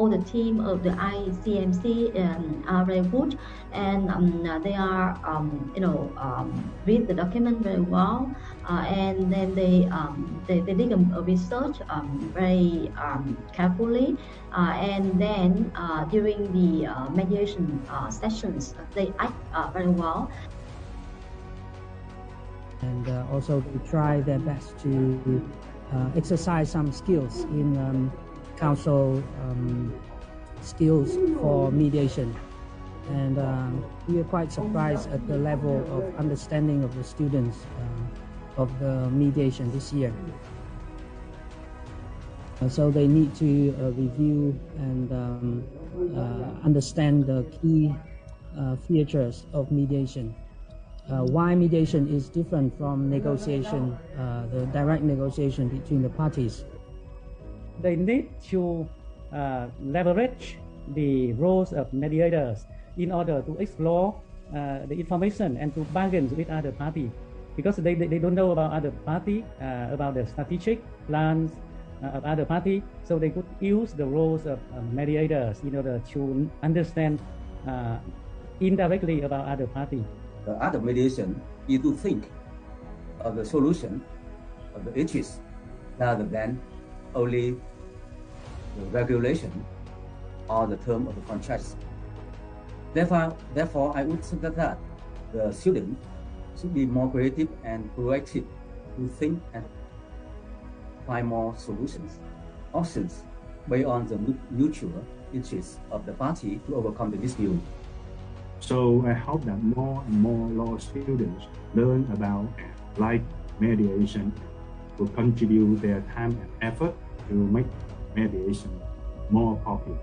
all the team of the ICMC are very good, and they are read the document very well, and then they did a research very carefully, and then during the mediation sessions they act very well. And also they try their best to exercise some skills in counsel skills for mediation. And we are quite surprised at the level of understanding of the students of the mediation this year. So they need to review and understand the key features of mediation. Why mediation is different from negotiation, the direct negotiation between the parties. They need to leverage the roles of mediators in order to explore the information and to bargain with other party, because they don't know about other party, about the strategic plans of other party, so they could use the roles of mediators in order to understand indirectly about other party. The art of mediation is to think of the solution of the issues rather than only the regulation or the term of the contracts. Therefore, I would suggest that the student should be more creative and proactive to think and find more solutions, options based on the mutual interests of the party to overcome the dispute. So I hope that more and more law students learn about and like mediation, to contribute their time and effort to make mediation more popular.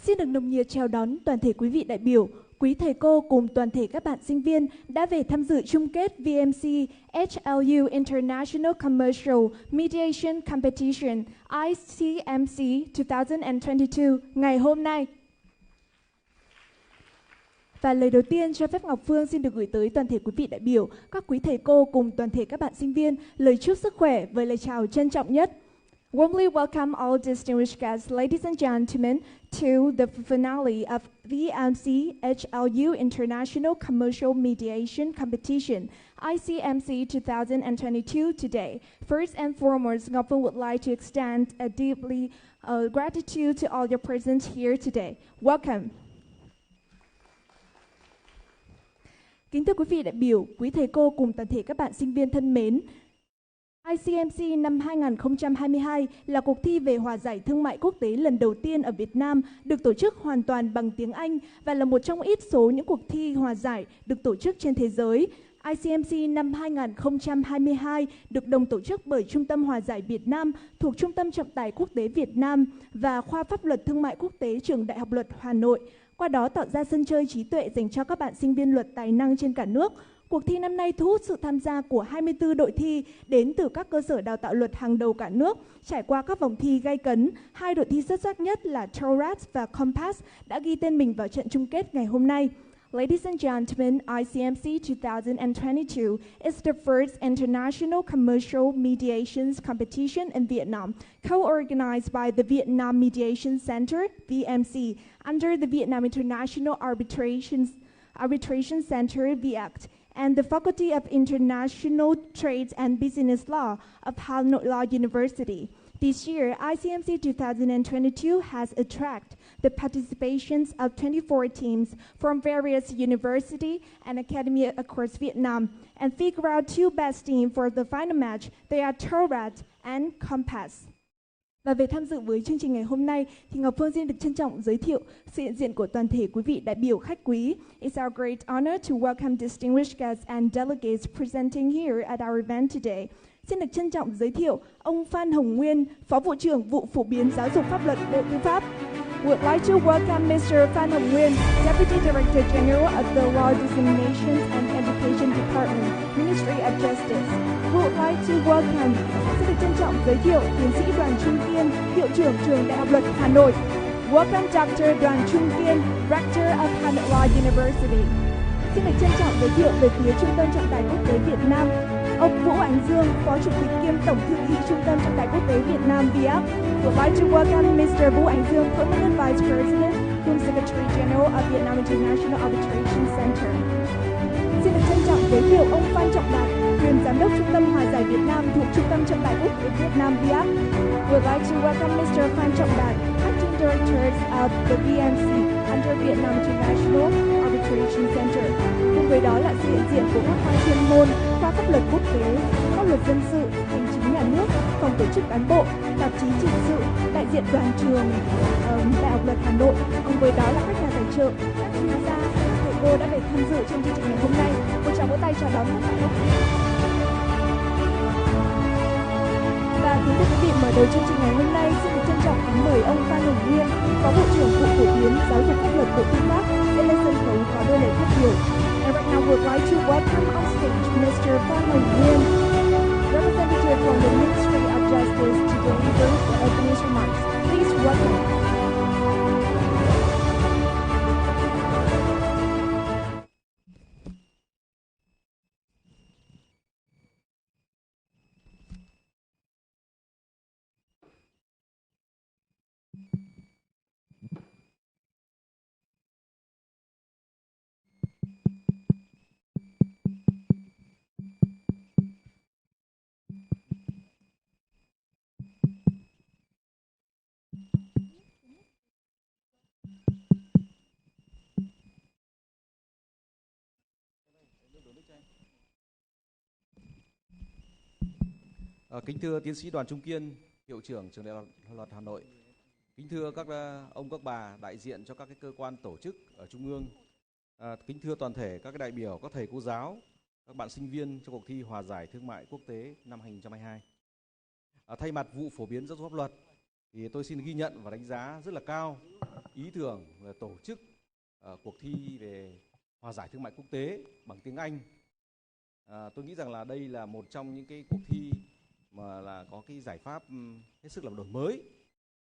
Xin được nồng nhiệt chào đón toàn thể quý vị đại biểu, quý thầy cô cùng toàn thể các bạn sinh viên đã về tham dự chung kết VMC HLU International Commercial Mediation Competition ICMC 2022 ngày hôm nay. Và lời đầu tiên cho phép Ngọc Phương xin được gửi tới toàn thể quý vị đại biểu, các quý thầy cô cùng toàn thể các bạn sinh viên lời chúc sức khỏe với lời chào trân trọng nhất. Warmly welcome all distinguished guests, ladies and gentlemen, to the finale of VMC HLU International Commercial Mediation Competition, ICMC 2022 today. First and foremost, Ngọc Phương would like to extend a deeply gratitude to all your presence here today. Welcome. Kính thưa quý vị đại biểu, quý thầy cô cùng toàn thể các bạn sinh viên thân mến, ICMC năm 2022 là cuộc thi về hòa giải thương mại quốc tế lần đầu tiên ở Việt Nam, được tổ chức hoàn toàn bằng tiếng Anh và là một trong ít số những cuộc thi hòa giải được tổ chức trên thế giới. ICMC năm 2022 được đồng tổ chức bởi Trung tâm Hòa giải Việt Nam thuộc Trung tâm Trọng tài Quốc tế Việt Nam và Khoa Pháp Luật Thương mại Quốc tế Trường Đại học Luật Hà Nội. Qua đó tạo ra sân chơi trí tuệ dành cho các bạn sinh viên luật tài năng trên cả nước. Cuộc thi năm nay thu hút sự tham gia của 24 đội thi đến từ các cơ sở đào tạo luật hàng đầu cả nước. Trải qua các vòng thi gay cấn, hai đội thi xuất sắc nhất là THORAT và Compass đã ghi tên mình vào trận chung kết ngày hôm nay. Ladies and gentlemen, ICMC 2022 is the first international commercial mediations competition in Vietnam, co-organized by the Vietnam Mediation Center, VMC, under the Vietnam International Arbitration Center, VIACT, and the Faculty of International Trade and Business Law of Hà Nội Law University. This year, ICMC 2022 has attracted the participations of 24 teams from various universities and academies across Vietnam and figure out two best teams for the final match. They are THORAT and Compass. Và về tham dự với chương trình ngày hôm nay thì Ngọc Phương xin được trân trọng giới thiệu sự hiện diện của toàn thể quý vị đại biểu khách quý. It's our great honor to welcome distinguished guests and delegates presenting here at our event today. Xin được trân trọng giới thiệu ông Phan Hồng Nguyên, Phó Vụ trưởng Vụ Phổ biến Giáo dục Pháp luật Bộ Tư pháp. Would like to welcome Mr. Phan Hồng Nguyên, Deputy Director General of the Law Dissemination and Education Department, Ministry of Justice. Would like to welcome, xin được trân trọng giới thiệu tiến sĩ Đoàn Trung Kiên, Hiệu trưởng Trường Đại học Luật Hà Nội. Welcome Dr. Đoàn Trung Kiên, Rector of Hà Nội Law University. Xin được trân trọng giới thiệu về phía Trung tâm Trọng tài Quốc tế Việt Nam, ông Vũ Ánh Dương, Phó Chủ tịch kiêm Tổng thư ký Trung tâm Trọng tài Quốc tế Việt Nam VIAC. Would like to welcome Mr. Vũ Ánh Dương, Permanent Vice President, cum Secretary General of Vietnam International Arbitration Center. Xin được trân trọng giới thiệu ông Phan Trọng Đạt, quyền Giám đốc Trung tâm Hòa giải Việt Nam thuộc Trung tâm Trọng tài Quốc tế Việt Nam VIAC. Would like to welcome Mr. Phan Trọng Đạt, Acting Director of the VMC under Vietnam International Arbitration Center. Cùng với đó là sự hiện diện của các khoa chuyên môn, khoa pháp luật quốc tế, pháp luật dân sự, hành chính nhà nước, phòng tổ chức cán bộ, tạp chí trình sự, đại diện đoàn trường Đại học Luật Hà Nội. Cùng với đó là các nhà tài trợ, các chuyên gia, các thầy cô đã về tham dự trong chương trình ngày hôm nay. Một tràng vỗ tay chào đón tất cả các quý vị. Và kính thưa quý vị, mở đầu chương trình ngày hôm nay, xin được trân trọng kính mời ông Phan Hồng Nguyên, Phó Bộ trưởng Vụ Phổ biến Giáo dục Pháp luật Bộ Tư pháp sẽ lên sân khấu có đôi lời phát biểu. And right now we'd like to welcome on stage Mr. Phan Hồng Nguyên, representative from the Ministry of Justice, to deliver the opening remarks. Please welcome. Kính thưa tiến sĩ Đoàn Trung Kiên, Hiệu trưởng Trường Đại Luật Hà Nội, kính thưa các ông các bà đại diện cho các cơ quan tổ chức ở Trung ương, kính thưa toàn thể các đại biểu, các thầy cô giáo, các bạn sinh viên trong cuộc thi Hòa giải Thương mại Quốc tế năm 2022. Thay mặt vụ phổ biến giáo dục pháp luật, thì tôi xin ghi nhận và đánh giá rất là cao ý tưởng về tổ chức cuộc thi về Hòa giải Thương mại Quốc tế bằng tiếng Anh. Tôi nghĩ rằng là đây là một trong những cái cuộc thi mà là có cái giải pháp hết sức là đổi mới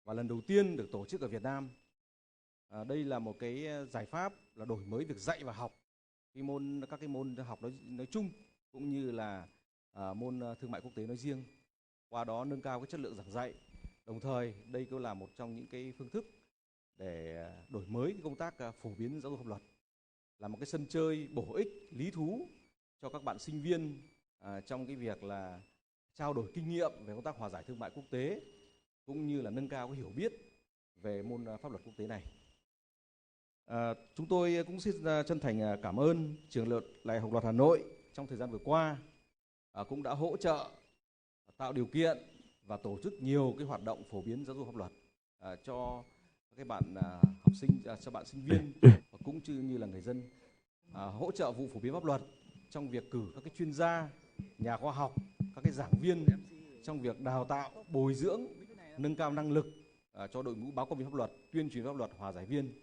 và lần đầu tiên được tổ chức ở Việt Nam. Đây là một cái giải pháp là đổi mới việc dạy và học các cái môn học nói chung cũng như là môn thương mại quốc tế nói riêng, qua đó nâng cao cái chất lượng giảng dạy. Đồng thời đây cũng là một trong những cái phương thức để đổi mới cái công tác phổ biến giáo dục pháp luật, là một cái sân chơi bổ ích, lý thú cho các bạn sinh viên trong cái việc là trao đổi kinh nghiệm về công tác hòa giải thương mại quốc tế cũng như là nâng cao cái hiểu biết về môn pháp luật quốc tế này. Chúng tôi cũng xin chân thành cảm ơn Trường Đại học Luật Hà Nội trong thời gian vừa qua cũng đã hỗ trợ, tạo điều kiện và tổ chức nhiều cái hoạt động phổ biến giáo dục pháp luật cho các bạn học sinh, cho bạn sinh viên và cũng như là người dân, hỗ trợ vụ phổ biến pháp luật trong việc cử các cái chuyên gia, nhà khoa học, các cái giảng viên trong việc đào tạo, bồi dưỡng, nâng cao năng lực cho đội ngũ báo cáo viên pháp luật, tuyên truyền pháp luật, hòa giải viên.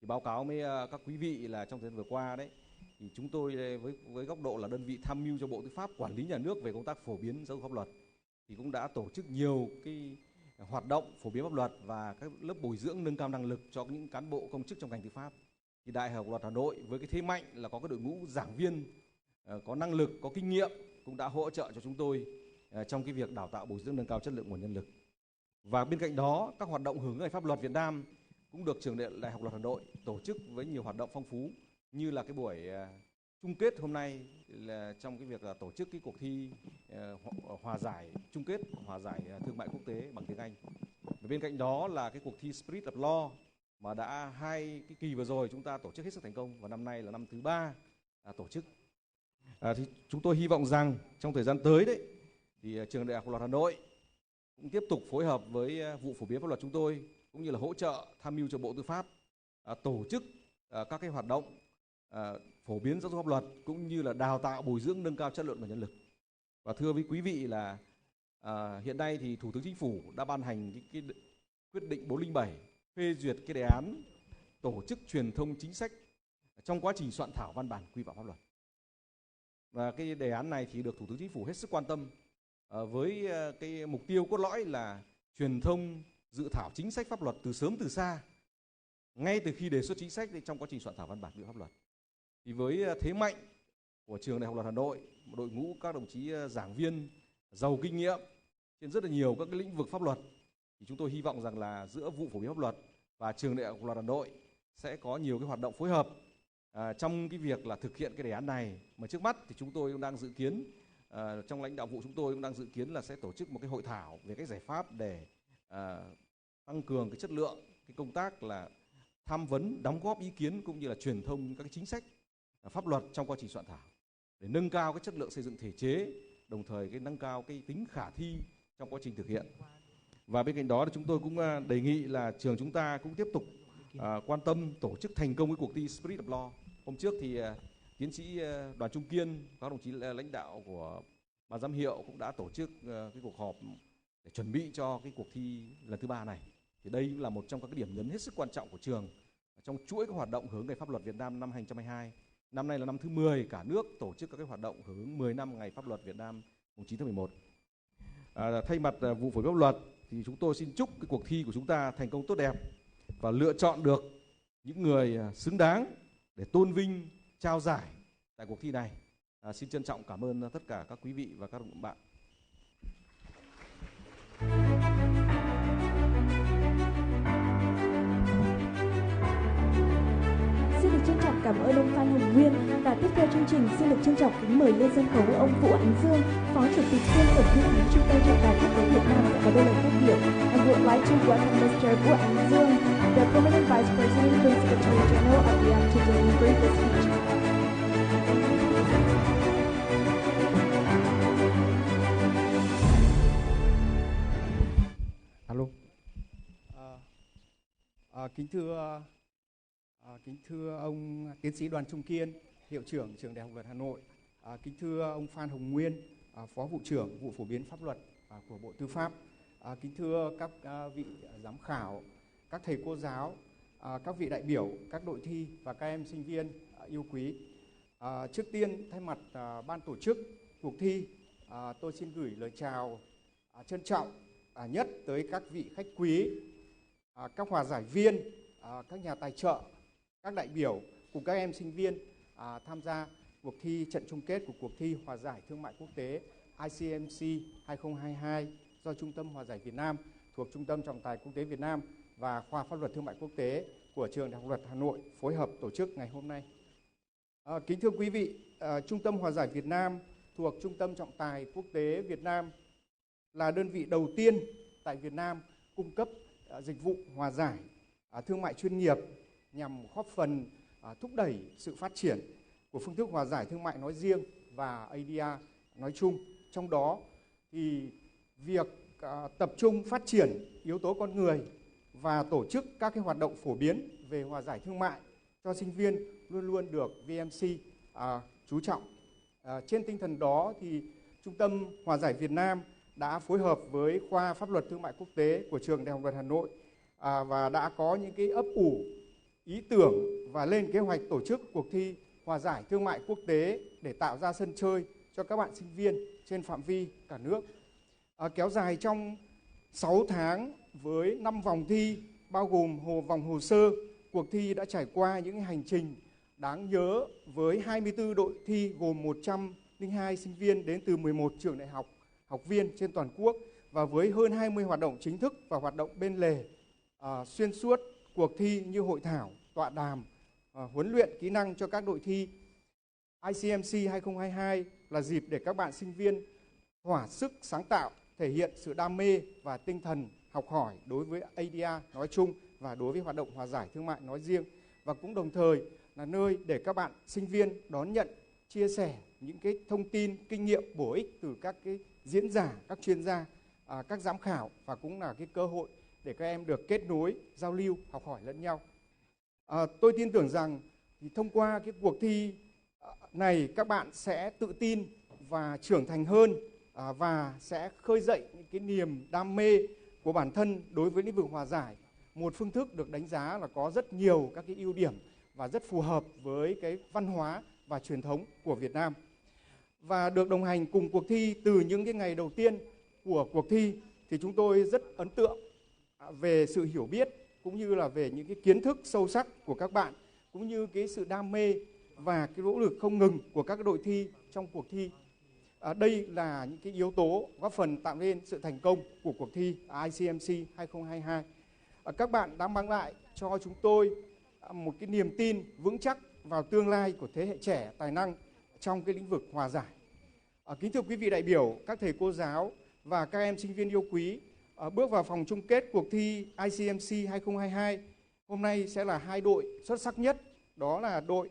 Thì báo cáo với các quý vị là trong thời gian vừa qua đấy, thì chúng tôi với góc độ là đơn vị tham mưu cho Bộ Tư pháp quản lý nhà nước về công tác phổ biến giáo dục pháp luật thì cũng đã tổ chức nhiều cái hoạt động phổ biến pháp luật và các lớp bồi dưỡng nâng cao năng lực cho những cán bộ công chức trong ngành tư pháp. Thì Đại học Luật Hà Nội với cái thế mạnh là có cái đội ngũ giảng viên có năng lực, có kinh nghiệm cũng đã hỗ trợ cho chúng tôi trong cái việc đào tạo, bồi dưỡng, nâng cao chất lượng nguồn nhân lực. Và bên cạnh đó, các hoạt động hưởng ứng ngày pháp luật Việt Nam cũng được Trường Đại học Luật Hà Nội tổ chức với nhiều hoạt động phong phú, như là cái buổi chung kết hôm nay là trong cái việc là tổ chức cái cuộc thi hòa giải chung kết hòa giải thương mại quốc tế bằng tiếng Anh. Và bên cạnh đó là cái cuộc thi Spirit of Law mà đã hai cái kỳ vừa rồi chúng ta tổ chức hết sức thành công và năm nay là năm thứ 3 tổ chức. Thì chúng tôi hy vọng rằng trong thời gian tới đấy thì Trường Đại học Luật Hà Nội cũng tiếp tục phối hợp với vụ phổ biến pháp luật chúng tôi cũng như là hỗ trợ tham mưu cho Bộ Tư pháp tổ chức các cái hoạt động phổ biến giáo dục pháp luật cũng như là đào tạo, bồi dưỡng, nâng cao chất lượng nguồn nhân lực. Và thưa với quý vị là hiện nay thì Thủ tướng Chính phủ đã ban hành cái quyết định 407 phê duyệt cái đề án tổ chức truyền thông chính sách trong quá trình soạn thảo văn bản quy phạm pháp luật. Và cái đề án này thì được Thủ tướng Chính phủ hết sức quan tâm với cái mục tiêu cốt lõi là truyền thông dự thảo chính sách pháp luật từ sớm từ xa, ngay từ khi đề xuất chính sách trong quá trình soạn thảo văn bản quy phạm pháp luật. Thì với thế mạnh của Trường Đại học Luật Hà Nội, một đội ngũ các đồng chí giảng viên giàu kinh nghiệm trên rất là nhiều các cái lĩnh vực pháp luật, thì chúng tôi hy vọng rằng là giữa vụ phổ biến pháp luật và Trường Đại học Luật Hà Nội sẽ có nhiều cái hoạt động phối hợp trong cái việc là thực hiện cái đề án này. Mà trước mắt thì chúng tôi cũng đang dự kiến trong lãnh đạo vụ chúng tôi cũng đang dự kiến là sẽ tổ chức một cái hội thảo về cái giải pháp để tăng cường cái chất lượng cái công tác là tham vấn, đóng góp ý kiến cũng như là truyền thông các cái chính sách pháp luật trong quá trình soạn thảo để nâng cao cái chất lượng xây dựng thể chế, đồng thời cái nâng cao cái tính khả thi trong quá trình thực hiện. Và bên cạnh đó thì chúng tôi cũng đề nghị là trường chúng ta cũng tiếp tục quan tâm tổ chức thành công cái cuộc thi Spirit of Law. Hôm trước thì tiến sĩ Đoàn Trung Kiên, các đồng chí lãnh đạo của ban giám hiệu cũng đã tổ chức cái cuộc họp để chuẩn bị cho cái cuộc thi lần thứ 3 này. Thì đây là một trong các cái điểm nhấn hết sức quan trọng của trường trong chuỗi các hoạt động hưởng ứng Ngày Pháp luật Việt Nam năm 2022. Năm nay là năm thứ 10 cả nước tổ chức các cái hoạt động hưởng ứng 10 năm Ngày Pháp luật Việt Nam mùng 9 tháng 11. Thay mặt vụ phổ biến pháp luật thì chúng tôi xin chúc cái cuộc thi của chúng ta thành công tốt đẹp và lựa chọn được những người xứng đáng để tôn vinh, trao giải tại cuộc thi này. Xin trân trọng cảm ơn tất cả các quý vị và các bạn. Xin được trân trọng cảm ơn ông Phan Hồng Nguyên, và tiếp theo chương trình xin được trân trọng kính mời lên sân khấu ông Vũ Ánh Dương, Phó Chủ tịch kiêm Tổng thư ký Trung tâm Trọng tài Quốc tế Việt Nam sẽ có đôi lời phát biểu. I would like to welcome Mr. Vũ Ánh Dương, the Permanent Vice President and Secretary General of the to deliver the speech. Alo. Kính thưa ông tiến sĩ Đoàn Trung Kiên, Hiệu trưởng Trường Đại học Luật Hà Nội. Kính thưa ông Phan Hồng Nguyên, Phó Vụ trưởng Vụ Phổ biến Pháp luật của Bộ Tư pháp. Kính thưa các vị giám khảo, các thầy cô giáo, các vị đại biểu, các đội thi và các em sinh viên yêu quý. Trước tiên, thay mặt ban tổ chức cuộc thi, tôi xin gửi lời chào trân trọng nhất tới các vị khách quý, các hòa giải viên, các nhà tài trợ, các đại biểu cùng các em sinh viên tham gia cuộc thi trận chung kết của cuộc thi Hòa giải Thương mại Quốc tế ICMC 2022 do Trung tâm Hòa giải Việt Nam thuộc Trung tâm Trọng tài Quốc tế Việt Nam và Khoa Pháp luật Thương mại Quốc tế của Trường Đại học Luật Hà Nội phối hợp tổ chức ngày hôm nay. Kính thưa quý vị, Trung tâm Hòa giải Việt Nam thuộc Trung tâm Trọng tài Quốc tế Việt Nam là đơn vị đầu tiên tại Việt Nam cung cấp dịch vụ hòa giải thương mại chuyên nghiệp nhằm góp phần thúc đẩy sự phát triển của phương thức hòa giải thương mại nói riêng và ADR nói chung. Trong đó thì việc tập trung phát triển yếu tố con người và tổ chức các cái hoạt động phổ biến về hòa giải thương mại cho sinh viên luôn luôn được VMC chú trọng. Trên tinh thần đó thì Trung tâm Hòa giải Việt Nam đã phối hợp với Khoa Pháp luật Thương mại Quốc tế của Trường Đại học Luật Hà Nội và đã có những cái ấp ủ ý tưởng và lên kế hoạch tổ chức cuộc thi Hòa giải Thương mại Quốc tế để tạo ra sân chơi cho các bạn sinh viên trên phạm vi cả nước. Kéo dài trong 6 tháng với 5 vòng thi bao gồm vòng hồ sơ, cuộc thi đã trải qua những hành trình đáng nhớ với 24 đội thi gồm 102 sinh viên đến từ 11 trường đại học, học viên trên toàn quốc và với hơn 20 hoạt động chính thức và hoạt động bên lề. Xuyên suốt cuộc thi như hội thảo, tọa đàm, huấn luyện kỹ năng cho các đội thi. ICMC 2022 là dịp để các bạn sinh viên thỏa sức sáng tạo, thể hiện sự đam mê và tinh thần học hỏi đối với ADR nói chung và đối với hoạt động hòa giải thương mại nói riêng, và cũng đồng thời là nơi để các bạn sinh viên đón nhận, chia sẻ những cái thông tin, kinh nghiệm bổ ích từ các cái diễn giả, các chuyên gia, các giám khảo, và cũng là cái cơ hội để các em được kết nối, giao lưu, học hỏi lẫn nhau. Tôi tin tưởng rằng thì thông qua cái cuộc thi này các bạn sẽ tự tin và trưởng thành hơn và sẽ khơi dậy những cái niềm đam mê của bản thân đối với lĩnh vực hòa giải, một phương thức được đánh giá là có rất nhiều các cái ưu điểm và rất phù hợp với cái văn hóa và truyền thống của Việt Nam. Và được đồng hành cùng cuộc thi từ những cái ngày đầu tiên của cuộc thi thì chúng tôi rất ấn tượng về sự hiểu biết cũng như là về những cái kiến thức sâu sắc của các bạn, cũng như cái sự đam mê và cái nỗ lực không ngừng của các đội thi trong cuộc thi. Đây là những cái yếu tố góp phần tạo nên sự thành công của cuộc thi ICMC 2022. Các bạn đã mang lại cho chúng tôi một cái niềm tin vững chắc vào tương lai của thế hệ trẻ tài năng trong cái lĩnh vực hòa giải. Kính thưa quý vị đại biểu, các thầy cô giáo và các em sinh viên yêu quý, bước vào vòng chung kết cuộc thi ICMC 2022 Hôm nay sẽ là hai đội xuất sắc nhất, đó là đội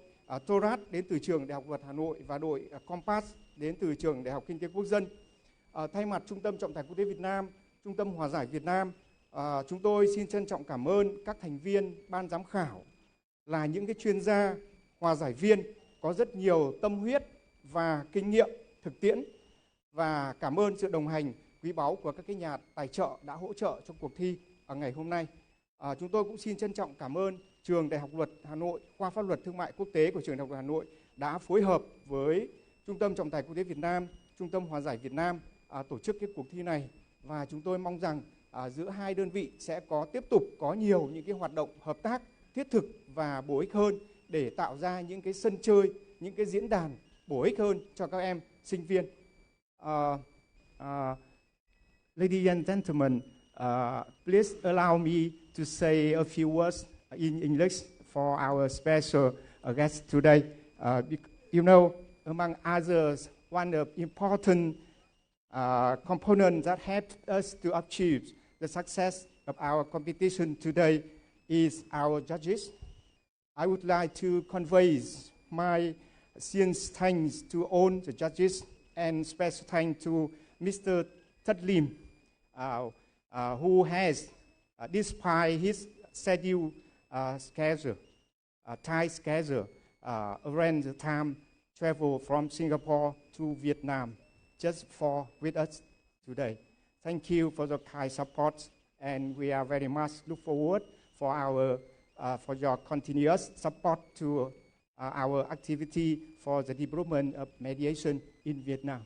Thorat đến từ Trường Đại học Luật Hà Nội và đội Compass đến từ Trường Đại học Kinh tế Quốc dân. Thay mặt Trung tâm Trọng tài Quốc tế Việt Nam, Trung tâm Hòa giải Việt Nam, chúng tôi xin trân trọng cảm ơn các thành viên ban giám khảo là những cái chuyên gia hòa giải viên có rất nhiều tâm huyết và kinh nghiệm thực tiễn, và cảm ơn sự đồng hành quý báu của các cái nhà tài trợ đã hỗ trợ trong cuộc thi ở ngày hôm nay. Chúng tôi cũng xin trân trọng cảm ơn Trường Đại học Luật Hà Nội, Khoa Pháp Luật Thương mại Quốc tế của Trường Đại học Luật Hà Nội đã phối hợp với Trung tâm Trọng tài Quốc tế Việt Nam, Trung tâm Hòa giải Việt Nam tổ chức cái cuộc thi này. Và chúng tôi mong rằng giữa hai đơn vị sẽ tiếp tục có nhiều những cái hoạt động hợp tác thiết thực và bổ ích hơn để tạo ra những cái sân chơi, những cái diễn đàn bổ ích hơn cho các em sinh viên. Ladies and gentlemen, please allow me to say a few words in English for our special guest today. You know, among others, one of important components that helped us to achieve the success of our competition today is our judges. I would like to convey my sincere thanks to all the judges and special thanks to Mr. Tat Lim, who has, despite his schedule, tight schedule, arranged the time travel from Singapore to Vietnam just with us today. Thank you for the kind support, and we are very much look forward for your continuous support to our activity for the development of mediation in Vietnam.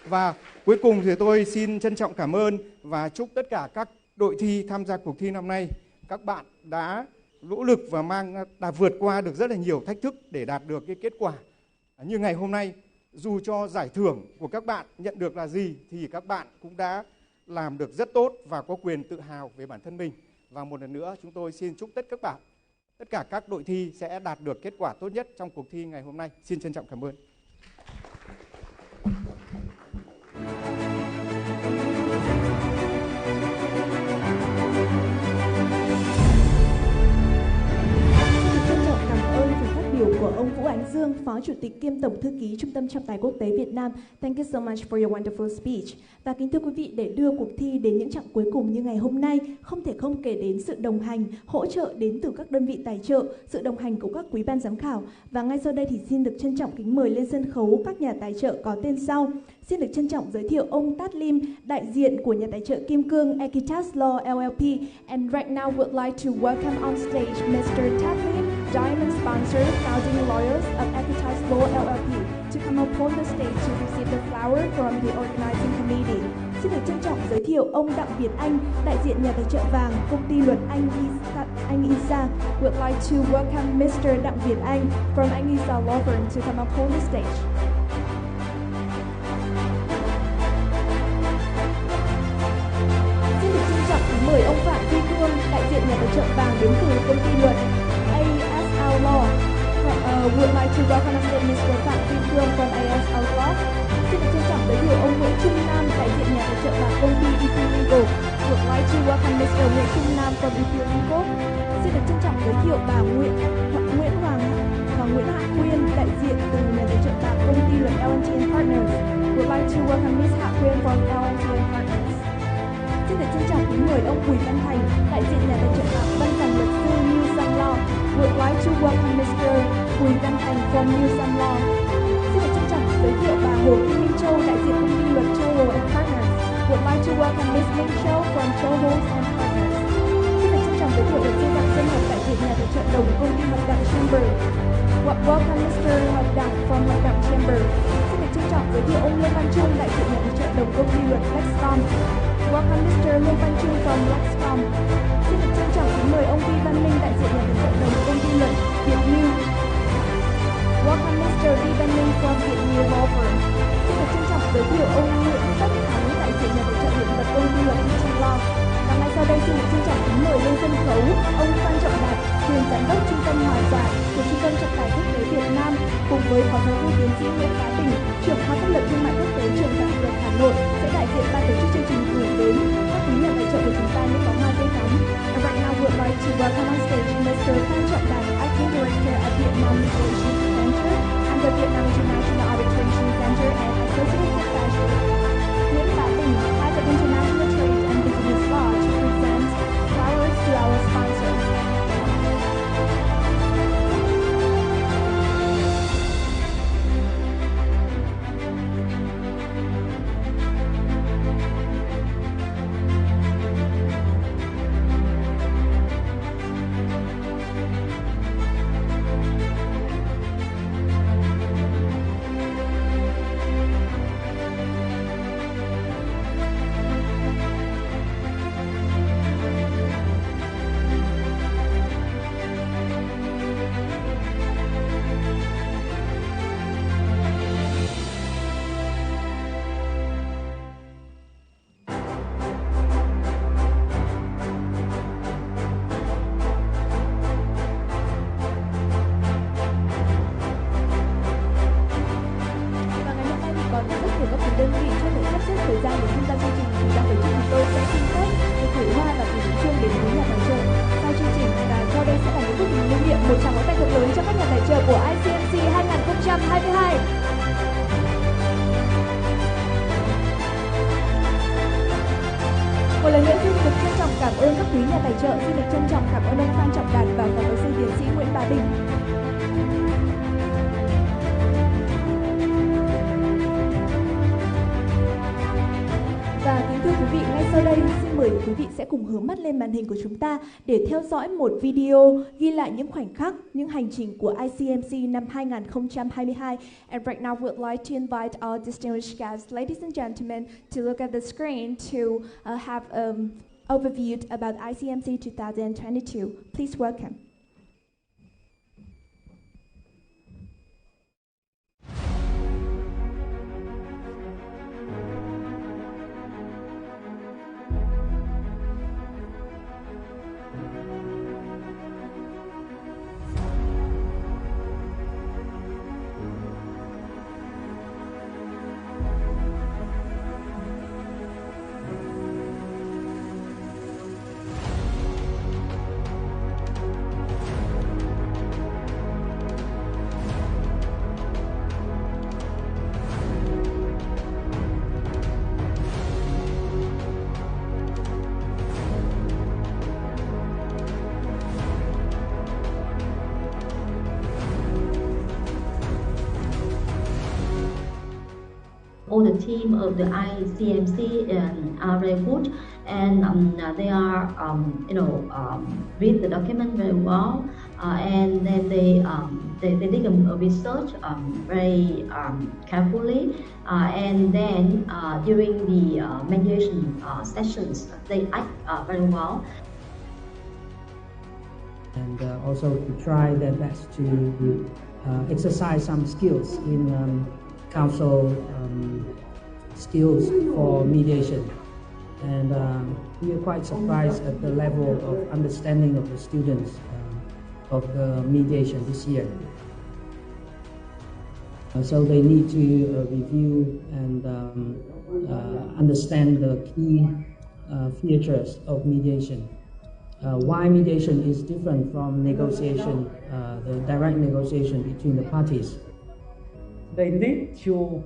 Và cuối cùng thì tôi xin trân trọng cảm ơn và chúc tất cả các đội thi tham gia cuộc thi năm nay, các bạn đã nỗ lực và đã vượt qua được rất là nhiều thách thức để đạt được cái kết quả như ngày hôm nay. Dù cho giải thưởng của các bạn nhận được là gì thì các bạn cũng đã làm được rất tốt và có quyền tự hào về bản thân mình. Và một lần nữa chúng tôi xin chúc tất cả các đội thi sẽ đạt được kết quả tốt nhất trong cuộc thi ngày hôm nay. Xin trân trọng cảm ơn. Của ông Vũ Ánh Dương, Phó Chủ tịch kiêm Tổng Thư ký Trung tâm Trọng tài Quốc tế Việt Nam. Thank you so much for your wonderful speech. Và kính thưa quý vị, để đưa cuộc thi đến những chặng cuối cùng như ngày hôm nay, không thể không kể đến sự đồng hành, hỗ trợ đến từ các đơn vị tài trợ, sự đồng hành của các quý ban giám khảo. Và ngay sau đây thì xin được trân trọng kính mời lên sân khấu các nhà tài trợ có tên sau. Xin được trân trọng giới thiệu ông Tat Lim, đại diện của nhà tài trợ kim cương Aequitas Law LLP. And right now we'd like to welcome on stage Mr. Tat Lim, diamond sponsor, founding lawyers of Aequitas Law LLP, to come upon the stage to receive the flower from the organizing committee. Xin được trân trọng giới thiệu ông Đặng Việt Anh, đại diện nhà tài trợ vàng, công ty luật Anh Isa. Would like to welcome Mr. Đặng Việt Anh from Anh Isa Law Firm to come upon the stage. Xin được trân trọng kính mời ông Phạm Duy Cương, đại diện nhà tài trợ vàng đến từ công ty luật ASL LAW. Would like to welcome Mr. Phạm Duy Cương from ASL LAW. Xin được trân trọng giới thiệu ông Nguyễn Trung Nam, đại diện nhà tài trợ vàng công ty CSP Legal. Would like to welcome Mr. Nguyễn Trung Nam from CSP Legal. Xin được trân trọng giới thiệu bà Hoàng Nguyễn Hạ Quyên, đại diện từ nhà tài trợ vàng công ty luật L&T Partners. Would like to welcome Ms. Hạ Quyên from L&T Partners. Xin được trân trọng kính mời ông Bùi Văn Thành, đại diện nhà tài trợ vàng Văn Thành luật sư New Sun Law. Would like to welcome Mr. Bùi Văn Thành from New Sun Law. Xin được trân trọng giới thiệu bà Hồ Thị Minh Châu, đại diện công ty luật Châu Hồ and Partners. Would like to welcome Ms. Minh Châu from Châu Hồ and Partners. Xin được trân trọng giới thiệu luật sư Đặng Xuân Hợp, đại diện nhà tài trợ đồng công ty Hợp Đặng Chamber. Welcome Mr. Hợp Đặng from Hợp Đặng Chamber. Xin được trân trọng giới thiệu ông Lương Văn Trung, đại diện nhà tài trợ đồng công ty luật Lexcom. Welcome Mr. Lương Văn Trung from Lexcom. Xin được trân trọng kính mời ông Vi Văn Minh, đại diện nhà tài trợ đồng công ty luật Việt New. Welcome Mr. Vi Văn Minh from Việt New Law Firm. Xin được trân trọng giới thiệu ông Nguyễn Tất Thắng, đại diện nhà tài trợ hiện vật công ty luật Teaching Law. Và ngay sau đây xin được trân trọng kính mời lên sân khấu ông Phan Trọng Đạt, quyền giám đốc Trung tâm Hòa giải của Trung tâm Trọng tài Quốc tế Việt Nam, cùng với phó giáo sư tiến sĩ Nguyễn Bá Bình, trưởng khoa pháp luật thương mại quốc tế Trường Đại Luật Hà Nội, sẽ đại diện ban tổ chức chương trình gửi đến các quý nhà tài trợ của chúng ta những bó hoa tươi thắm. một tràng pháo tay thật lớn cho các nhà tài trợ của ICMC 2022. Một lần nữa xin được trân trọng cảm ơn các quý nhà tài trợ. Xin được trân trọng cảm ơn ông Phan Trọng Đạt và phó giáo sư tiến sĩ Nguyễn Bá Bình. Và kính thưa quý vị, ngay sau đây xin mời quý vị sẽ cùng hướng mắt lên màn hình của chúng ta để theo dõi một video ghi lại những khoảnh khắc, những hành trình của ICMC năm 2022. And right now we'd like to invite our distinguished guests, ladies and gentlemen, to look at the screen to have an overview about ICMC 2022. Please welcome. All the team of the ICMC are very good, and they are, read the document very well, and then they did a research very carefully, and then during the mediation sessions, they act very well. And also to try their best to exercise some skills in counsel skills for mediation. And we are quite surprised at the level of understanding of the students of the mediation this year. So they need to review and understand the key features of mediation. Why mediation is different from negotiation, the direct negotiation between the parties. They need to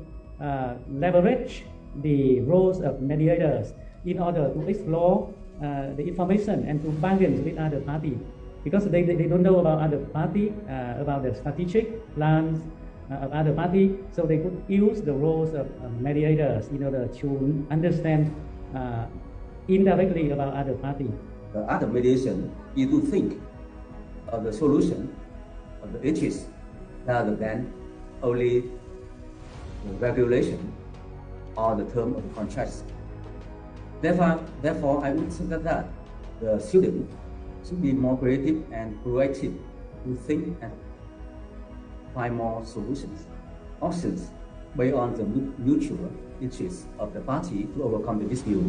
leverage the roles of mediators in order to explore the information and to bargain with other party, because they don't know about other party, about the strategic plans of other party, so they could use the roles of mediators in order to understand indirectly about other party. The art of mediation is to think of the solution of the issues rather than only the regulation or the term of the contracts. Therefore, I would say that the student should be more creative and proactive to think and find more solutions, options based on the mutual interests of the party to overcome the dispute.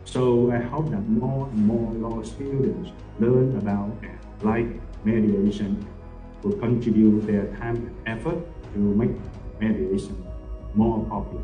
So I hope that more and more law students learn about and like mediation, to contribute their time and effort to make mediation more popular.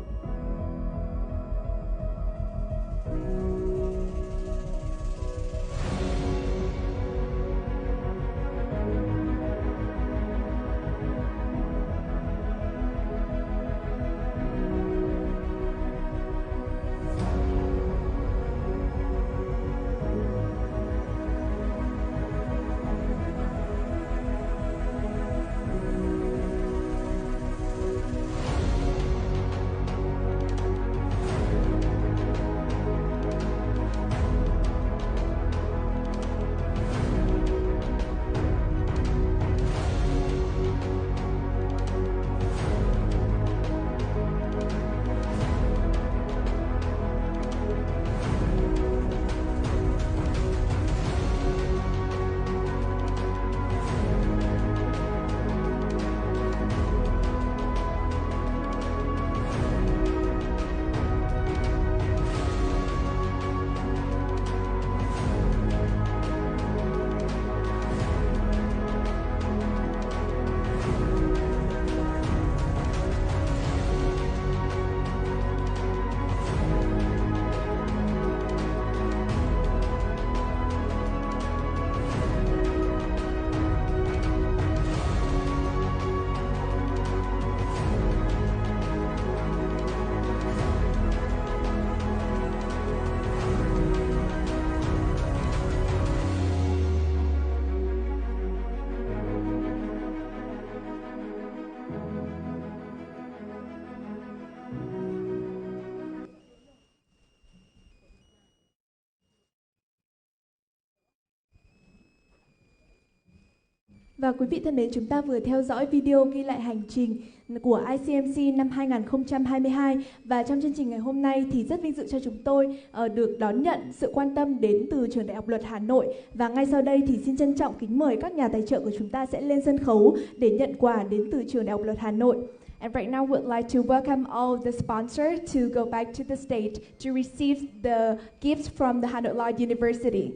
Và quý vị thân mến, chúng ta vừa theo dõi video ghi lại hành trình của ICMC năm 2022. Và trong chương trình ngày hôm nay thì rất vinh dự cho chúng tôi được đón nhận sự quan tâm đến từ Trường Đại học Luật Hà Nội. Và ngay sau đây thì xin trân trọng kính mời các nhà tài trợ của chúng ta sẽ lên sân khấu để nhận quà đến từ Trường Đại học Luật Hà Nội. And right now we'd like to welcome all the sponsors to go back to the stage to receive the gifts from the Hà Nội Law University.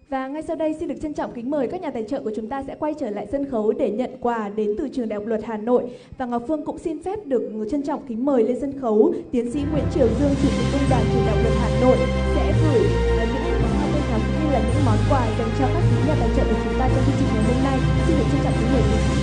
Và ngay sau đây xin được trân trọng kính mời các nhà tài trợ của chúng ta sẽ quay trở lại sân khấu để nhận quà đến từ Trường Đại học Luật Hà Nội. Và Ngọc Phương cũng xin phép được trân trọng kính mời lên sân khấu tiến sĩ Nguyễn Triều Dương, Chủ tịch Công đoàn Trường Đại học Luật Hà Nội sẽ gửi những món quà tươi cũng như là những món quà dành cho các quý nhà tài trợ của chúng ta trong chương trình ngày hôm nay. Xin được trân trọng kính mời quý vị.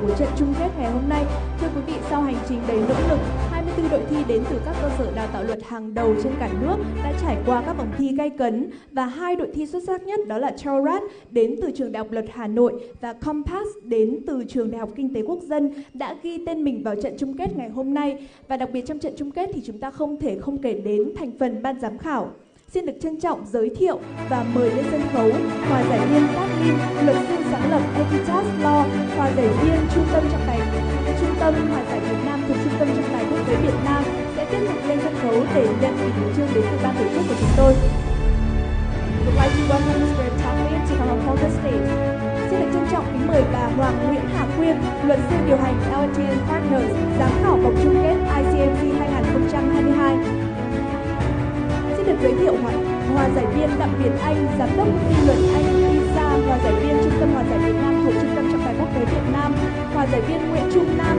Của trận chung kết ngày hôm nay. Thưa quý vị, sau hành trình đầy nỗ lực, 24 đội thi đến từ các cơ sở đào tạo luật hàng đầu trên cả nước đã trải qua các vòng thi gay cấn và 2 đội thi xuất sắc nhất đó là THOA đến từ Trường Đại học Luật Hà Nội và Compass đến từ Trường Đại học Kinh tế Quốc dân đã ghi tên mình vào trận chung kết ngày hôm nay. Và đặc biệt trong trận chung kết thì chúng ta không thể không kể đến thành phần ban giám khảo. Xin được trân trọng giới thiệu và mời lên sân khấu Hòa giải viên Tat Lim, luật sư sáng lập Aequitas Law, Hòa giải viên Trung tâm Hòa giải Việt Nam thuộc Trung tâm Trọng tài Quốc tế Việt Nam sẽ tiếp tục lên sân khấu để nhận kỷ niệm chương đến từ ban tổ chức của chúng tôi. Would like to welcome Mr. Tat Lim to come up on the stage. Xin được trân trọng kính mời bà Hoàng Nguyễn Hạ Quyên, luật sư điều hành LTN Partners, giám khảo vòng chung kết ICMC 2022. Được giới thiệu Hòa giải viên Đặng Việt Anh, giám đốc công ty luật Aequitas, Hòa giải viên Trung tâm Hòa giải Việt Nam thuộc Trung tâm Trọng tài Quốc tế Việt Nam, Hòa giải viên Nguyễn Trung Nam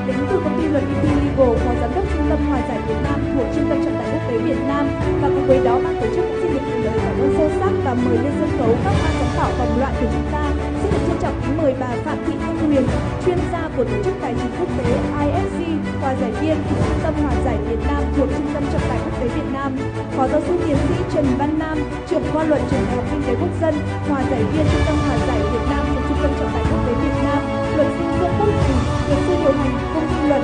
đến từ công ty luật Legal, Phó giám đốc Trung tâm Hòa giải Việt Nam thuộc Trung tâm Trọng tài Quốc tế Việt Nam. Và cùng với đó ban tổ chức cũng xin được gửi lời cảm ơn sâu sắc và mời lên sân khấu các ban giám khảo vòng loại của chúng ta. Xin được trân trọng kính mời bà Phạm Thị Thanh Huyền, chuyên gia của tổ chức tài chính quốc tế IFC, Hòa giải viên thuộc Trung tâm Hòa giải Việt Nam thuộc Trung tâm Trọng tài Quốc tế Việt Nam, Phó giáo sư tiến sĩ Trần Văn Nam, trưởng khoa luật Trường Đại học Kinh tế Quốc dân, Hòa giải viên Trung tâm Hòa giải Việt Nam thuộc Trung tâm Trọng tài Quốc tế Việt Nam, luật sư Dương Quốc Thủy, luật sư điều hành công ty luật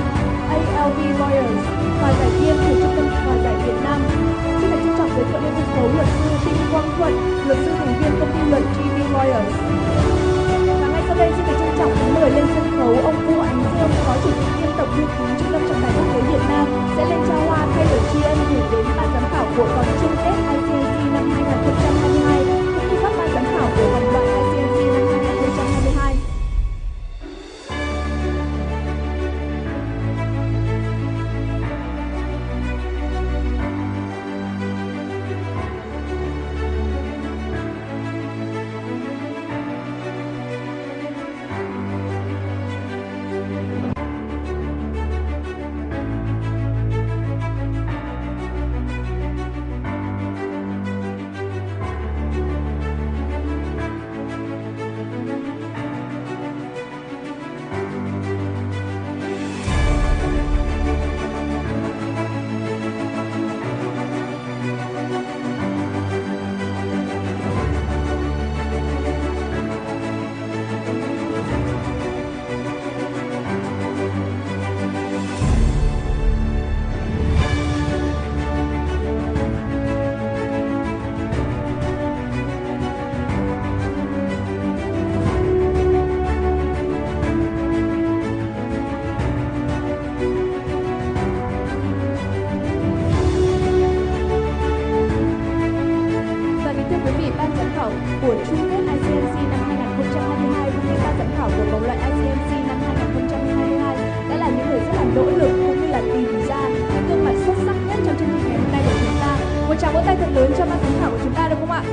ALV Lawyers, Hòa giải viên thuộc Trung tâm Hòa giải Việt Nam. Xin được trân trọng giới thiệu lên sân khấu luật sư Đinh Quang Thuận, luật sư thành viên công ty luật GV Lawyers. Và ngay sau đây xin được trân trọng kính mời lên sân khấu ông Vũ Ánh Dương, Phó Chủ tịch kiêm Tổng thư ký Trung tâm Trọng tài Quốc tế Việt Nam sẽ lên trao hoa thay lời tri ân gửi đến ban giám khảo của vòng chung kết ICMC năm 2022 cũng như các ban giám khảo của vòng loại ICMC năm 2022. của chung kết ICMC năm 2022 cũng như ban giám khảo của vòng loại ICMC năm 2022 đã là những người rất là nỗ lực cũng như là tìm ra những gương mặt xuất sắc nhất trong chương trình ngày hôm nay của chúng ta. Một tràng vỗ tay thật lớn cho ban giám khảo của chúng ta được không ạ?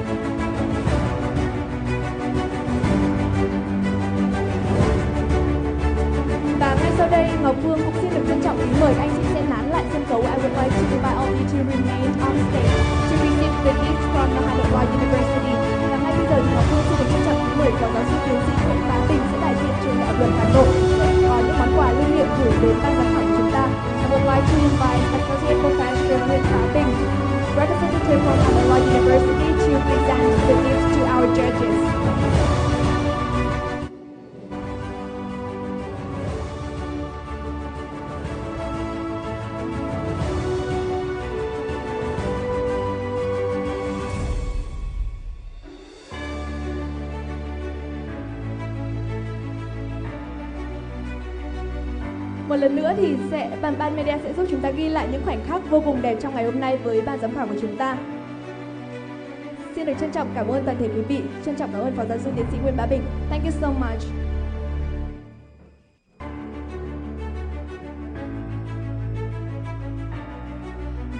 Và ngay sau đây, Ngọc Phương cũng xin được trân trọng kính mời anh chị sẽ nán lại sân khấu. I would like to invite all of you to remain on stage to receive the gifts from the Hà Nội Law University. Và ngay bây giờ thì Ngọc Phương xin được trân trọng kính mời phó giáo sư tiến sĩ Nguyễn Bá Bình sẽ đại diện trường Đại Luật Hà Nội có những món quà lưu niệm gửi đến ban giám khảo của chúng ta. I would like to invite Associate Professor Nguyễn Bá Bình, representative from Hà Nội Law University, to present the gifts to our judges. Một lần nữa thì ban media sẽ giúp chúng ta ghi lại những khoảnh khắc vô cùng đẹp trong ngày hôm nay với ban giám khảo của chúng ta. Xin được trân trọng cảm ơn toàn thể quý vị, trân trọng cảm ơn phó giáo sư tiến sĩ Nguyễn Bá Bình. Thank you so much.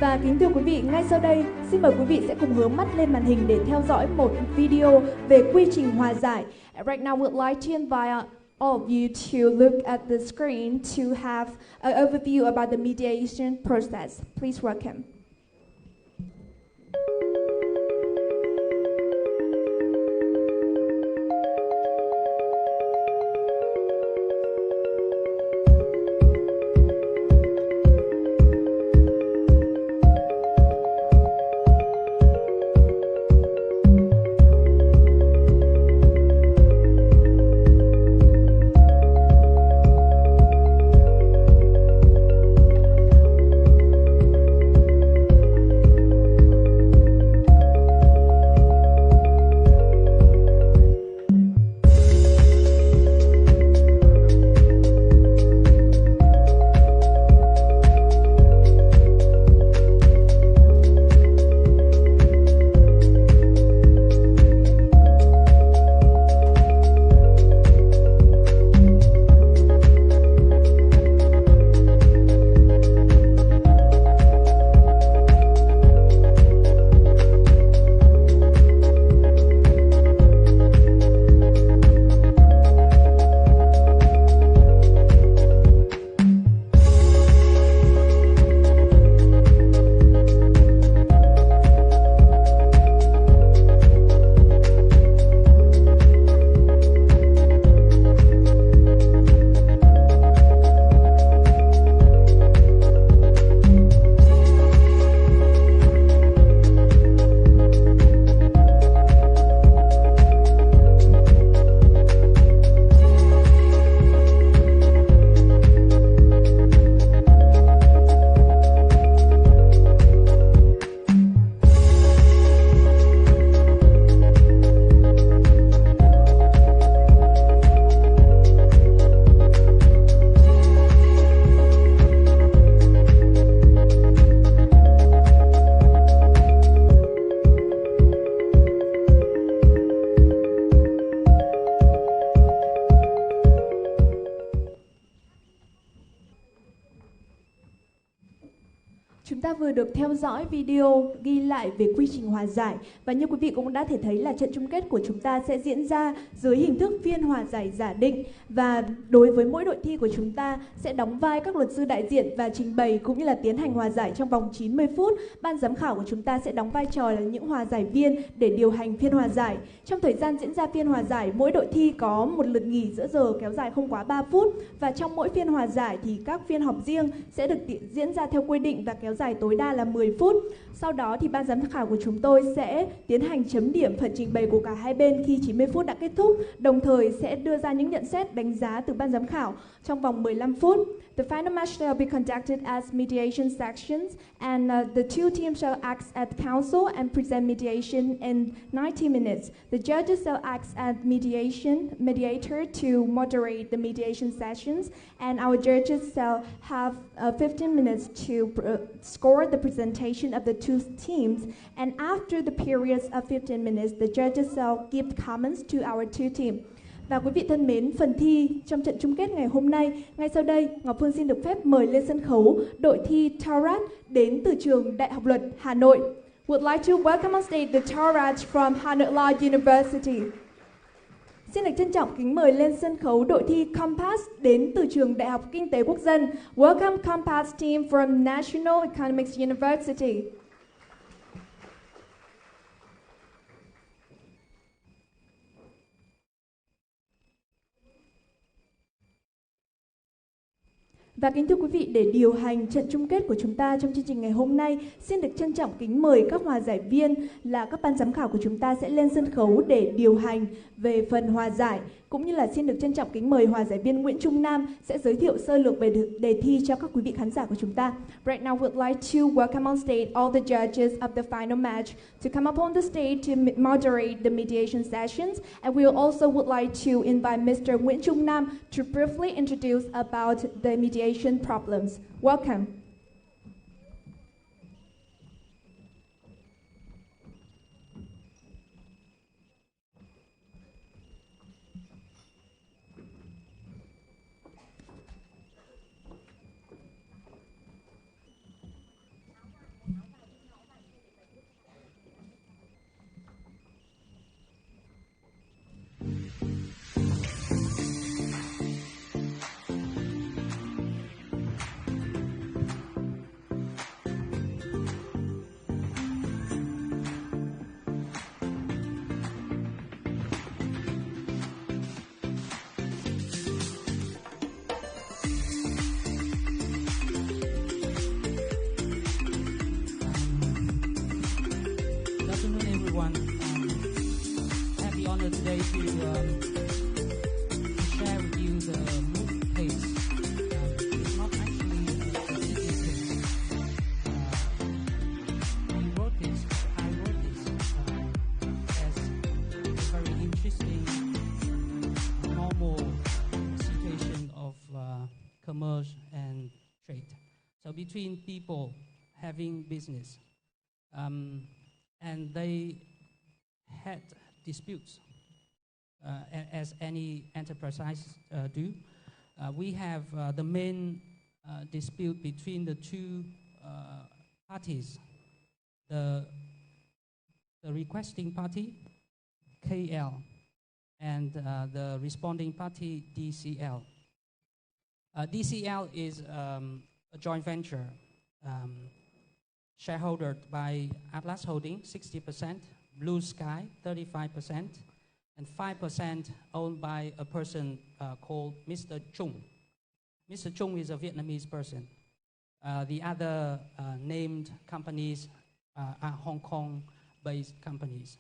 Và kính thưa quý vị, ngay sau đây, xin mời quý vị sẽ cùng hướng mắt lên màn hình để theo dõi một video về quy trình hòa giải. Right now, we'd like to invite all of you to look at the screen to have an overview about the mediation process. Please welcome. Chúng ta vừa được theo dõi video ghi lại về quy trình hòa giải và như quý vị cũng đã thể thấy là trận chung kết của chúng ta sẽ diễn ra dưới hình thức phiên hòa giải giả định và đối với mỗi đội thi của chúng ta sẽ đóng vai các luật sư đại diện và trình bày cũng như là tiến hành hòa giải trong vòng 90 phút. Ban giám khảo của chúng ta sẽ đóng vai trò là những hòa giải viên để điều hành phiên hòa giải. Trong thời gian diễn ra phiên hòa giải, mỗi đội thi có một lượt nghỉ giữa giờ kéo dài không quá 3 phút và trong mỗi phiên hòa giải thì các phiên họp riêng sẽ được diễn ra theo quy định và kéo dài tối đa là 10 phút. Sau đó thì ban giám khảo của chúng tôi sẽ tiến hành chấm điểm phần trình bày của cả hai bên khi 90 phút đã kết thúc, đồng thời sẽ đưa ra những nhận xét đánh giá từ ban giám khảo trong vòng 15 phút. The final match shall be conducted as mediation sections and the two teams shall act as counsel and present mediation in 90 minutes. The judges shall act as mediator to moderate the mediation sessions and our judges shall have 15 minutes to score the presentation of the two teams, and after the periods of 15 minutes, the judges shall give comments to our two teams. Và quý vị thân mến, phần thi trong trận chung kết ngày hôm nay, ngay sau đây, Ngọc Phương xin được phép mời lên sân khấu đội thi THOA đến từ Trường Đại học Luật Hà Nội. Would like to welcome on stage the THOA from Hà Nội Law University. Xin được trân trọng kính mời lên sân khấu đội thi Compass đến từ Trường Đại học Kinh tế Quốc dân. Welcome Compass team from National Economics University. Và kính thưa quý vị, để điều hành trận chung kết của chúng ta trong chương trình ngày hôm nay, xin được trân trọng kính mời các hòa giải viên là các ban giám khảo của chúng ta sẽ lên sân khấu để điều hành về phần hòa giải, cũng như là xin được trân trọng kính mời hòa giải viên Nguyễn Trung Nam sẽ giới thiệu sơ lược về đề thi cho các quý vị khán giả của chúng ta. Right now, we'd like to welcome on stage all the judges of the final match to come up on the stage to moderate the mediation sessions, and we also would like to invite Mr. Nguyễn Trung Nam to briefly introduce about the mediation problems. Welcome. Today to share with you the move case. It's not actually a case. I wrote this as a very interesting, normal situation of commerce and trade. So between people having business, and they had disputes. As any enterprise do. We have the main dispute between the two parties. The requesting party, KL, and the responding party, DCL. DCL is a joint venture shareholdered by Atlas Holding, 60%, Blue Sky, 35%, and 5% owned by a person called Mr. Chung. Mr. Chung is a Vietnamese person. The other named companies are Hong Kong-based companies.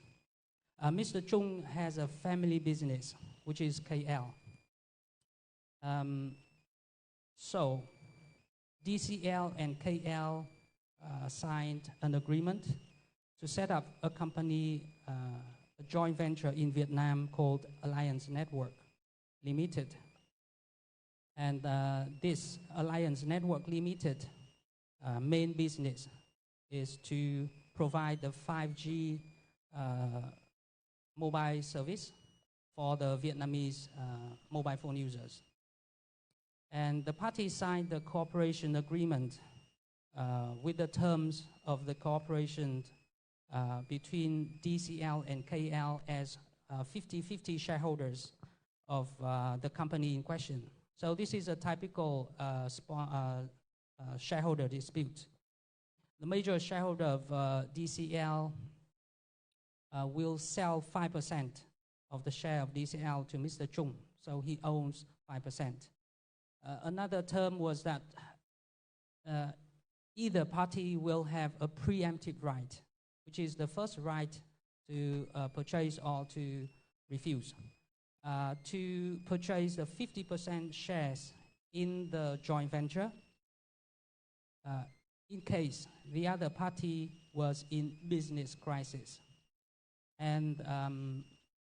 Mr. Chung has a family business, which is KL. So DCL and KL signed an agreement to set up a company, a joint venture in Vietnam called Alliance Network Limited. And this Alliance Network Limited main business is to provide the 5G mobile service for the Vietnamese mobile phone users. And the parties signed the cooperation agreement with the terms of the cooperation between DCL and KL as 50-50 shareholders of the company in question. So this is a typical shareholder dispute. The major shareholder of DCL will sell 5% of the share of DCL to Mr. Chung, so he owns 5%. Another term was that either party will have a preemptive right, which is the first right to purchase or to refuse, to purchase the 50% shares in the joint venture in case the other party was in business crisis. And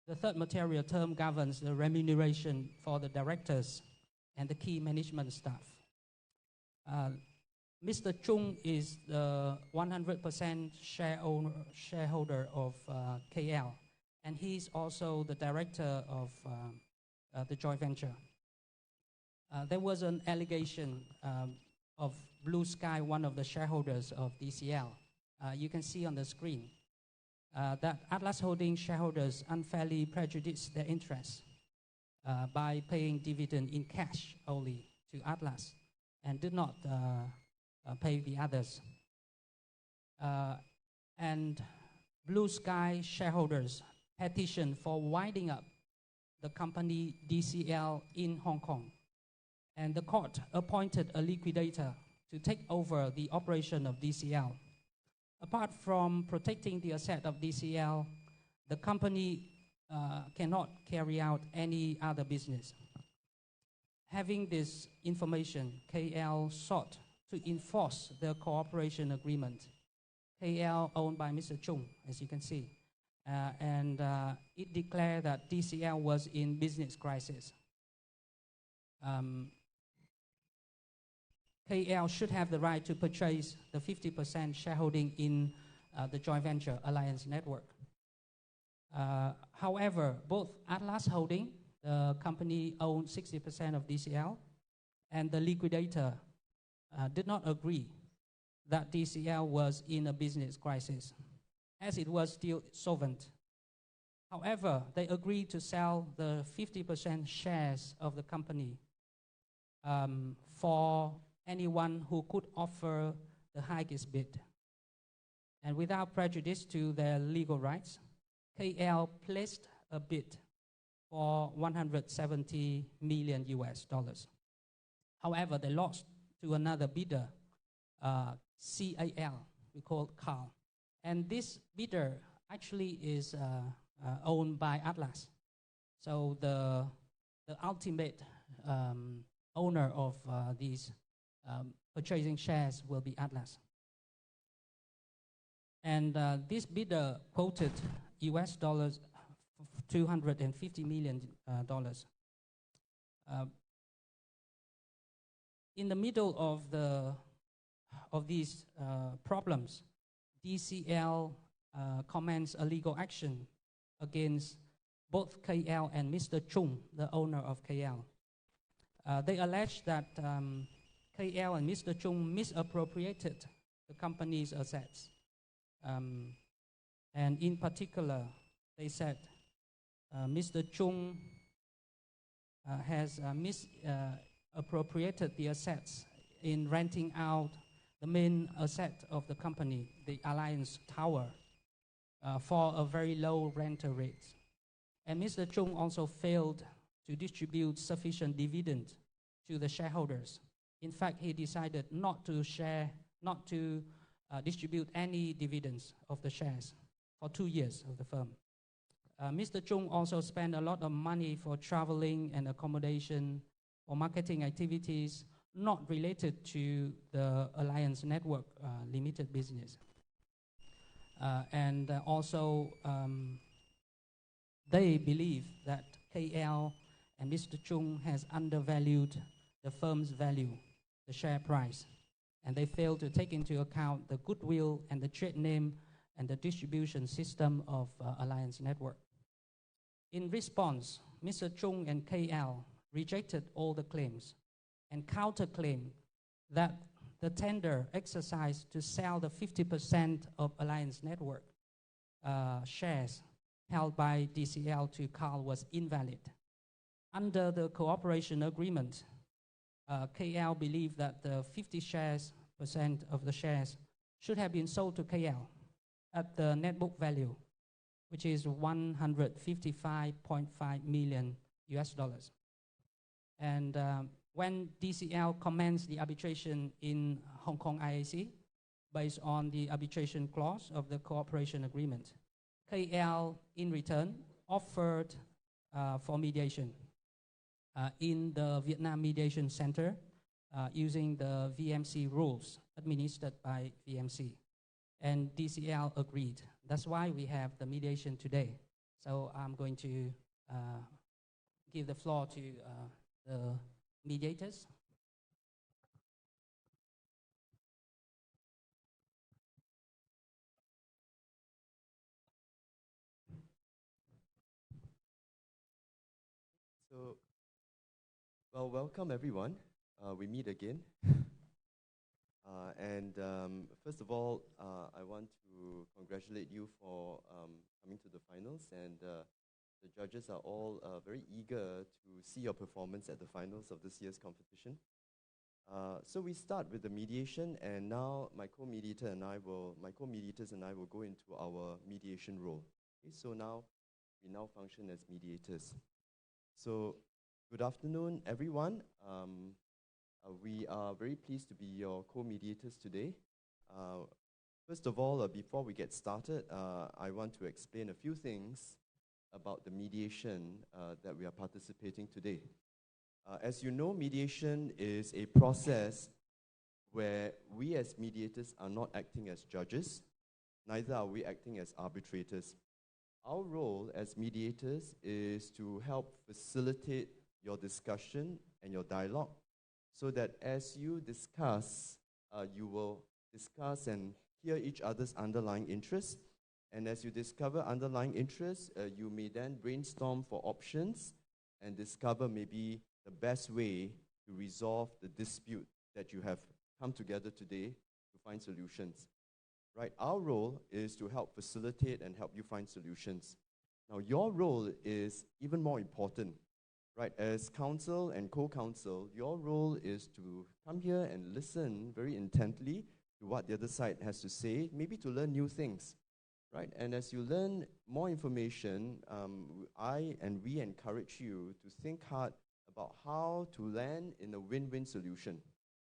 the third material term governs the remuneration for the directors and the key management staff. Mr. Chung is the 100% shareholder of KL, and he's also the director of the joint venture. There was an allegation of Blue Sky, one of the shareholders of DCL. You can see on the screen that Atlas Holdings shareholders unfairly prejudiced their interests by paying dividend in cash only to Atlas and did not pay the others. And Blue Sky shareholders petitioned for winding up the company DCL in Hong Kong. And the court appointed a liquidator to take over the operation of DCL. Apart from protecting the asset of DCL, the company cannot carry out any other business. Having this information, KL sought to enforce the cooperation agreement. KL owned by Mr. Chung, as you can see, and it declared that DCL was in business crisis. KL should have the right to purchase the 50% shareholding in the joint venture Alliance Network. However, both Atlas Holding, the company owned 60% of DCL, and the liquidator did not agree that DCL was in a business crisis, as it was still solvent. However, they agreed to sell the 50% shares of the company for anyone who could offer the highest bid. And without prejudice to their legal rights, KL placed a bid for $170 million. However, they lost to another bidder, CAL, we call Carl. And this bidder actually is owned by Atlas. So the ultimate owner of these purchasing shares will be Atlas. And this bidder quoted $250 million. In the middle of these problems, DCL commenced a legal action against both KL and Mr. Chung, the owner of KL. They alleged that KL and Mr. Chung misappropriated the company's assets. And in particular, they said Mr. Chung has misappropriated the assets in renting out the main asset of the company, the Alliance Tower, for a very low rental rate. And Mr. Chung also failed to distribute sufficient dividend to the shareholders. In fact, he decided not to distribute any dividends of the shares for 2 years of the firm. Mr. Chung also spent a lot of money for traveling and accommodation or marketing activities not related to the Alliance Network limited business. And also, they believe that KL and Mr. Chung has undervalued the firm's value, the share price, and they failed to take into account the goodwill and the trade name and the distribution system of Alliance Network. In response, Mr. Chung and KL rejected all the claims and counterclaimed that the tender exercised to sell the 50% of Alliance Network shares held by DCL to Carl was invalid. Under the cooperation agreement, KL believed that the 50% of the shares should have been sold to KL at the net book value, which is $155.5 million. And when DCL commenced the arbitration in Hong Kong IAC, based on the arbitration clause of the cooperation agreement, KL, in return, offered for mediation in the Vietnam Mediation Center using the VMC rules administered by VMC. And DCL agreed. That's why we have the mediation today. So I'm going to give the floor to the mediators. So, well, welcome everyone. We meet again. First of all, I want to congratulate you for coming to the finals, and the judges are all very eager to see your performance at the finals of this year's competition. So we start with the mediation, and now my co-mediators and I will go into our mediation role. Okay, so now we function as mediators. So good afternoon, everyone. We are very pleased to be your co-mediators today. First of all, before we get started, I want to explain a few things about the mediation that we are participating today. As you know, mediation is a process where we as mediators are not acting as judges, neither are we acting as arbitrators. Our role as mediators is to help facilitate your discussion and your dialogue, so that as you discuss, you will discuss and hear each other's underlying interests. And as you discover underlying interests, you may then brainstorm for options and discover maybe the best way to resolve the dispute that you have come together today to find solutions. Right? Our role is to help facilitate and help you find solutions. Now, your role is even more important. Right? As counsel and co-counsel, your role is to come here and listen very intently to what the other side has to say, maybe to learn new things. Right? And as you learn more information, we encourage you to think hard about how to land in a win-win solution.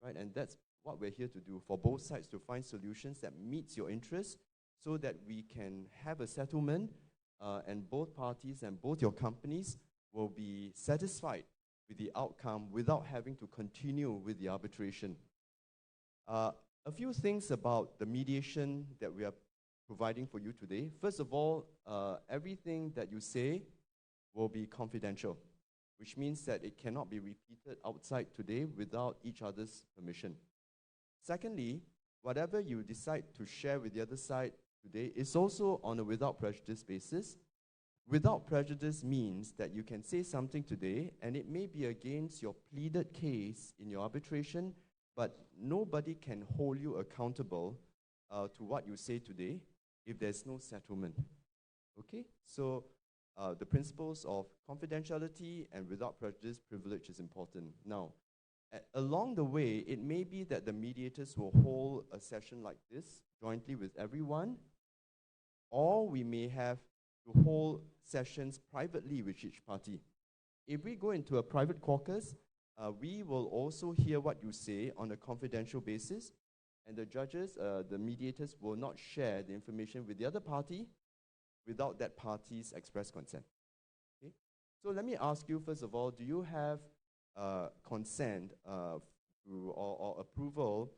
Right? And that's what we're here to do, for both sides to find solutions that meets your interests, so that we can have a settlement and both parties and both your companies will be satisfied with the outcome without having to continue with the arbitration. A few things about the mediation that we are providing for you today. First of all, everything that you say will be confidential, which means that it cannot be repeated outside today without each other's permission. Secondly, whatever you decide to share with the other side today is also on a without prejudice basis. Without prejudice means that you can say something today and it may be against your pleaded case in your arbitration, but nobody can hold you accountable to what you say today if there's no settlement. Okay? So the principles of confidentiality and without prejudice privilege is important. Now, along the way, it may be that the mediators will hold a session like this jointly with everyone, or we may have to hold sessions privately with each party. If we go into a private caucus, we will also hear what you say on a confidential basis, and the judges, the mediators, will not share the information with the other party without that party's express consent. Okay? So let me ask you, first of all, do you have consent or approval,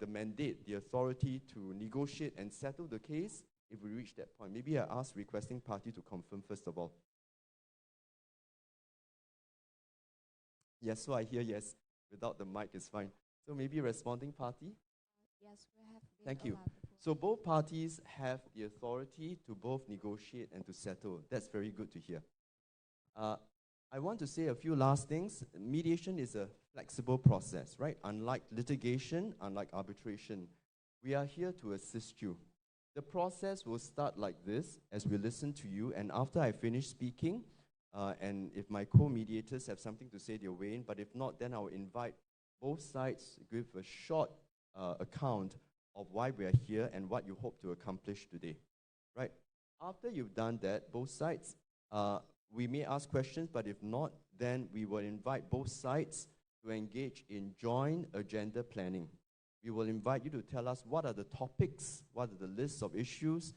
the mandate, the authority to negotiate and settle the case if we reach that point? Maybe I ask requesting party to confirm first of all. Yes, so I hear yes. Without the mic is fine. So maybe responding party? Yes, we have been Thank you. allowed before. So both parties have the authority to both negotiate and to settle. That's very good to hear. I want to say a few last things. Mediation is a flexible process, right? Unlike litigation, unlike arbitration, we are here to assist you. The process will start like this as we listen to you, and after I finish speaking, and if my co-mediators have something to say, they'll weigh in, but if not, then I'll invite both sides to give a short account of why we are here and what you hope to accomplish today, right? After you've done that, both sides, we may ask questions, but if not, then we will invite both sides to engage in joint agenda planning. We will invite you to tell us what are the topics, what are the lists of issues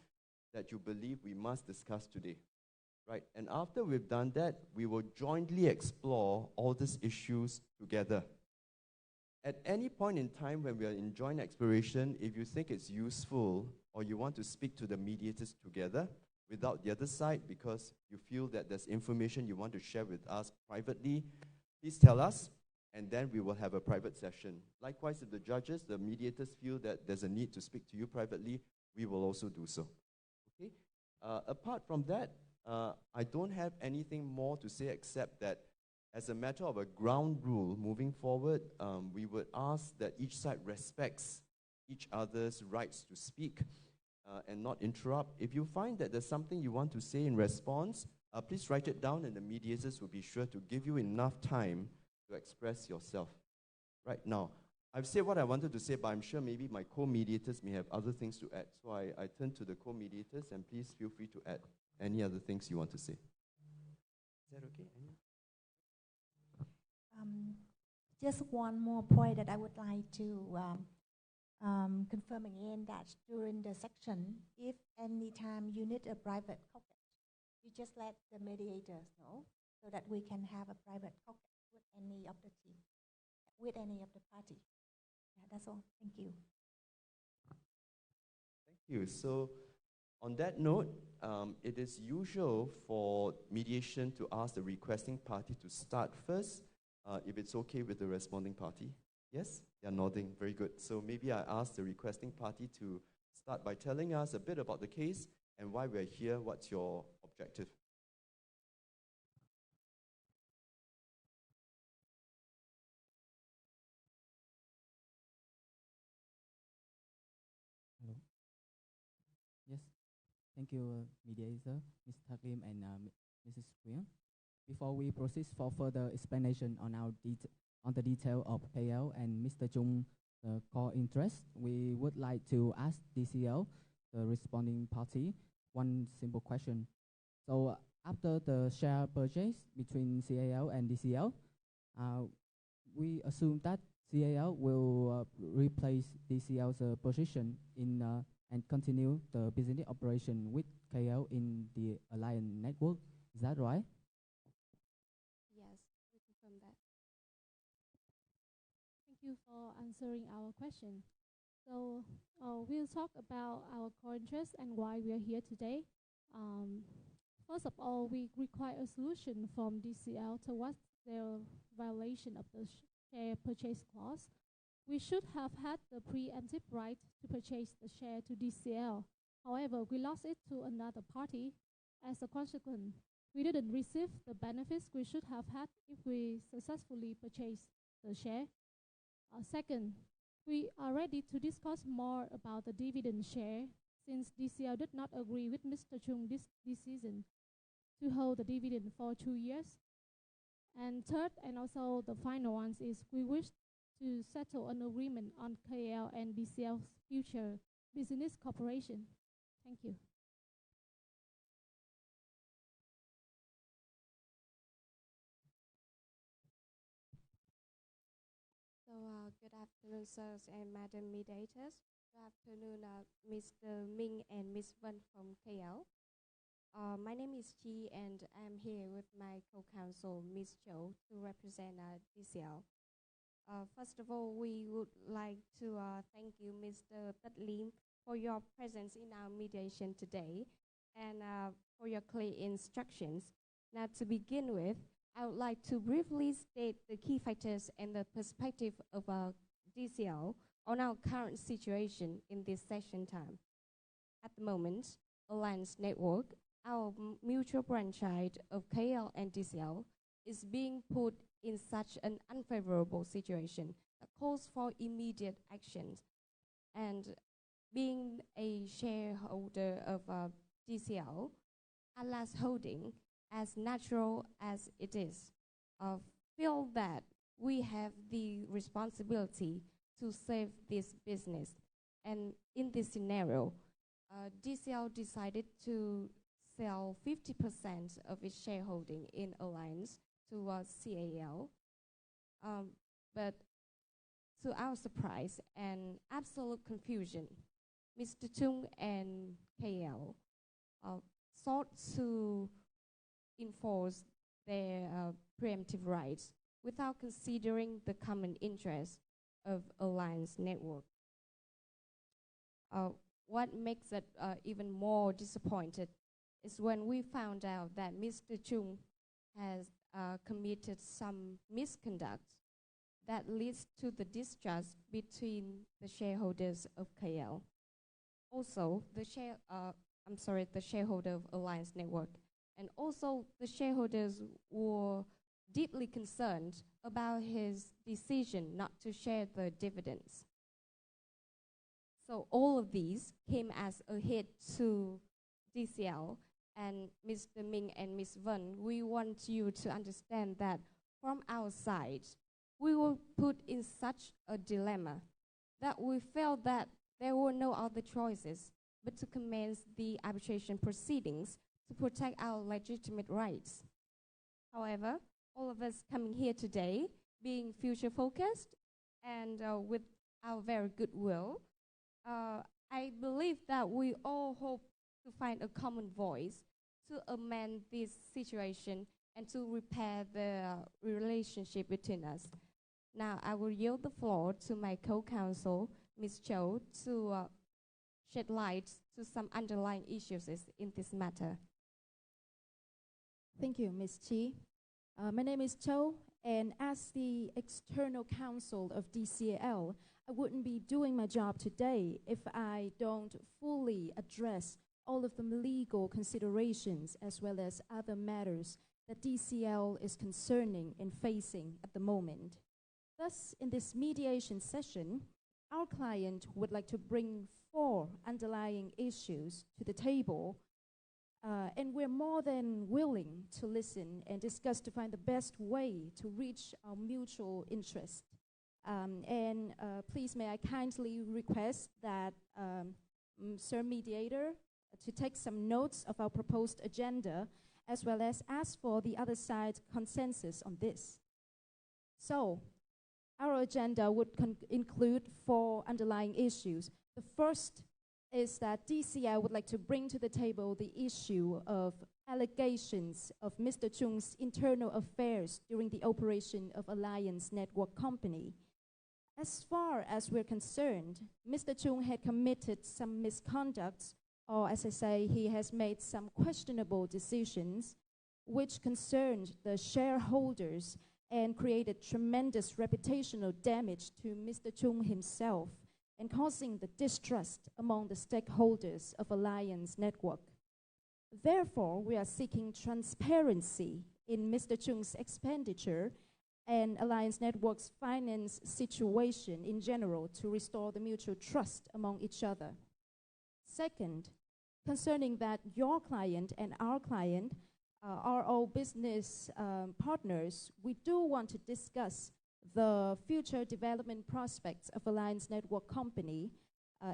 that you believe we must discuss today, right? And after we've done that, we will jointly explore all these issues together. At any point in time when we are in joint exploration, if you think it's useful or you want to speak to the mediators together without the other side because you feel that there's information you want to share with us privately, please tell us, and then we will have a private session. Likewise, if the judges, the mediators feel that there's a need to speak to you privately, we will also do so. Okay? Apart from that, I don't have anything more to say except that as a matter of a ground rule, moving forward, we would ask that each side respects each other's rights to speak and not interrupt. If you find that there's something you want to say in response, please write it down and the mediators will be sure to give you enough time to express yourself. Right now, I've said what I wanted to say, but I'm sure maybe my co-mediators may have other things to add. So I turn to the co-mediators and please feel free to add any other things you want to say. Is that okay? Just one more point that I would like to confirm again, that during the section, if any time you need a private caucus, you just let the mediators know so that we can have a private caucus with any of the team, with any of the party. Yeah, that's all. Thank you. Thank you. So on that note, it is usual for mediation to ask the requesting party to start first, if it's okay with the responding party. Yes? They're nodding. Very good. So maybe I ask the requesting party to start by telling us a bit about the case and why we're here. What's your objective? Hello. Yes. Thank you, mediator, Mr. Tat Lim and Mrs. Quyên. Before we proceed for further explanation on the detail of KL and Mr. Chung, the core interest, we would like to ask DCL, the responding party, one simple question. So after the share purchase between CAL and DCL, we assume that CAL will replace DCL's position in and continue the business operation with KL in the alliance network. Is that right? Yes, we confirm that. Thank you for answering our question. So we'll talk about our core interest and why we are here today. First of all, we require a solution from DCL towards their violation of the share purchase clause. We should have had the preemptive right to purchase the share to DCL. However, we lost it to another party. As a consequence, we didn't receive the benefits we should have had if we successfully purchased the share. Second, we are ready to discuss more about the dividend share since DCL did not agree with Mr. Chung this decision to hold the dividend for 2 years. And third, and also the final one, is we wish to settle an agreement on KL and DCL's future business cooperation. Thank you. So good afternoon, sirs and madam mediators. Good afternoon, Mr. Ming and Ms. Vân from KL. My name is Chi and I'm here with my co-counsel, Ms. Cho, to represent DCL. First of all, we would like to thank you, Mr. Tat Lim, for your presence in our mediation today and for your clear instructions. Now, to begin with, I would like to briefly state the key factors and the perspective of DCL on our current situation in this session time. At the moment, Alliance Network, our mutual franchise of KL and DCL, is being put in such an unfavorable situation that calls for immediate actions. And being a shareholder of DCL, Atlas Holding, as natural as it is, feel that we have the responsibility to save this business. And in this scenario, DCL decided to sell 50% of its shareholding in Alliance to CAL. But to our surprise and absolute confusion, Mr. Chung and KL sought to enforce their preemptive rights without considering the common interest of Alliance Network. What makes it even more disappointed is when we found out that Mr. Chung has committed some misconduct that leads to the distrust between the shareholders of KL. Also, the shareholder of Alliance Network, and also the shareholders were deeply concerned about his decision not to share the dividends. So all of these came as a hit to DCL, and Mr. Ming and Ms. Vân, we want you to understand that from our side, we were put in such a dilemma that we felt that there were no other choices but to commence the arbitration proceedings to protect our legitimate rights. However, all of us coming here today, being future-focused and with our very good will, I believe that we all hope to find a common voice to amend this situation and to repair the relationship between us. Now, I will yield the floor to my co-counsel, Ms. Cho, to shed light to some underlying issues in this matter. Thank you, Ms. Chi. My name is Cho, and as the external counsel of DCL, I wouldn't be doing my job today if I don't fully address all of the legal considerations as well as other matters that DCL is concerning and facing at the moment. Thus, in this mediation session, our client would like to bring 4 underlying issues to the table, and we're more than willing to listen and discuss to find the best way to reach our mutual interest. Please may I kindly request that Sir Mediator to take some notes of our proposed agenda as well as ask for the other side's consensus on this. So, our agenda would include 4 underlying issues. The first is that DCL would like to bring to the table the issue of allegations of Mr. Chung's internal affairs during the operation of Alliance Network Company. As far as we're concerned, Mr. Chung had committed some misconduct, or as I say, he has made some questionable decisions which concerned the shareholders and created tremendous reputational damage to Mr. Chung himself and causing the distrust among the stakeholders of Alliance Network. Therefore, we are seeking transparency in Mr. Chung's expenditure and Alliance Network's finance situation in general to restore the mutual trust among each other. Second, concerning that your client and our client are all business partners, we do want to discuss the future development prospects of Alliance Network Company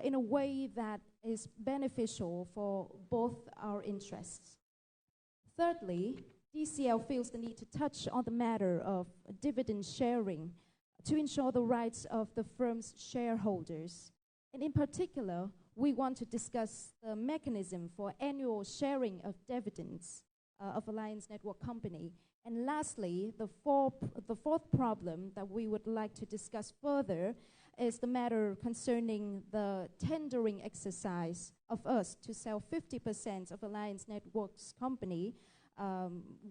in a way that is beneficial for both our interests. Thirdly, DCL feels the need to touch on the matter of dividend sharing to ensure the rights of the firm's shareholders. And in particular, we want to discuss the mechanism for annual sharing of dividends of Alliance Network Company. And lastly, the fourth problem that we would like to discuss further is the matter concerning the tendering exercise of us to sell 50% of Alliance Network's company,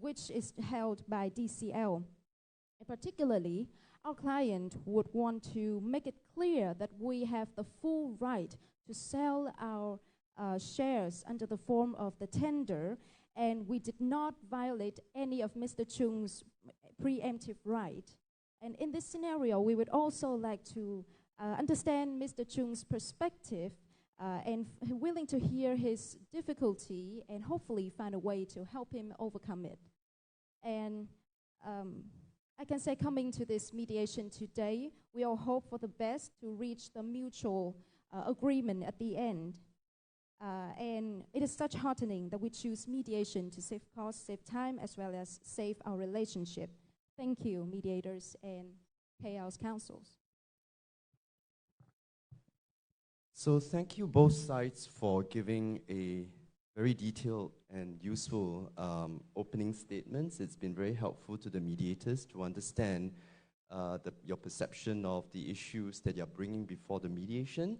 which is held by DCL. And particularly, our client would want to make it clear that we have the full right to sell our shares under the form of the tender, and we did not violate any of Mr. Chung's preemptive right. And in this scenario, we would also like to understand Mr. Chung's perspective and willing to hear his difficulty and hopefully find a way to help him overcome it. And I can say, coming to this mediation today, we all hope for the best to reach the mutual agreement at the end. And it is such heartening that we choose mediation to save costs, save time, as well as save our relationship. Thank you, mediators and KL's counsels. So thank you both sides for giving a very detailed and useful opening statements. It's been very helpful to the mediators to understand your perception of the issues that you're bringing before the mediation.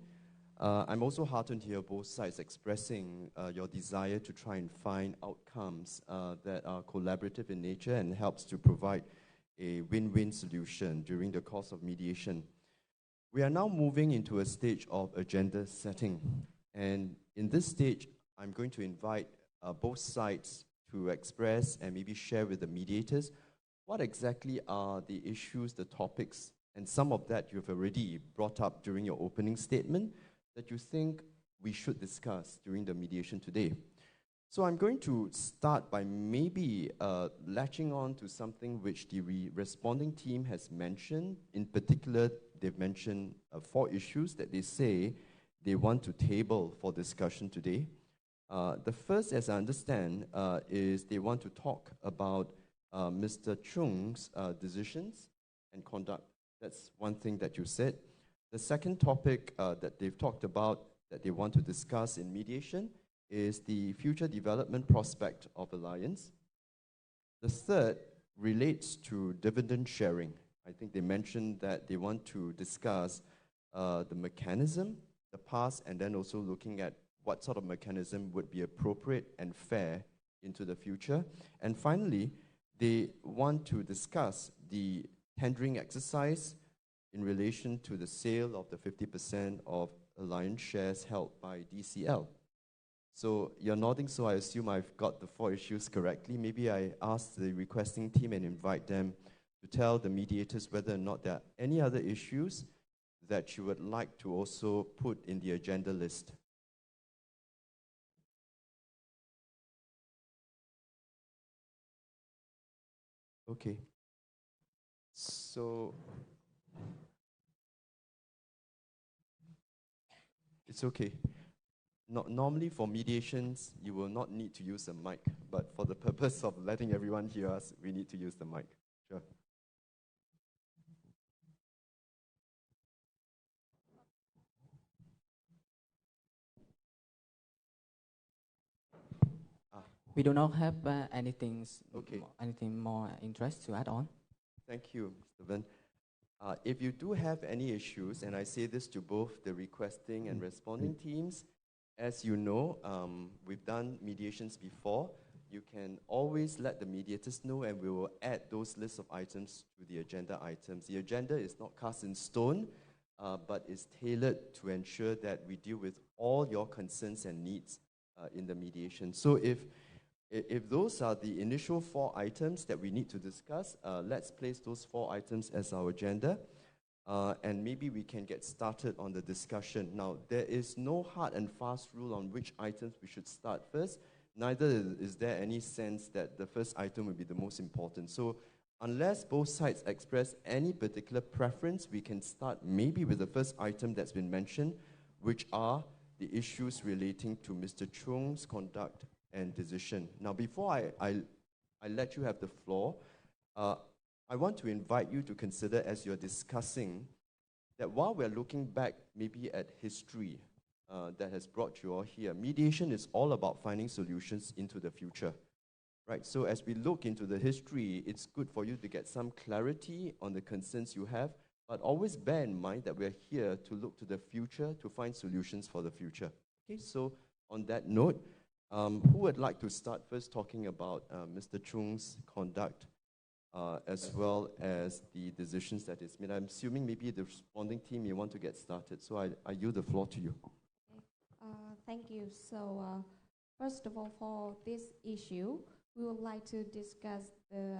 I'm also heartened to hear both sides expressing your desire to try and find outcomes that are collaborative in nature and helps to provide a win-win solution during the course of mediation. We are now moving into a stage of agenda setting. And in this stage, I'm going to invite both sides to express and maybe share with the mediators what exactly are the issues, the topics, and some of that you've already brought up during your opening statement that you think we should discuss during the mediation today. So I'm going to start by maybe latching on to something which the responding team has mentioned. In particular, they've mentioned 4 issues that they say they want to table for discussion today. The first, as I understand, is they want to talk about Mr. Chung's decisions and conduct. That's one thing that you said. The second topic that they've talked about that they want to discuss in mediation is the future development prospect of Alliance. The third relates to dividend sharing. I think they mentioned that they want to discuss the mechanism, the past, and then also looking at what sort of mechanism would be appropriate and fair into the future. And finally, they want to discuss the tendering exercise in relation to the sale of the 50% of Alliance shares held by DCL. So you're nodding, so I assume I've got the 4 issues correctly. Maybe I ask the requesting team and invite them to tell the mediators whether or not there are any other issues that you would like to also put in the agenda list. Okay. So it's okay. Normally for mediations, you will not need to use a mic, but for the purpose of letting everyone hear us, we need to use the mic. Sure. We do not have anything more interest to add on. Thank you, Mr. Ven. If you do have any issues, and I say this to both the requesting and responding teams, as you know, we've done mediations before. You can always let the mediators know, and we will add those lists of items to the agenda items. The agenda is not cast in stone, but is tailored to ensure that we deal with all your concerns and needs in the mediation. So if those are the initial 4 items that we need to discuss, let's place those 4 items as our agenda. And maybe we can get started on the discussion. Now, there is no hard and fast rule on which items we should start first. Neither is there any sense that the first item will be the most important. So unless both sides express any particular preference, we can start maybe with the first item that's been mentioned, which are the issues relating to Mr. Chung's conduct and decision. Now, before I let you have the floor, I want to invite you to consider, as you're discussing, that while we're looking back maybe at history that has brought you all here, mediation is all about finding solutions into the future, right? So as we look into the history, it's good for you to get some clarity on the concerns you have, but always bear in mind that we're here to look to the future, to find solutions for the future. Okay, so on that note, who would like to start first talking about Mr. Chung's conduct as well as the decisions that is made? I'm assuming maybe the responding team may want to get started, so I yield the floor to you. Okay. Thank you. So first of all, for this issue, we would like to discuss the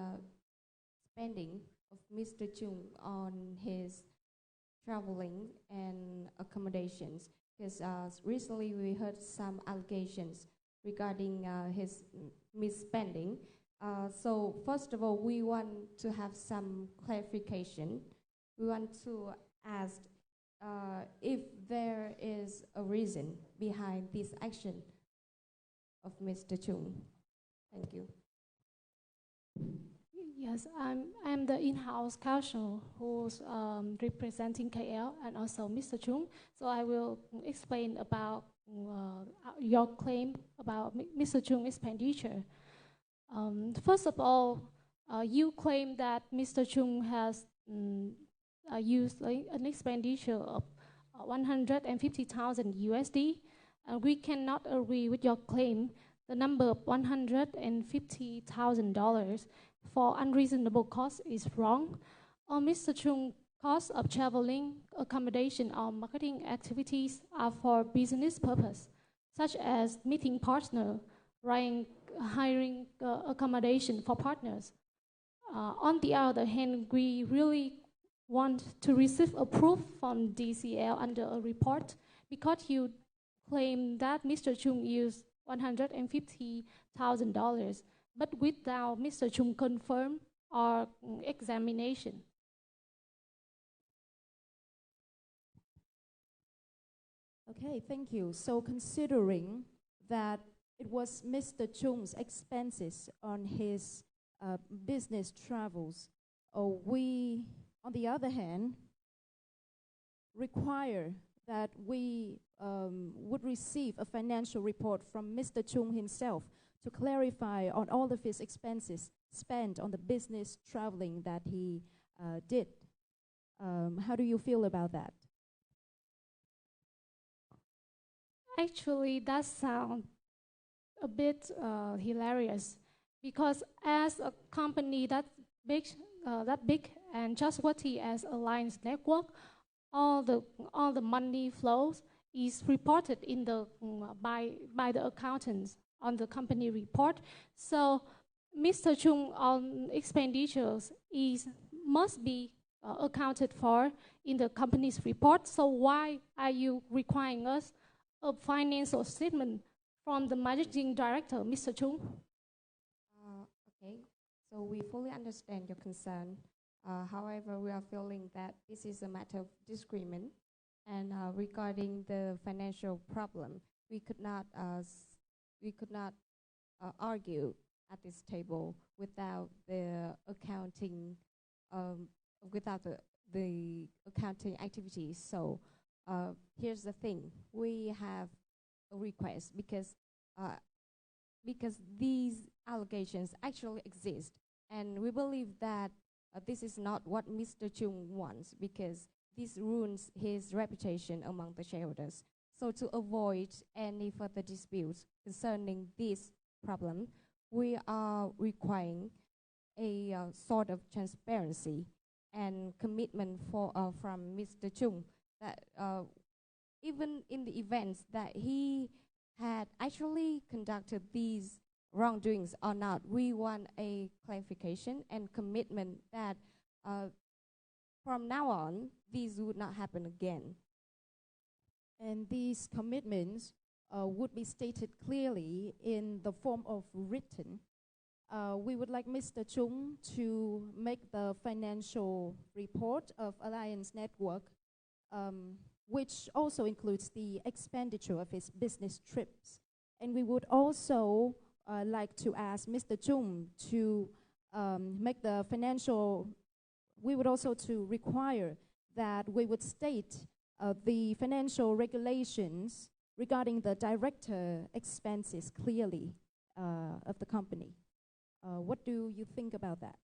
spending of Mr. Chung on his traveling and accommodations, because recently we heard some allegations regarding his misspending. So first of all, we want to have some clarification. We want to ask if there is a reason behind this action of Mr. Chung. Thank you. Yes, I'm the in-house counsel who's representing KL and also Mr. Chung. So I will explain about your claim about Mr. Chung's expenditure. First of all, you claim that Mr. Chung has used an expenditure of 150,000 USD. We cannot agree with your claim. The number of $150,000 for unreasonable costs is wrong. Mr. Chung's cost of traveling, accommodation, or marketing activities are for business purpose, such as meeting partner, hiring accommodation for partners. On the other hand, we really want to receive a proof from DCL under a report because you claim that Mr. Chung used $150,000, but without Mr. Chung confirm or examination. Okay, thank you. So considering that it was Mr. Chung's expenses on his business travels, we, on the other hand, require that we would receive a financial report from Mr. Chung himself to clarify on all of his expenses spent on the business traveling that he did. How do you feel about that? Actually, that sounds a bit hilarious because as a company that big and trustworthy as Alliance Network, all the money flows is reported in the by the accountants on the company report. So Mr. Chung on expenditures must be accounted for in the company's report. So why are you requiring us a financial statement from the managing director, Mr. Chung? Okay, so we fully understand your concern. However, we are feeling that this is a matter of disagreement, and regarding the financial problem, we could not argue at this table without the accounting, without the accounting activities. So here's the thing: we have a request because these allegations actually exist, and we believe that this is not what Mr. Chung wants, because this ruins his reputation among the shareholders. So to avoid any further disputes concerning this problem, we are requiring a sort of transparency and commitment from Mr. Chung that even in the events that he had actually conducted these wrongdoings or not, we want a clarification and commitment that from now on, these would not happen again. And these commitments would be stated clearly in the form of written. We would like Mr. Chung to make the financial report of Alliance Network, which also includes the expenditure of his business trips. And we would also like to ask Mr. Chung to make the financial, we would also to require that we would state the financial regulations regarding the director expenses clearly of the company. What do you think about that?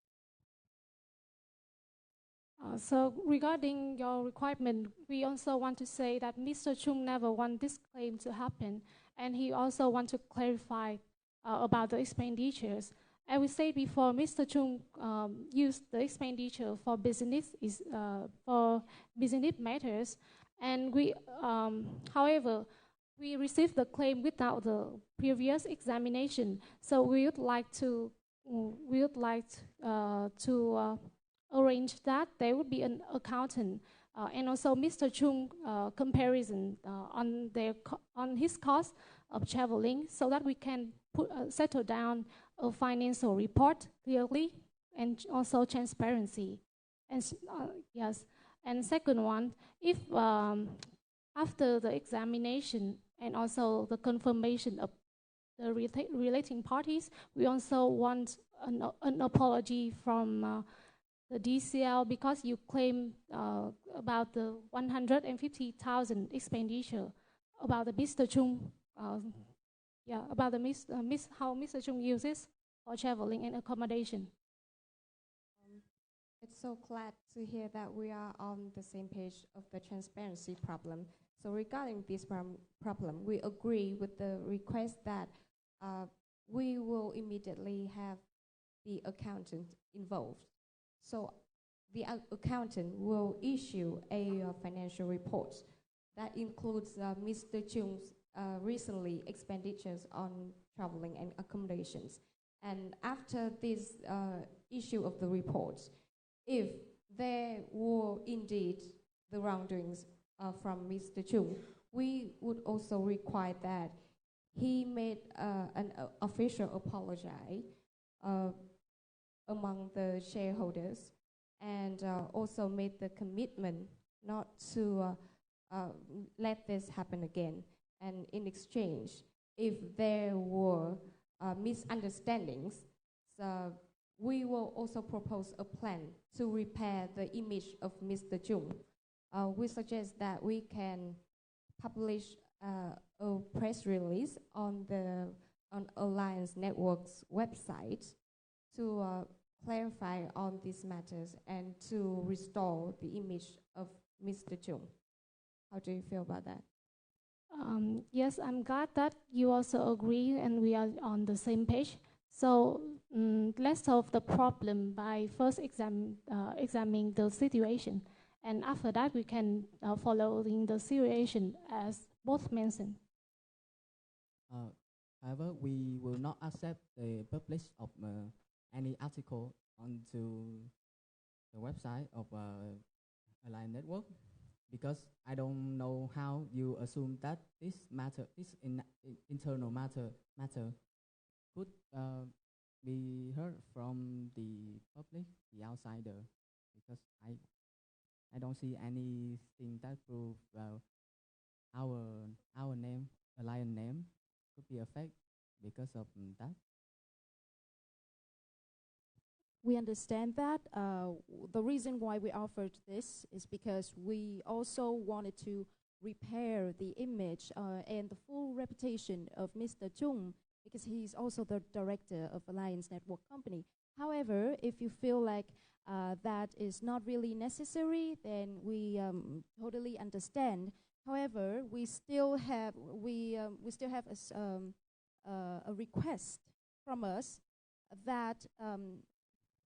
So regarding your requirement, we also want to say that Mr. Chung never want this claim to happen, and he also want to clarify about the expenditures. As we said before, Mr. Chung used the expenditure for business matters, and we, however, we received the claim without the previous examination. So we would like to arrange that there would be an accountant and also Mr. Chung comparison on his cost of traveling, so that we can settle down a financial report clearly and also transparency. And yes, and second one, if after the examination and also the confirmation of the relating parties, we also want an apology from the DCL, because you claim about the 150,000 expenditure about the Mr. Chung, about the how Mr. Chung uses for traveling and accommodation. It's so glad to hear that we are on the same page of the transparency problem. So regarding this problem, we agree with the request that we will immediately have the accountant involved. So the accountant will issue a financial report that includes Mr. Chung's recently expenditures on traveling and accommodations. And after this issue of the reports, if there were indeed the wrongdoings from Mr. Chung, we would also require that he made an official apology among the shareholders, and also made the commitment not to let this happen again. And in exchange, if there were misunderstandings, so we will also propose a plan to repair the image of Mr. Chung. We suggest that we can publish a press release on Alliance Network's website to clarify on these matters and to restore the image of Mr. Chung. How do you feel about that? Yes, I'm glad that you also agree and we are on the same page. So let's solve the problem by first examining the situation. And after that, we can follow the situation as both mentioned. However, we will not accept the publish of any article onto the website of Alliance Network, because I don't know how you assume that this internal matter could be heard from the public, the outsider, because I don't see anything that proves our name, Alliance name, could be affected because of that. We understand that. The reason why we offered this is because we also wanted to repair the image and the full reputation of Mr. Chung, because he's also the director of Alliance Network Company. However, if you feel like that is not really necessary, then we totally understand. However, we still have a request from us that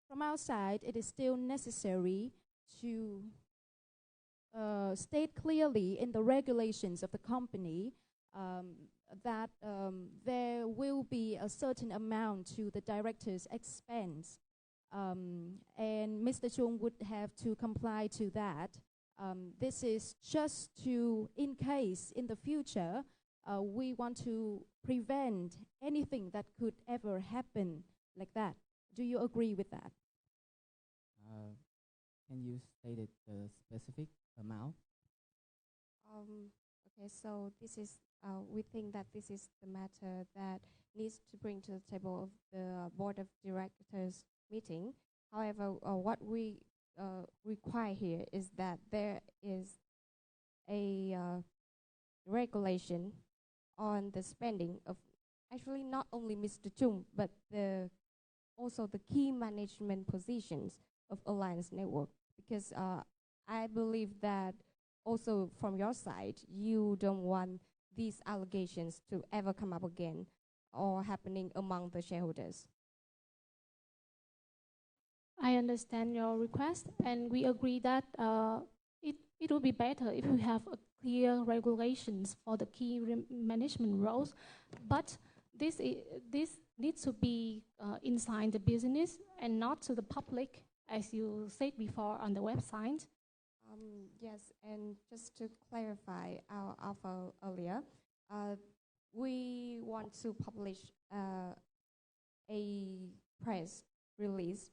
from our side, it is still necessary to state clearly in the regulations of the company that there will be a certain amount to the director's expense, and Mr. Chung would have to comply to that. This is just to, in case in the future, we want to prevent anything that could ever happen like that. Do you agree with that? Can you state the specific amount? Okay, so this is, we think that this is the matter that needs to bring to the table of the Board of Directors meeting. However, what we require here is that there is a regulation on the spending of actually not only Mr. Chung, but also the key management positions of Alliance Network, because I believe that also from your side, you don't want these allegations to ever come up again or happening among the shareholders. I understand your request, and we agree that it would be better if we have a clear regulations for the key management roles, but this needs to be inside the business and not to the public, as you said before on the website. Yes, and just to clarify our offer earlier, we want to publish a press release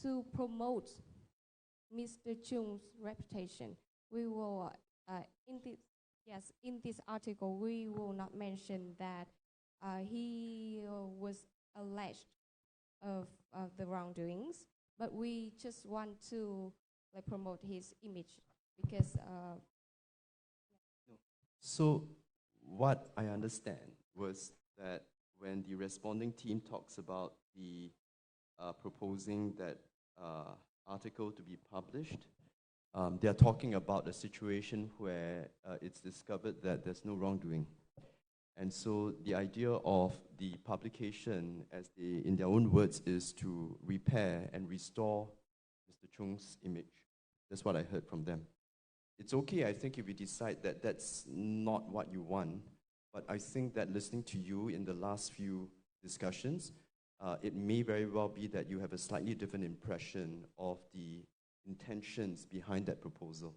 to promote Mr. Chung's reputation. We will, in this article, we will not mention that he was alleged of the wrongdoings, but we just want to promote his image, because So what I understand was that when the responding team talks about the proposing that article to be published, they are talking about a situation where it's discovered that there's no wrongdoing. And so the idea of the publication, as they, in their own words, is to repair and restore Mr. Chung's image. That's what I heard from them. It's okay, I think, if you decide that that's not what you want, but I think that listening to you in the last few discussions, it may very well be that you have a slightly different impression of the intentions behind that proposal.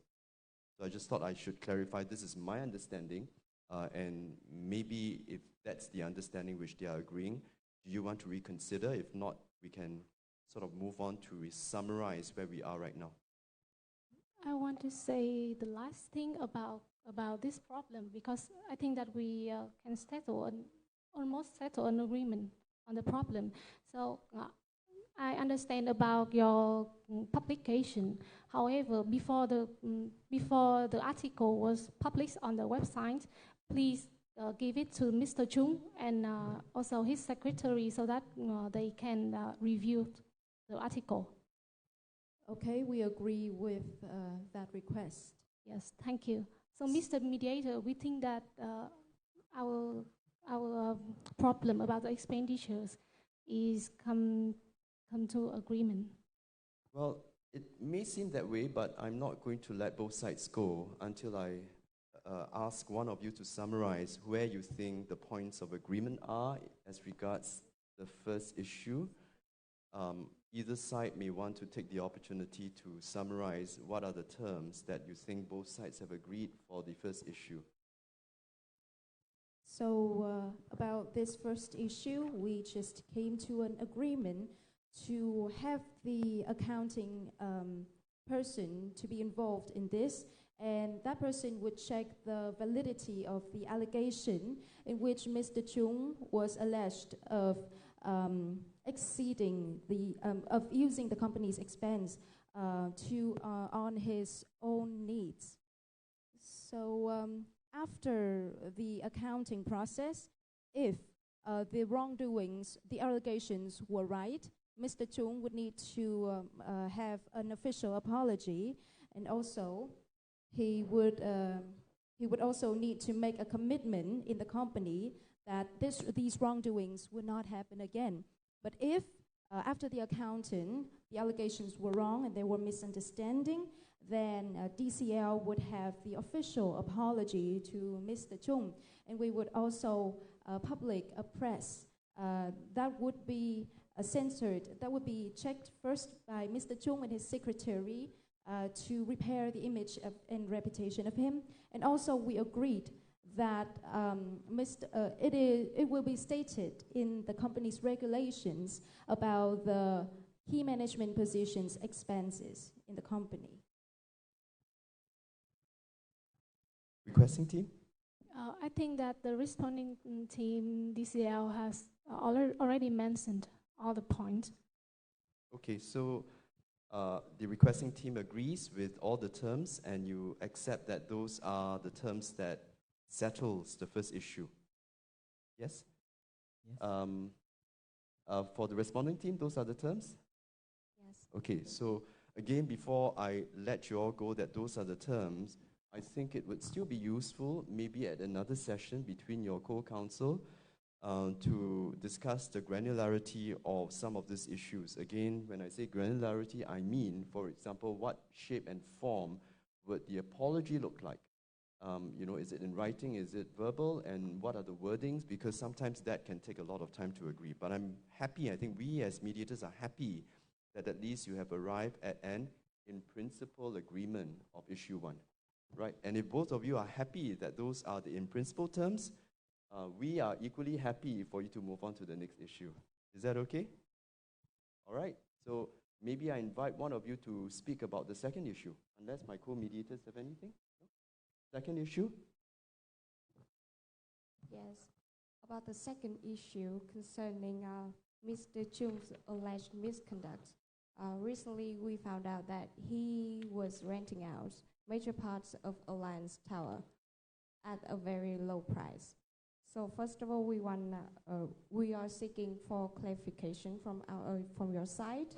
So I just thought I should clarify this is my understanding, and maybe if that's the understanding which they are agreeing, do you want to reconsider? If not, we can sort of move on to summarize where we are right now. I want to say the last thing about this problem, because I think that we can almost settle an agreement on the problem. So I understand about your publication. However, before the article was published on the website, please give it to Mr. Chung and also his secretary so that they can review the article. Okay, we agree with that request. Yes, thank you. So, Mr. Mediator, we think that our problem about the expenditures is come to agreement. Well, it may seem that way, but I'm not going to let both sides go until I ask one of you to summarize where you think the points of agreement are as regards the first issue. Either side may want to take the opportunity to summarize what are the terms that you think both sides have agreed for the first issue. So about this first issue, we just came to an agreement to have the accounting person to be involved in this, and that person would check the validity of the allegation in which Mr. Chung was alleged of exceeding the of using the company's expense on his own needs. So after the accounting process, if the wrongdoings, the allegations were right, Mr. Chung would need to have an official apology, and also he would also need to make a commitment in the company that these wrongdoings would not happen again. But if after the accounting, the allegations were wrong and there were misunderstanding, then DCL would have the official apology to Mr. Chung, and we would also public a press that would be censored, that would be checked first by Mr. Chung and his secretary to repair the image and reputation of him. And also we agreed that it will be stated in the company's regulations about the key management positions expenses in the company. Requesting team? I think that the responding team, DCL, has already mentioned all the points. Okay, so the requesting team agrees with all the terms, and you accept that those are the terms that settles the first issue. Yes? Yes. For the responding team, those are the terms? Yes. Okay, so again, before I let you all go that those are the terms, I think it would still be useful, maybe at another session between your co-counsel, to discuss the granularity of some of these issues. Again, when I say granularity, I mean, for example, what shape and form would the apology look like? Is it in writing, is it verbal, and what are the wordings? Because sometimes that can take a lot of time to agree. But I'm happy, I think we as mediators are happy that at least you have arrived at an in-principle agreement of issue 1. Right, and if both of you are happy that those are the in-principle terms, we are equally happy for you to move on to the next issue. Is that okay? All right, so maybe I invite one of you to speak about the second issue, unless my co-mediators have anything. No? Second issue? Yes, about the second issue concerning Mr. Chung's alleged misconduct. Recently, we found out that he was renting out major parts of Alliance Tower at a very low price. So first of all, we are seeking for clarification from your side,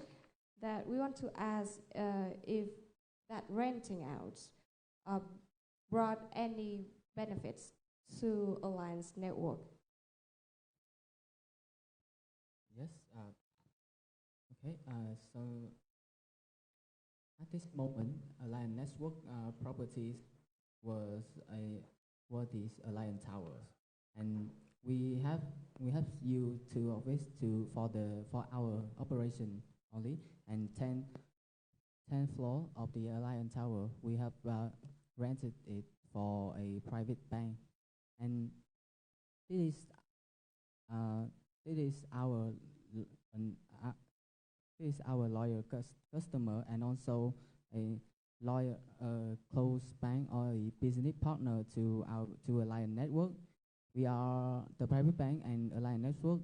that we want to ask if that renting out brought any benefits to Alliance Network. Yes. Okay. So at this moment, Alliance Network properties were these Alliance Towers, and we have used 2 of it for our operation only, and 10th floor of the Alliance Tower we have rented it for a private bank, and this is our loyal customer, and also a loyal close bank or a business partner to Alliance Network. We are the private bank and Alliance Network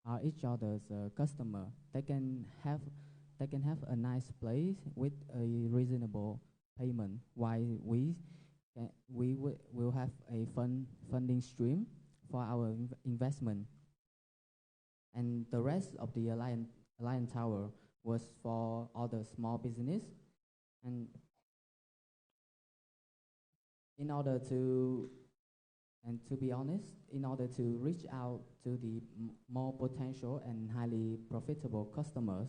are each other's customer. They can have a nice place with a reasonable payment, while we will have a funding stream for our investment. And the rest of the Alliance Tower was for other small business. And to be honest, in order to reach out to the more potential and highly profitable customers,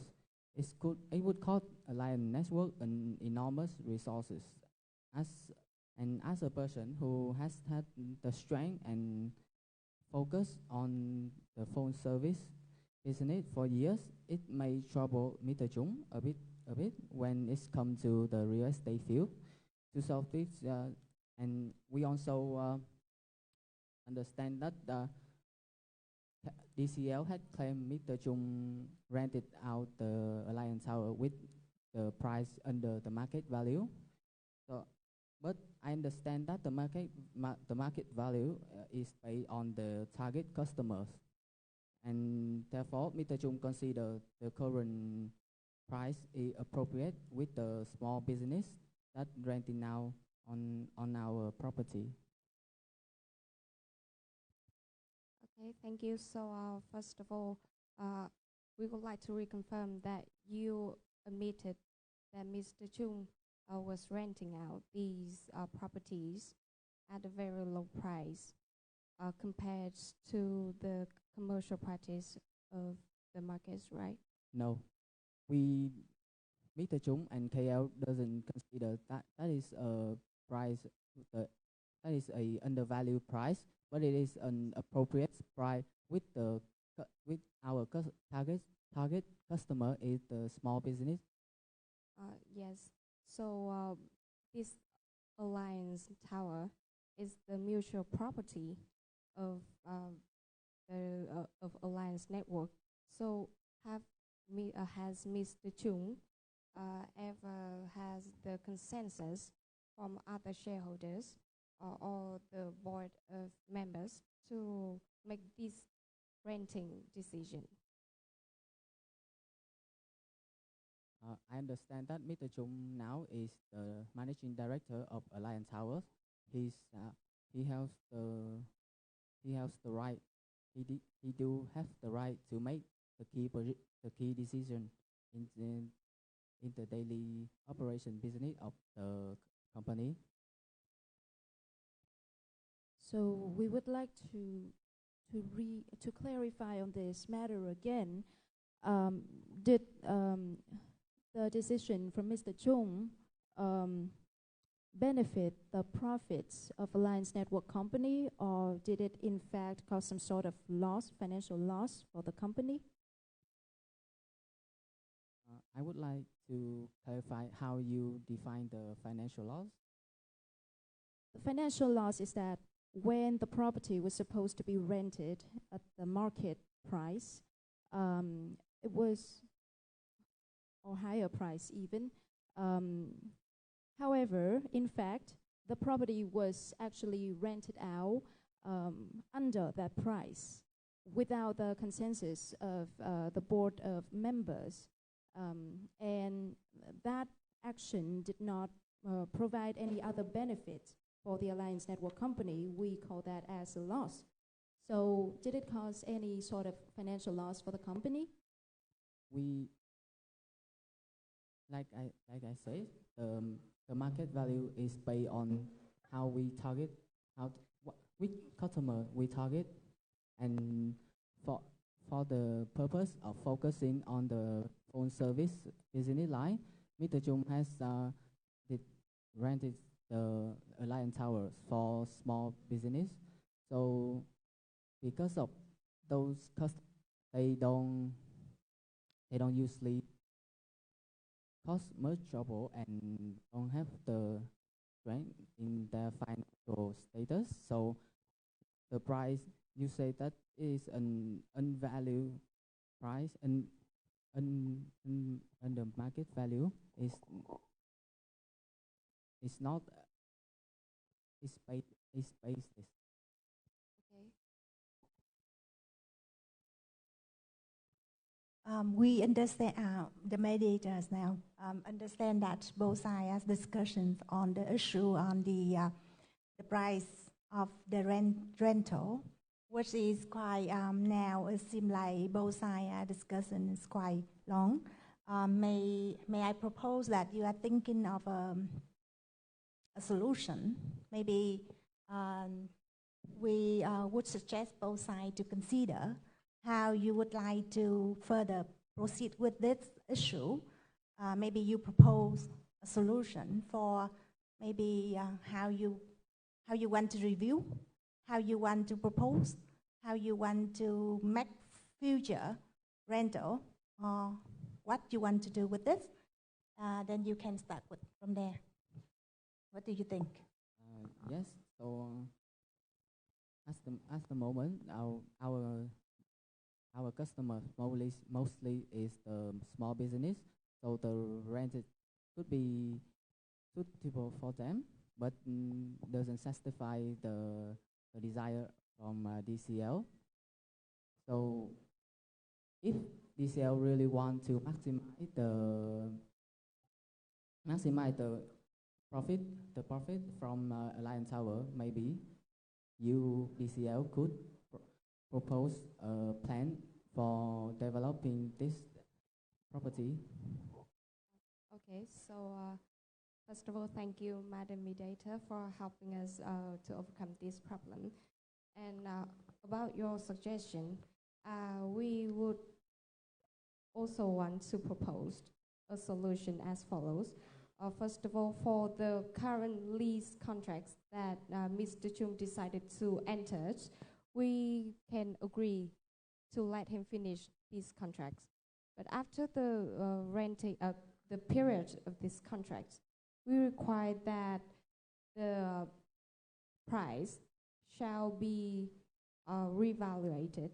it would cost Alliance Network an enormous resources. As a person who has had the strength and focus on the phone service business for years, it may trouble Mr. Chung a bit when it's come to the real estate field. To solve this, and we also understand that DCL had claimed Mr. Chung rented out the Alliance Tower with the price under the market value. So, but I understand that the market value is based on the target customers, and therefore Mr. Chung consider the current price is appropriate with the small business that renting now on our property. Okay, thank you. So first of all, we would like to reconfirm that you admitted that Mr. Chung was renting out these properties at a very low price compared to the commercial practice of the markets, right? No, Mr. Chung and KL doesn't consider that is a price, that is a undervalued price, but it is an appropriate price with our target customer is the small business. Yes. So this Alliance Tower is the mutual property of Alliance Network. So has Mr. Chung ever has the consensus from other shareholders or the board of members to make this renting decision? I understand that Mr. Chung now is the managing director of Alliance Towers. He has the right. He do have the right to make the key decision in the daily operation business of the company. So we would like to clarify on this matter again. Did the decision from Mr. Chung benefit the profits of Alliance Network Company, or did it in fact cause some sort of loss, financial loss for the company? I would like to clarify how you define the financial loss. The financial loss is that when the property was supposed to be rented at the market price, it was, or higher price even. However, in fact, the property was actually rented out under that price without the consensus of the board of members. And that action did not provide any other benefit for the Alliance Network Company. We call that as a loss. So did it cause any sort of financial loss for the company? Like I say, the market value is based on how we target, which customer we target, and for the purpose of focusing on the phone service business line, Mr. Chung has rented the Alliance Towers for small business. So because of those they don't usually cause much trouble and don't have the strength in their financial status. So the price, you say that is an unvalued price, and the market value is not is baseless. We understand the mediators now understand that both sides have discussions on the issue on the price of the rental, which is quite now it seems like both sides are discussing is quite long. May I propose that you are thinking of a solution? Maybe we would suggest both sides to consider how you would like to further proceed with this issue. Maybe you propose a solution for maybe how you want to review, how you want to propose, how you want to make future rental, or what you want to do with this. Then you can start from there. What do you think? Yes. So at the moment, our customers mostly is the small business, so the rent could be suitable for them, but doesn't satisfy the desire from DCL. So if DCL really want to maximize the profit from Alliance Tower, maybe DCL could propose a plan for developing this property. Okay, so first of all, thank you, Madam Mediator, for helping us to overcome this problem. And about your suggestion, we would also want to propose a solution as follows. First of all, for the current lease contracts that Mr. Chung decided to enter, we can agree to let him finish these contracts. But after the period of these contracts, we require that the price shall be reevaluated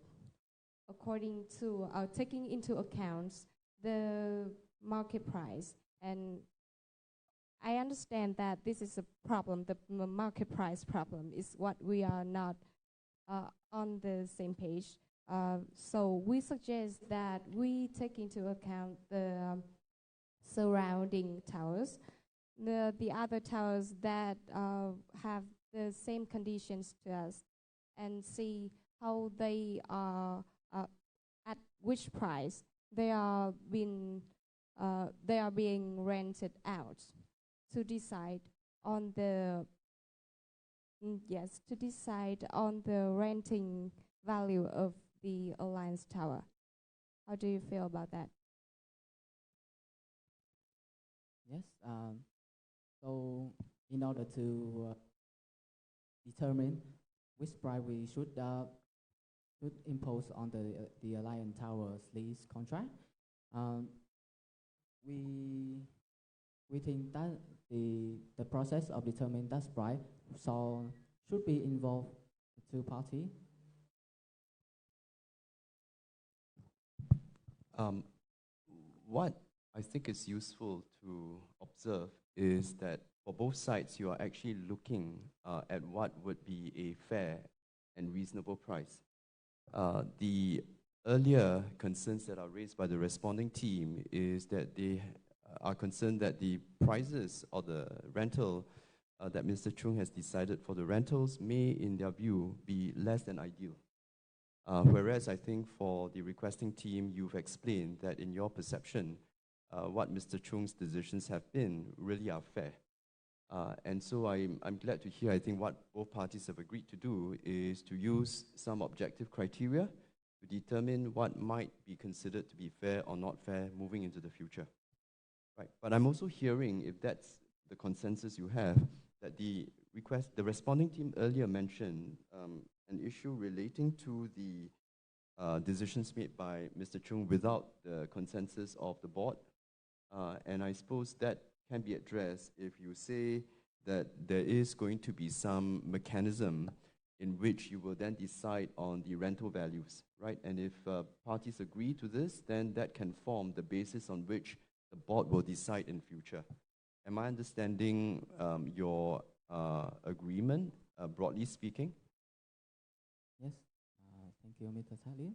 according to taking into account the market price. And I understand that this is a problem. The market price problem is what we are not on the same page. So we suggest that we take into account the surrounding towers, the other towers that have the same conditions to us, and see how they are, at which price they are being rented out, to decide on the renting value of the Alliance Tower. How do you feel about that? Yes. So in order to determine which price we should impose on the Alliance Tower's lease contract, we think that the process of determining that price should be involved two parties. What I think is useful to observe is that for both sides, you are actually looking at what would be a fair and reasonable price. The earlier concerns that are raised by the responding team is that they are concerned that the prices or the rental that Mr. Chung has decided for the rentals may, in their view, be less than ideal. Whereas I think for the requesting team, you've explained that in your perception, what Mr. Chung's decisions have been really are fair. And so I'm glad to hear, I think what both parties have agreed to do is to use some objective criteria to determine what might be considered to be fair or not fair moving into the future. Right. But I'm also hearing, if that's the consensus you have, that the responding team earlier mentioned an issue relating to the decisions made by Mr. Chung without the consensus of the board. And I suppose that can be addressed if you say that there is going to be some mechanism in which you will then decide on the rental values, right? And if parties agree to this, then that can form the basis on which the board will decide in future. Am I understanding your agreement, broadly speaking? Yes, thank you, Mr. Tat Lim.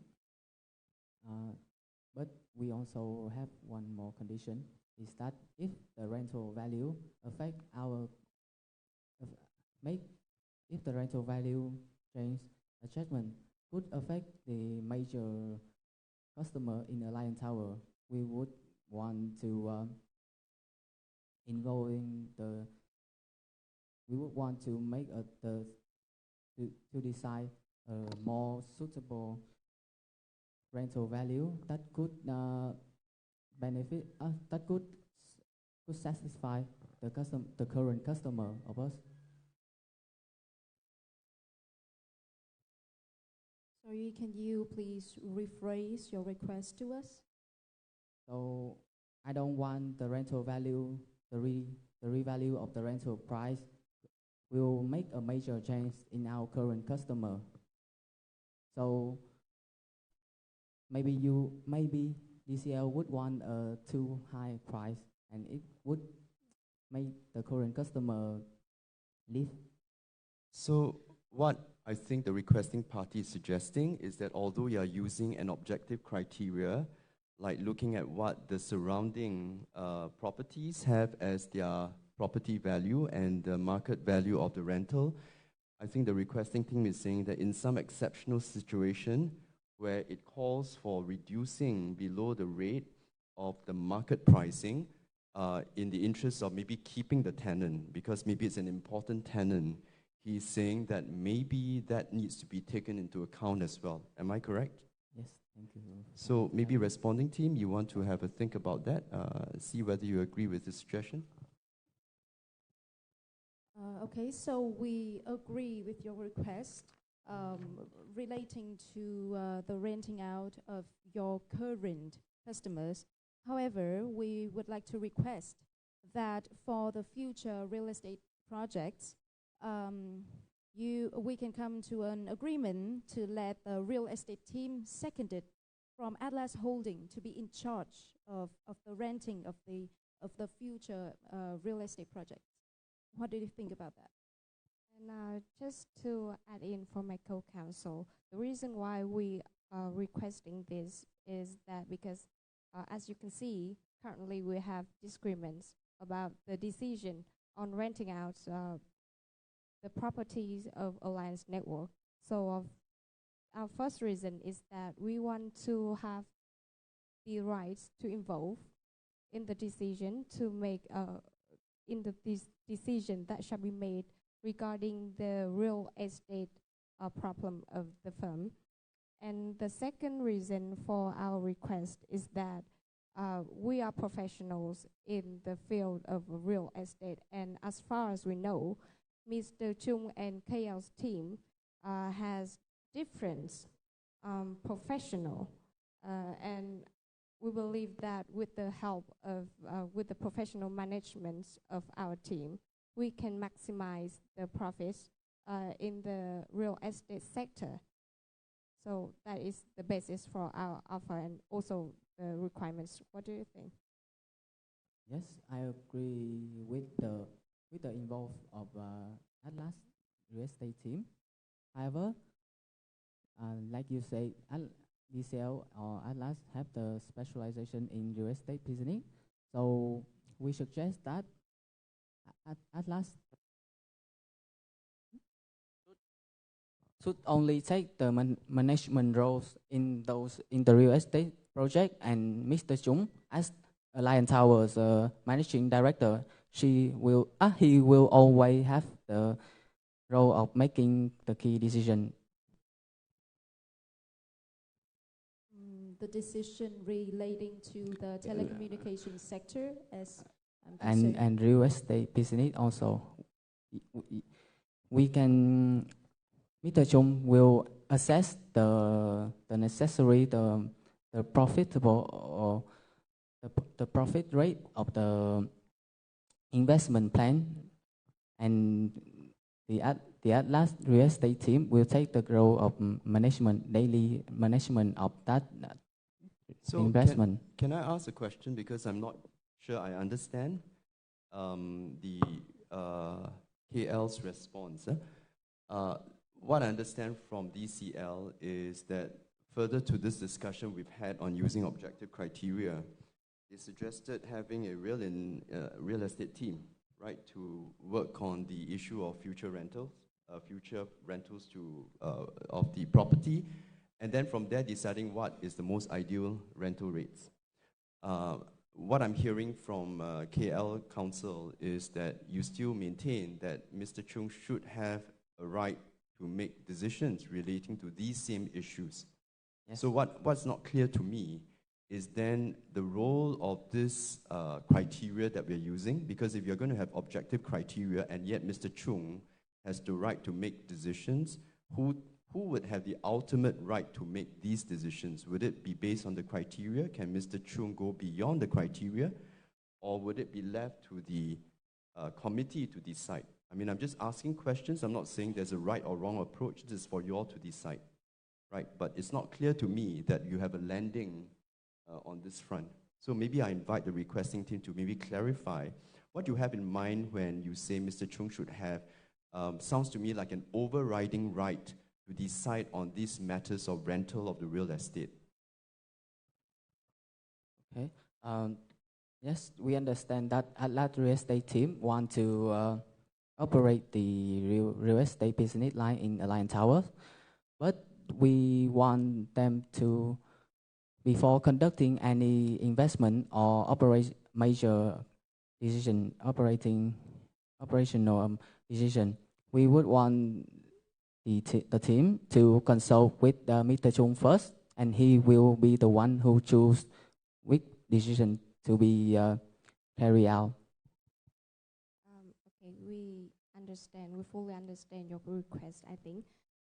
But we also have one more condition, is that if the rental value affect our, if the rental value change adjustment could affect the major customer in Alliance Tower, we would want to we would want to make to decide a more suitable rental value that could benefit that could satisfy the current customer of us. Sorry, can you please rephrase your request to us? So I don't want the rental value, the revalue of the rental price will make a major change in our current customer. So maybe DCL would want a too high price, and it would make the current customer leave. So what I think the requesting party is suggesting is that although you are using an objective criteria, like looking at what the surrounding properties have as their property value and the market value of the rental, I think the requesting team is saying that in some exceptional situation where it calls for reducing below the rate of the market pricing in the interest of maybe keeping the tenant, because maybe it's an important tenant, he's saying that maybe that needs to be taken into account as well. Am I correct? Yes, thank you. So maybe responding team, you want to have a think about that, see whether you agree with this suggestion? Okay, so we agree with your request relating to the renting out of your current customers. However, we would like to request that for the future real estate projects, we can come to an agreement to let the real estate team seconded from Atlas Holding to be in charge of the renting of the future real estate projects. What do you think about that? And just to add in for my co-counsel, the reason why we are requesting this is that because, as you can see, currently we have disagreements about the decision on renting out the properties of Alliance Network. So our first reason is that we want to have the rights to involve in the decision to make this decision that shall be made regarding the real estate problem of the firm. And the second reason for our request is that we are professionals in the field of real estate, and as far as we know, Mr. Chung and KL's team has different professional, and we believe that with the help of with the professional management of our team, we can maximize the profits in the real estate sector. So that is the basis for our offer and also the requirements. What do you think? Yes, I agree with the involvement of Atlas real estate team. However, like you say, DCL or Atlas have the specialization in real estate business. So we suggest that Atlas should only take the management roles in the real estate project, and Mr. Chung as Alliance Tower's managing director, he will always have the role of making the key decision. The decision relating to the telecommunications sector as and real estate business also. We can Mr. Chung will assess the necessary the profitable or the profit rate of the investment plan, and the Atlas real estate team will take the role of daily management of that investment. Can I ask a question, because I'm not sure I understand the KL's response. What I understand from DCL is that further to this discussion we've had on using objective criteria, they suggested having a real estate team, right, to work on the issue of future rentals of the property, and then from there deciding what is the most ideal rental rates. What I'm hearing from KL Council is that you still maintain that Mr. Chung should have a right to make decisions relating to these same issues. Yes. So what's not clear to me is then the role of this criteria that we're using, because if you're going to have objective criteria and yet Mr. Chung has the right to make decisions, who would have the ultimate right to make these decisions? Would it be based on the criteria? Can Mr. Chung go beyond the criteria? Or would it be left to the committee to decide? I mean, I'm just asking questions. I'm not saying there's a right or wrong approach. This is for you all to decide, right? But it's not clear to me that you have a landing on this front. So maybe I invite the requesting team to maybe clarify what you have in mind when you say Mr. Chung should have, sounds to me like an overriding right to decide on these matters of rental of the real estate. Okay. Yes, we understand that Atlas real estate team want to operate the real estate business line in Alliance Towers, but we want them to, before conducting any investment or major decision, operational decision, we would want the team to consult with Mr. Chung first, and he will be the one who choose which decision to be carried out. Okay, we fully understand your request, I think.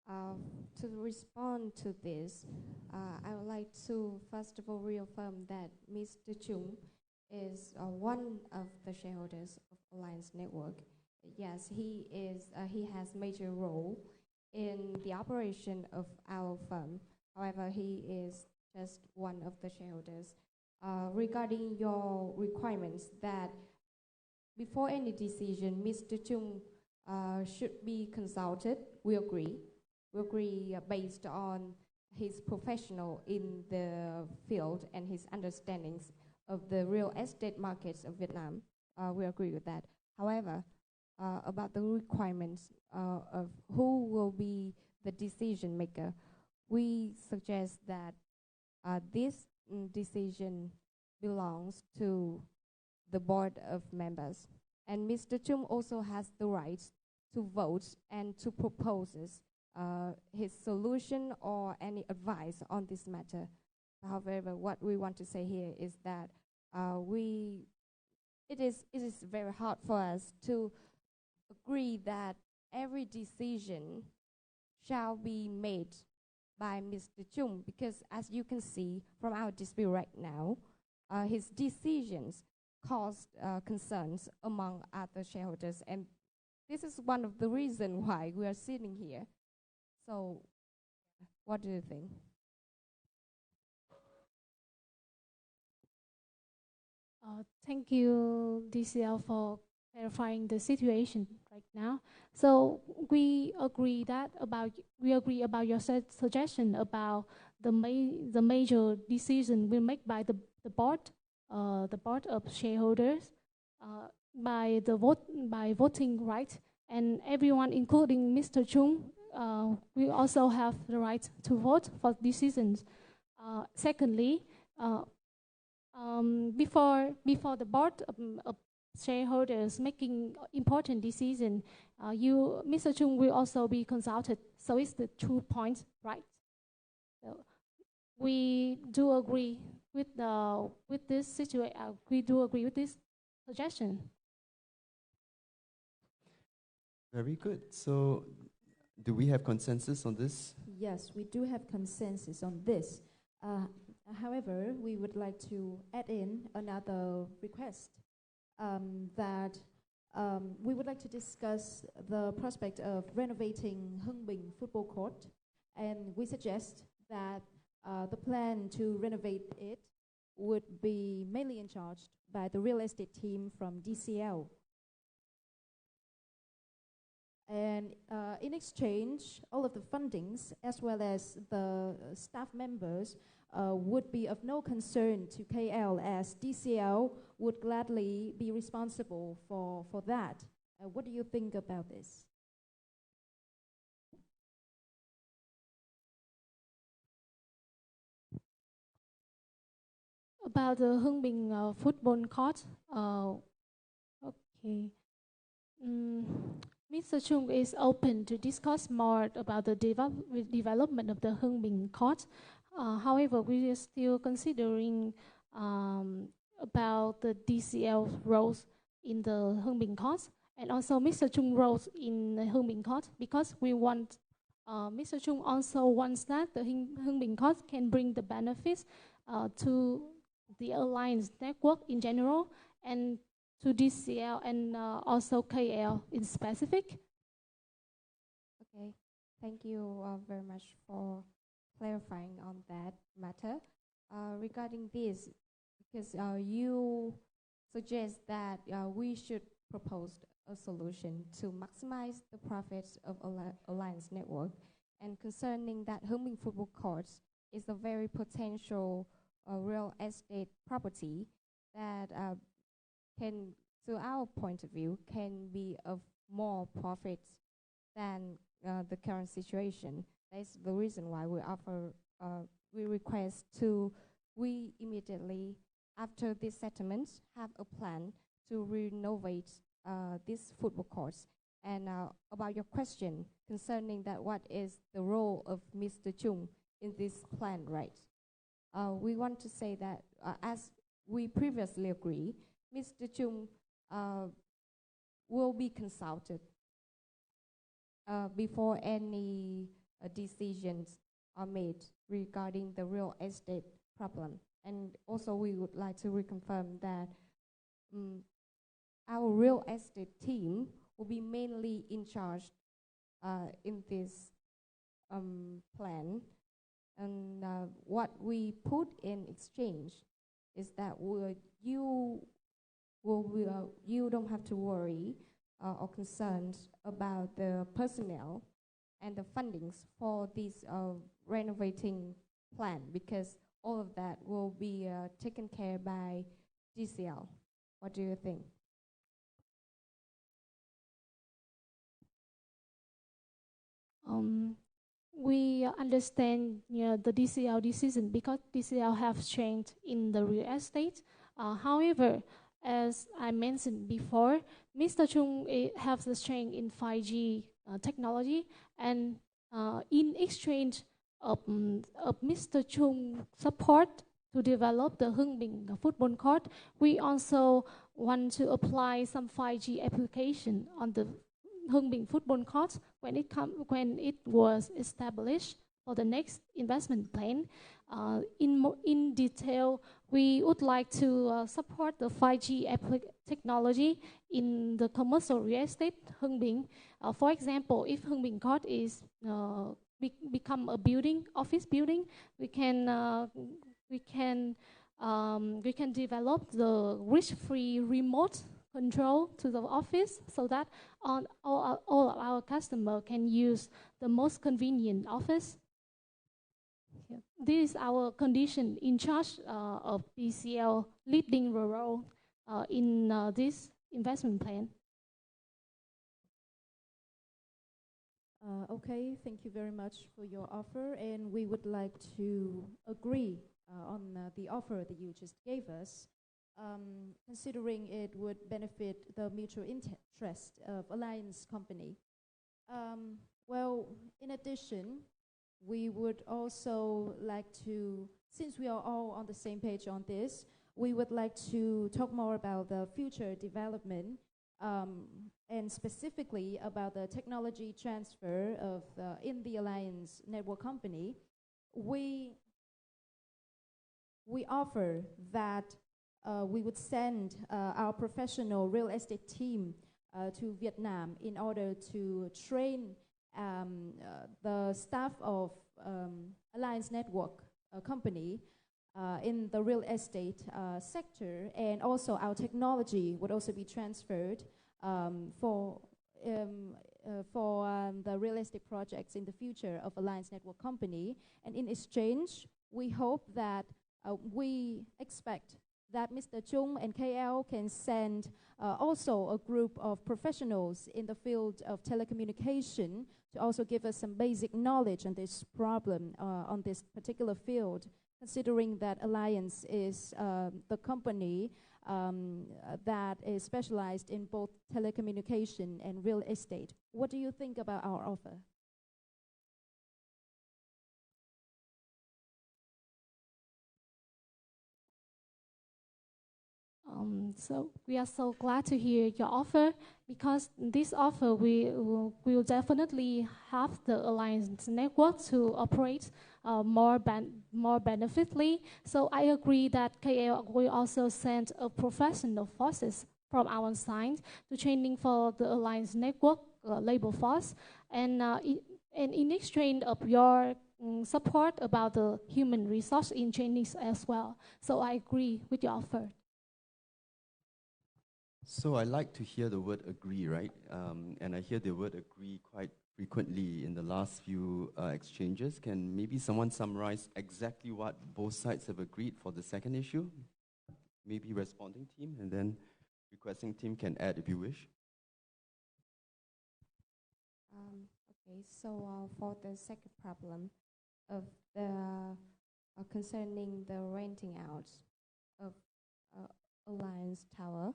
To respond to this, I would like to first of all reaffirm that Mr. Chung is one of the shareholders of Alliance Network. Yes, he has major role in the operation of our firm. However, he is just one of the shareholders. Regarding your requirements that before any decision, Mr. Chung should be consulted, we agree. We agree based on his professional in the field and his understandings of the real estate markets of Vietnam. We agree with that. However, about the requirements of who will be the decision maker, we suggest that this decision belongs to the board of members. And Mr. Chung also has the right to vote and to propose his solution or any advice on this matter. However, what we want to say here is that it is very hard for us to agree that every decision shall be made by Mr. Chung, because as you can see from our dispute right now, his decisions caused concerns among other shareholders, and this is one of the reasons why we are sitting here. So, what do you think? Thank you, DCL, for clarifying the situation right now. So we agree about your suggestion about the major decision will make by the board of shareholders by voting right, and everyone, including Mr. Chung, we also have the right to vote for decisions. Secondly, before the board of shareholders making important decision, Mr. Chung will also be consulted. So it's the 2 points, right? So we do agree with this situation. We do agree with this suggestion. Very good. So Do we have consensus on this? Yes, we do have consensus on this. However, we would like to add in another request that we would like to discuss the prospect of renovating Hưng Bình Football Court, and we suggest that the plan to renovate it would be mainly in charge by the real estate team from DCL. And in exchange, all of the fundings as well as the staff members would be of no concern to KL, as DCL would gladly be responsible for that. What do you think about this? About the Hưng Bình football court, okay. Mr. Chung is open to discuss more about the development of the Hưng Bình court. However, we are still considering about the DCL roles in the Hưng Bình court, and also Mr. Chung roles in the Hưng Bình court, because we want Mr. Chung also wants that the Hưng Bình court can bring the benefits to the alliance network in general and to DCL and also KL in specific. Okay, thank you very much for clarifying on that matter. Regarding this, because you suggest that we should propose a solution to maximize the profits of alliance network, and concerning that Hưng Bình football courts is a very potential real estate property that can, to our point of view, can be of more profits than the current situation. That's the reason why we offer, we request we immediately, after this settlement, have a plan to renovate these football courts. And about your question concerning that what is the role of Mr. Chung in this plan, right? We want to say that as we previously agreed, Mr. Chung will be consulted before any decisions are made regarding the real estate problem. And also we would like to reconfirm that our real estate team will be mainly in charge in this plan. And what we put in exchange is that you don't have to worry or concerned about the personnel and the fundings for this renovating plan, because all of that will be taken care by DCL. What do you think? We understand the DCL decision because DCL have strength in the real estate. However, as I mentioned before, Mr. Chung has the strength in 5G technology, and in exchange of Mr. Chung support to develop the Hưng Bình football court, we also want to apply some 5G application on the Hưng Bình football court when it was established for the next investment plan. In detail, we would like to support the 5G technology in the commercial real estate Hưng Bình. For example, if Hưng Bình court is become a building, office building, we can develop the risk-free remote control to the office, so that all of our customers can use the most convenient office. Yeah. This is our condition in charge of DCL leading the role in this investment plan. Okay, thank you very much for your offer, and we would like to agree on the offer that you just gave us. Considering it would benefit the mutual interest of Alliance Company. Well, in addition, we would also like to, since we are all on the same page on this, we would like to talk more about the future development and specifically about the technology transfer of in the Alliance Network Company, we offer that we would send our professional real estate team to Vietnam in order to train the staff of Alliance Network Company in the real estate sector, and also our technology would also be transferred for the real estate projects in the future of Alliance Network Company. And in exchange, we hope that we expect that Mr. Chung and KL can send also a group of professionals in the field of telecommunication to also give us some basic knowledge on this problem, on this particular field, considering that Alliance is the company that is specialized in both telecommunication and real estate. What do you think about our offer? So we are so glad to hear your offer, because this offer will definitely have the Alliance network to operate more benefitly. So I agree that KL will also send a professional forces from our side to training for the Alliance network labor force, and in exchange of your support about the human resource in training as well. So I agree with your offer. So I like to hear the word agree, right? And I hear the word agree quite frequently in the last few exchanges. Can maybe someone summarize exactly what both sides have agreed for the second issue? Maybe responding team, and then requesting team can add if you wish. Okay, so for the second problem of the concerning the renting out of Alliance Tower,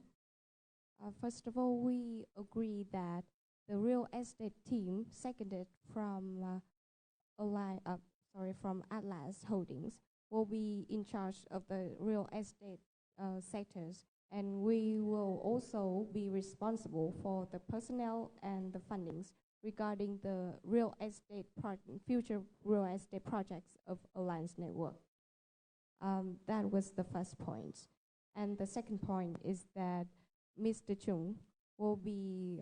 first of all, we agree that the real estate team seconded from from Atlas Holdings will be in charge of the real estate sectors, and we will also be responsible for the personnel and the fundings regarding the real estate future real estate projects of Alliance Network. That was the first point. And the second point is that Mr. Chung will be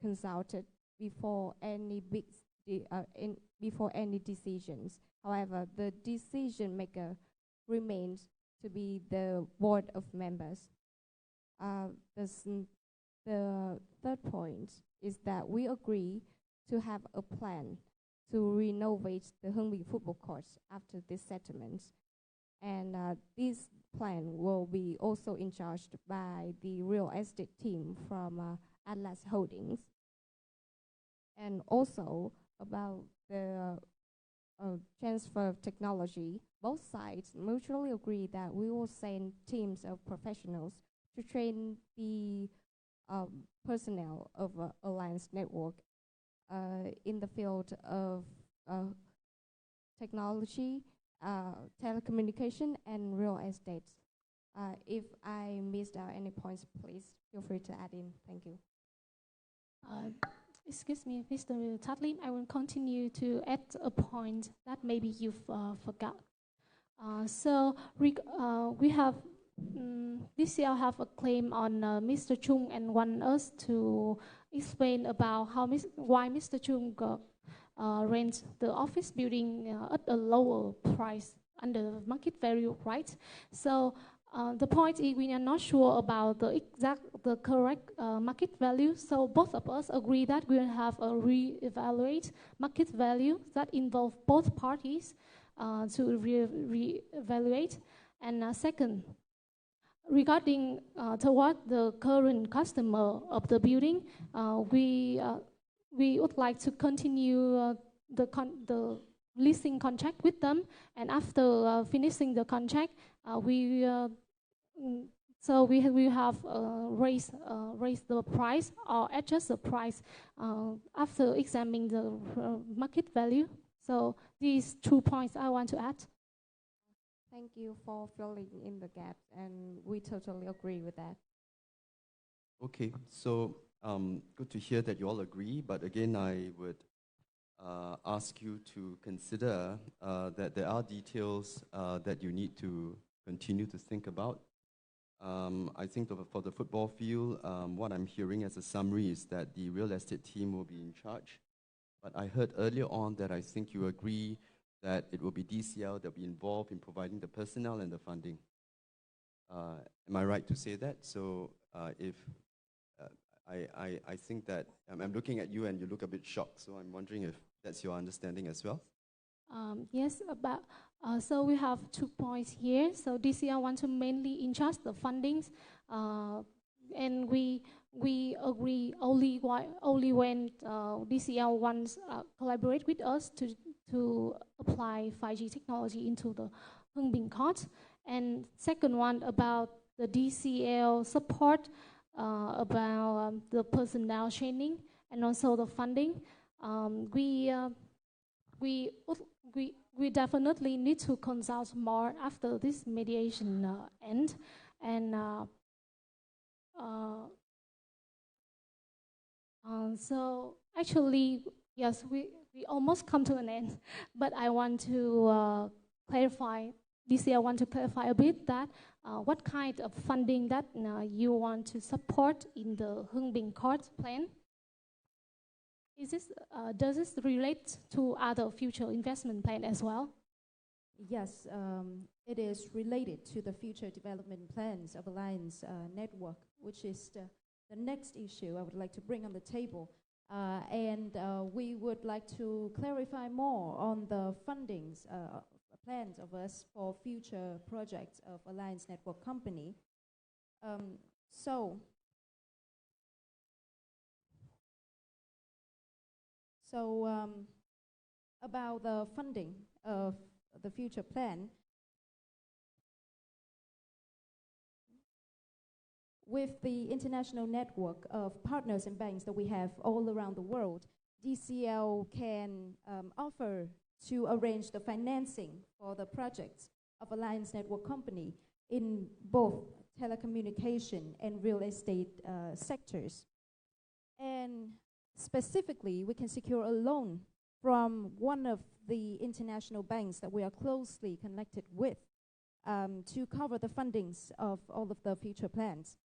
consulted before any before any decisions. However, the decision maker remains to be the board of members. The third point is that we agree to have a plan to renovate the HUNG football courts after this settlement. And this plan will be also in charge by the real estate team from Atlas Holdings. And also about the transfer of technology, both sides mutually agree that we will send teams of professionals to train the personnel of Alliance Network in the field of technology, telecommunication, and real estate. If I missed out any points, please feel free to add in. Thank you. Excuse me, Mr. Tat Lim, I will continue to add a point that maybe you've forgot. We have DCL have a claim on Mr. Chung and want us to explain about why Mr. Chung rents the office building at a lower price under market value, right? So the point is we are not sure about the correct market value. So both of us agree that we will have a re-evaluate market value that involve both parties to re-evaluate. And second, regarding toward the current customer of the building, we would like to continue the leasing contract with them, and after finishing the contract, we have raised the price or adjust the price after examining the market value. So these 2 points I want to add. Thank you for filling in the gaps, and we totally agree with that. Okay, so good to hear that you all agree, but again, I would ask you to consider that there are details that you need to continue to think about. I think for the football field, what I'm hearing as a summary is that the real estate team will be in charge. But I heard earlier on that I think you agree that it will be DCL that will be involved in providing the personnel and the funding. Am I right to say that? So if I think that I'm looking at you and you look a bit shocked, so I'm wondering if that's your understanding as well. Yes, about so we have 2 points here. So DCL want to mainly in charge the fundings, and we agree only when DCL wants collaborate with us to apply 5G technology into the Hưng Bình court. And second one about the DCL support about the personnel training and also the funding. We definitely need to consult more after this mediation end, and so actually yes, we almost come to an end, but I want to clarify. DCL want to clarify a bit that what kind of funding that you want to support in the Hưng Bình court plan. Is this, does this relate to other future investment plan as well? Yes, it is related to the future development plans of Alliance Network, which is the next issue I would like to bring on the table. And we would like to clarify more on the fundings plans of us for future projects of Alliance Network Company. So about the funding of the future plan, with the international network of partners and banks that we have all around the world, DCL can offer to arrange the financing for the projects of Alliance Network Company in both telecommunication and real estate sectors. And specifically, we can secure a loan from one of the international banks that we are closely connected with to cover the fundings of all of the future plans.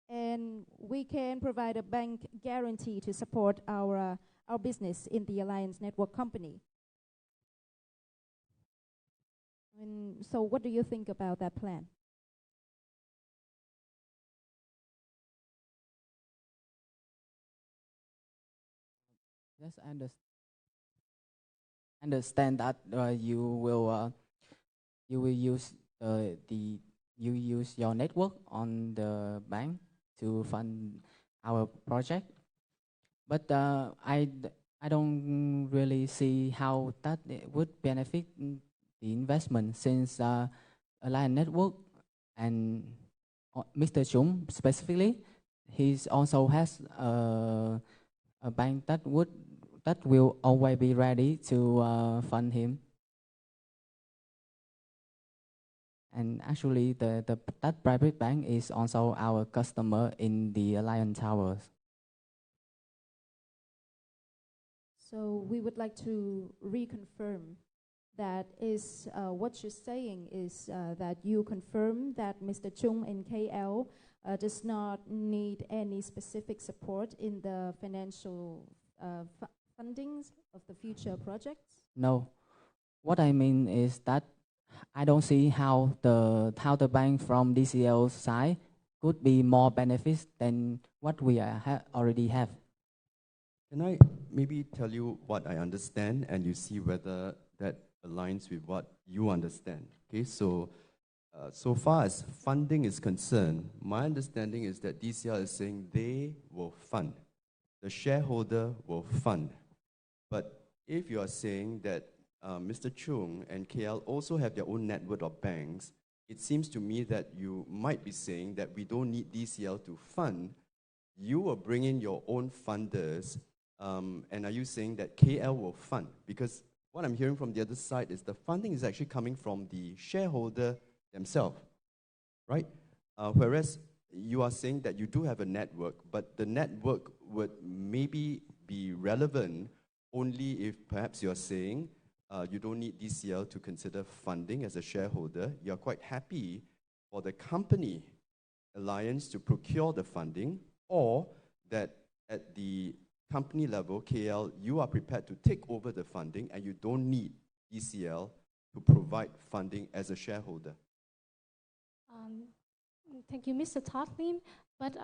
And we can provide a bank guarantee to support our business in the Alliance Network Company. And so what do you think about that plan? Yes, I understand that you will use your network on the bank to fund our project, but I don't really see how that would benefit the investment, since Alliance Network and Mr. Chung specifically, he also has a bank that will always be ready to fund him. And actually, that private bank is also our customer in the Alliance Towers. So we would like to reconfirm that is what you're saying is that you confirm that Mr. Chung and KL does not need any specific support in the financial fundings of the future projects? No, what I mean is that I don't see how the bank from DCL's side could be more benefits than what we already have. Can I maybe tell you what I understand, and you see whether that aligns with what you understand? Okay, so so far as funding is concerned, my understanding is that DCL is saying they will fund, the shareholder will fund. But if you are saying that Mr. Chung and KL also have their own network of banks, it seems to me that you might be saying that we don't need DCL to fund. You will bring in your own funders, and are you saying that KL will fund? Because what I'm hearing from the other side is the funding is actually coming from the shareholder themselves, right? Whereas you are saying that you do have a network, but the network would maybe be relevant only if perhaps you're saying you don't need DCL to consider funding as a shareholder. You're quite happy for the company alliance to procure the funding, or that at the company level, KL, you are prepared to take over the funding and you don't need DCL to provide funding as a shareholder. Thank you, Mr. Tat Lim. But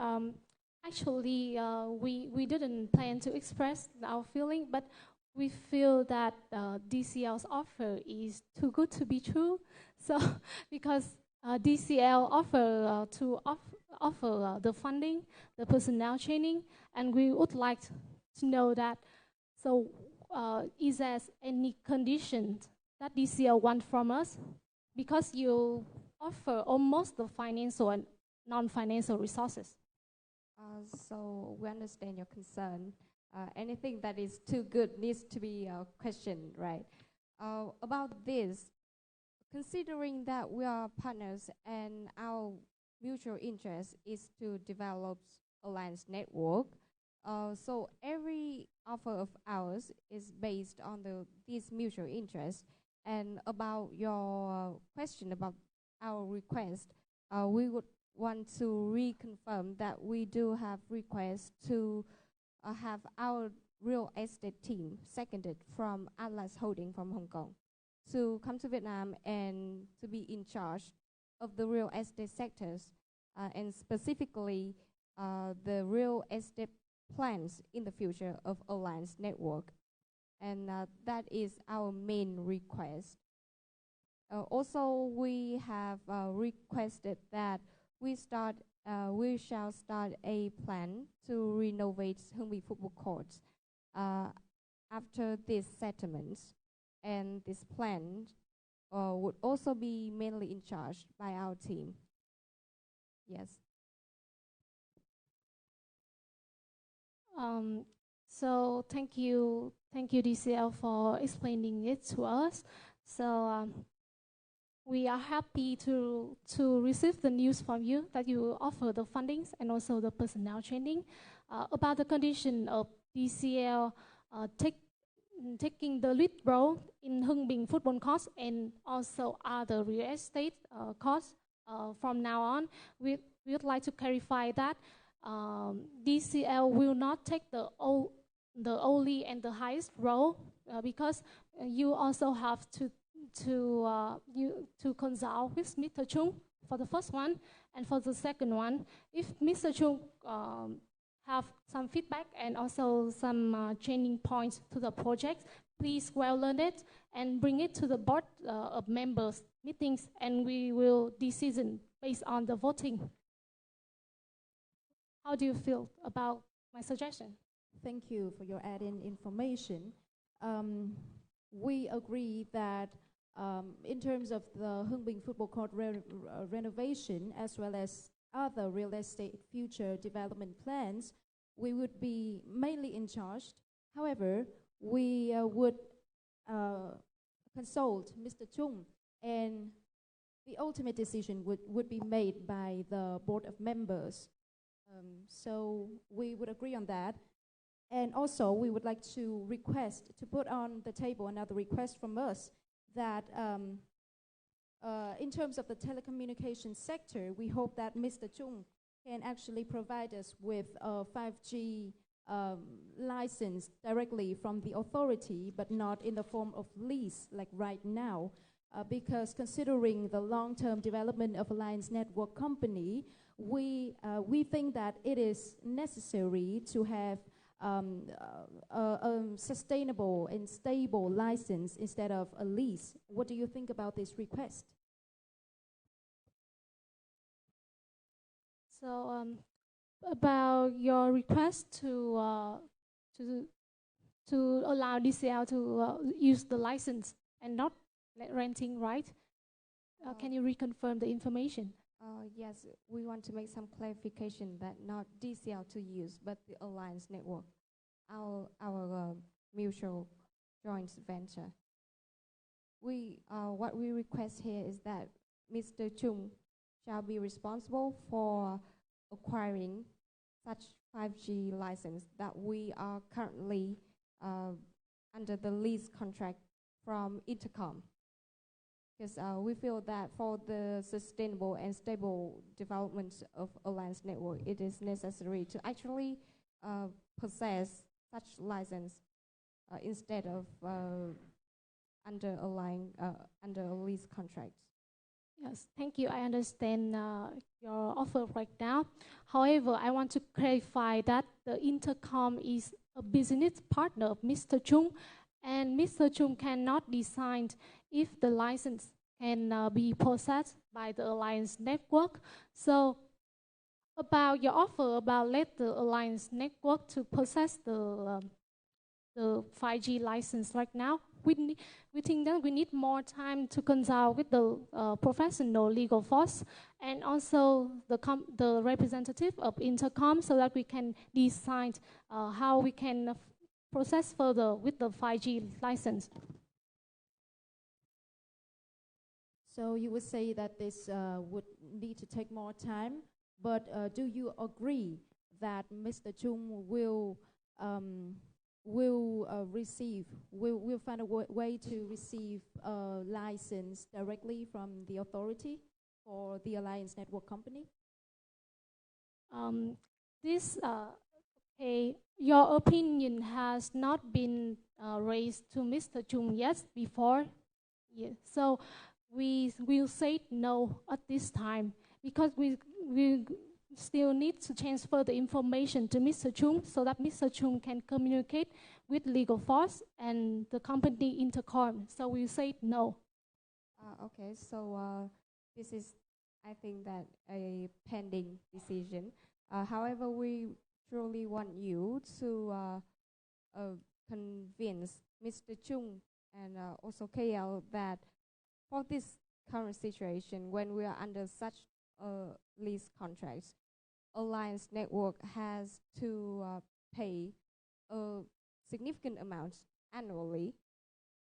actually, we didn't plan to express our feeling, but we feel that DCL's offer is too good to be true. So, because DCL offer the funding, the personnel training, and we would like to know that. So, is there any conditions that DCL want from us? Because you offer almost the financial and non-financial resources. So we understand your concern. Anything that is too good needs to be questioned, right? About this, considering that we are partners and our mutual interest is to develop alliance network, so every offer of ours is based on this mutual interest. And about your question about our request, we would want to reconfirm that we do have requests to have our real estate team seconded from Atlas Holding from Hong Kong to come to Vietnam and to be in charge of the real estate sectors, and specifically the real estate plans in the future of Alliance Network. And that is our main request. Also, we have requested that we shall start a plan to renovate Hung Binh football courts after these settlements. And this plan would also be mainly in charge by our team. Yes. So thank you, DCL, for explaining it to us. So we are happy to receive the news from you that you offer the fundings and also the personnel training. About the condition of DCL taking the lead role in Hung Binh football courts and also other real estate courts from now on, we would like to clarify that DCL will not take the only and the highest role because you also have to consult with Mr. Chung for the first one, and for the second one, if Mr. Chung have some feedback and also some training points to the project, please well learn it and bring it to the board of members meetings, and we will decision based on the voting. How do you feel about my suggestion? Thank you for your add-in information. We agree that in terms of the Hung Binh football court renovation, as well as other real estate future development plans, we would be mainly in charge. However, we would consult Mr. Chung, and the ultimate decision would be made by the board of members. So we would agree on that. And also, we would like to request, to put on the table another request from us, that in terms of the telecommunications sector, we hope that Mr. Chung can actually provide us with a 5G license directly from the authority, but not in the form of lease like right now, because considering the long-term development of Alliance Network Company, we think that it is necessary to have a sustainable and stable license instead of a lease. What do you think about this request? So about your request to allow DCL to use the license and not renting, right? Can you reconfirm the information? Yes, we want to make some clarification that not DCL to use, but the Alliance Network, our mutual joint venture. What we request here is that Mr. Chung shall be responsible for acquiring such 5G license that we are currently under the lease contract from Intercom. Because we feel that for the sustainable and stable development of Alliance Network, it is necessary to actually possess such license instead of under a lease contract. Yes, thank you. I understand your offer right now. However, I want to clarify that the Intercom is a business partner of Mr. Chung, and Mr. Chung cannot decide if the license can be possessed by the Alliance Network. So, about your offer about let the Alliance Network to possess the 5G license right now, we think that we need more time to consult with the professional legal force and also the representative of Intercom so that we can decide how we can process further with the 5G license. So you would say that this would need to take more time, but do you agree that Mr. Chung will find a way to receive a license directly from the authority for the Alliance Network company? Your opinion has not been raised to Mr. Chung yet before. Yeah. So we will say no at this time because we still need to transfer the information to Mr. Chung so that Mr. Chung can communicate with legal force and the company Intercom. So we say no. Okay, so this is, I think, that a pending decision. However, we truly want you to convince Mr. Chung and also KL that for this current situation, when we are under such lease contracts, Alliance Network has to pay a significant amount annually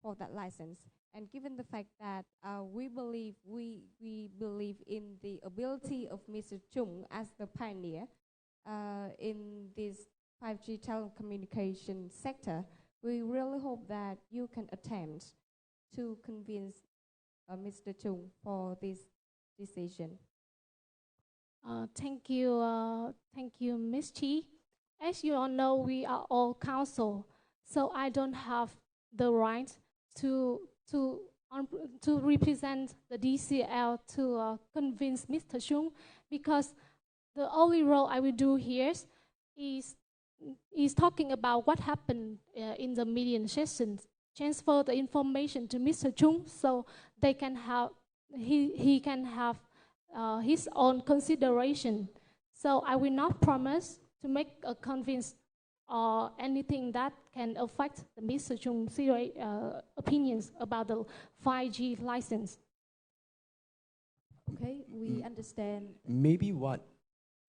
for that license. And given the fact that we believe in the ability of Mr. Chung as the pioneer in this 5G telecommunication sector, we really hope that you can attempt to convince Mr. Chung for this decision. Thank you, Ms. Chi. As you all know, we are all counsel, so I don't have the right to represent the DCL to convince Mr. Chung, because the only role I will do here is talking about what happened in the median sessions, transfer the information to Mr. Chung so they can have he can have his own consideration. So I will not promise to make a convince or anything that can affect the Mr. Chung's opinions about the 5G license. Okay, we understand. Maybe what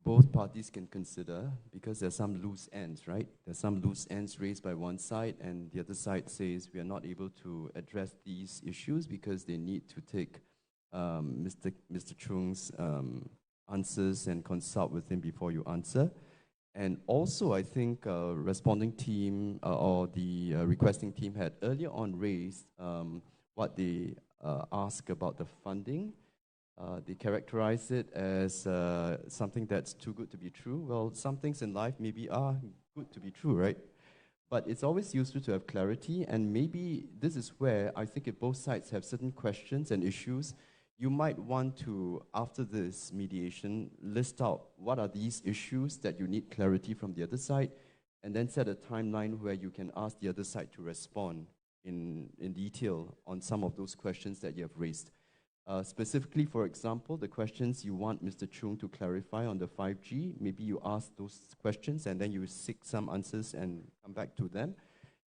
both parties can consider, because there's some loose ends, right? There's some loose ends raised by one side, and the other side says we are not able to address these issues because they need to take Mr. Chung's answers and consult with him before you answer. And also, I think responding team or the requesting team had earlier on raised what they ask about the funding. They characterize it as something that's too good to be true. Well, some things in life maybe are good to be true, right? But it's always useful to have clarity, and maybe this is where I think if both sides have certain questions and issues, you might want to, after this mediation, list out what are these issues that you need clarity from the other side, and then set a timeline where you can ask the other side to respond in detail on some of those questions that you have raised. Specifically, for example, the questions you want Mr. Chung to clarify on the 5G, maybe you ask those questions and then you seek some answers and come back to them.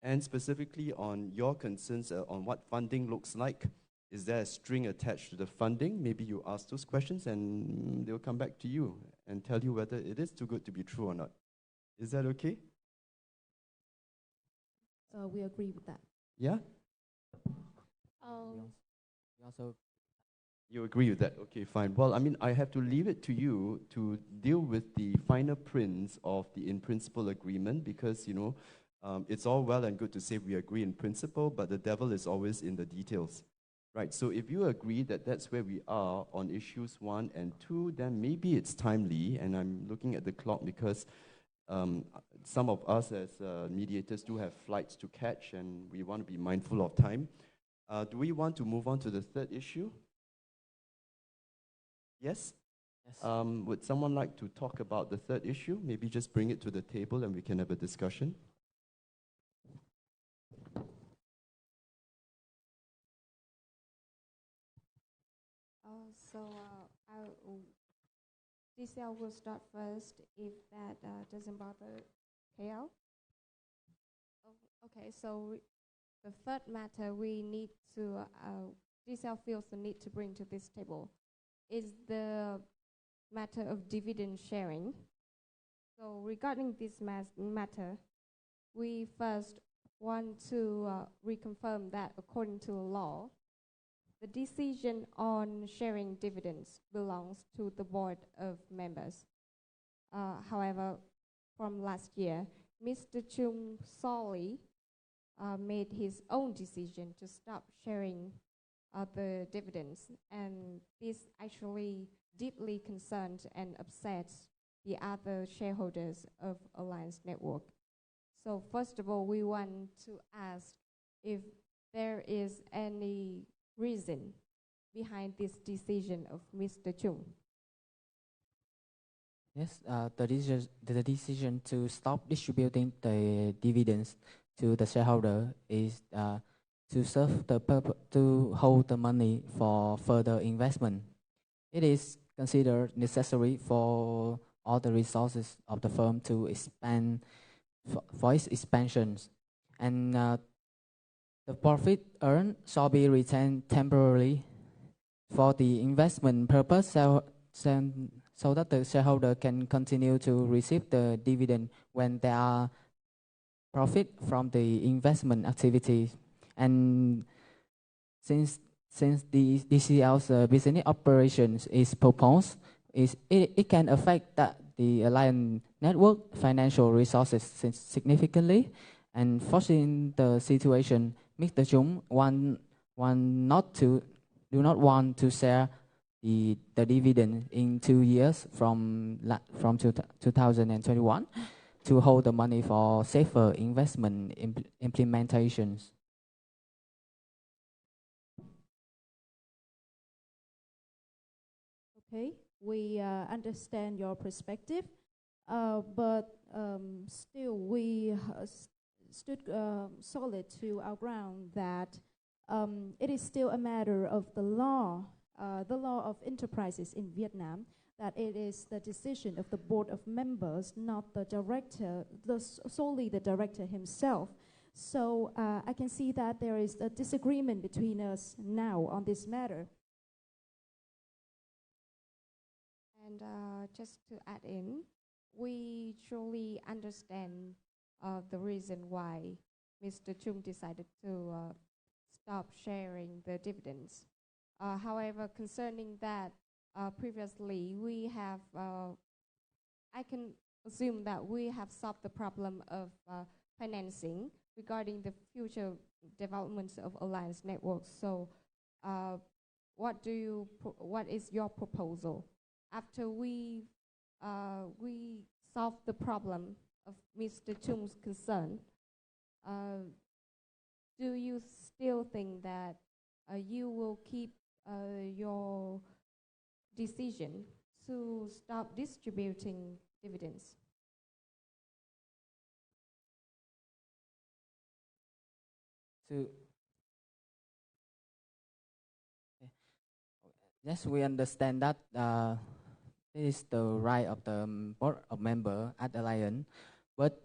And specifically on your concerns on what funding looks like, is there a string attached to the funding? Maybe you ask those questions and they'll come back to you and tell you whether it is too good to be true or not. Is that okay? We agree with that. Yeah? We also You agree with that? Okay, fine. Well, I mean, I have to leave it to you to deal with the finer prints of the in-principle agreement because, you know, it's all well and good to say we agree in principle, but the devil is always in the details, right? So if you agree that that's where we are on issues 1 and 2, then maybe it's timely, and I'm looking at the clock because some of us as mediators do have flights to catch, and we want to be mindful of time. Do we want to move on to the third issue? Yes? Yes. Would someone like to talk about the third issue? Maybe just bring it to the table and we can have a discussion. DCL will start first if that doesn't bother KL. Okay, so the third matter we need to, DCL feels the need to bring to this table is the matter of dividend sharing. So regarding this matter, we first want to reconfirm that according to law, the decision on sharing dividends belongs to the board of members. However, from last year, Mr. Chung solely made his own decision to stop sharing the dividends, and this actually deeply concerned and upsets the other shareholders of Alliance Network. So first of all, we want to ask if there is any reason behind this decision of Mr. Chung. Yes, the decision to stop distributing the dividends to the shareholder is to serve the purpose to hold the money for further investment. It is considered necessary for all the resources of the firm to expand for its expansions, and the profit earned shall be retained temporarily for the investment purpose, so that the shareholder can continue to receive the dividend when there are profit from the investment activities. And since the DCL's business operations is proposed, it can affect the Alliance Network financial resources significantly, and foreseeing the situation, Mr. Chung do not want to share the dividend in 2 years from 2021 to hold the money for safer investment implementations. Okay, we understand your perspective, but still we stood solid to our ground that it is still a matter of the law of enterprises in Vietnam, that it is the decision of the board of members, not the director, solely the director himself. So I can see that there is a disagreement between us now on this matter. And just to add in, we truly understand the reason why Mr. Chung decided to stop sharing the dividends. However, concerning that, previously we have, I can assume that we have solved the problem of financing regarding the future developments of Alliance Network. So what is your proposal? After we solve the problem of Mr. Chung's concern, do you still think that you will keep your decision to stop distributing dividends? Yes, we understand that it is the right of the board of member at Alliance, but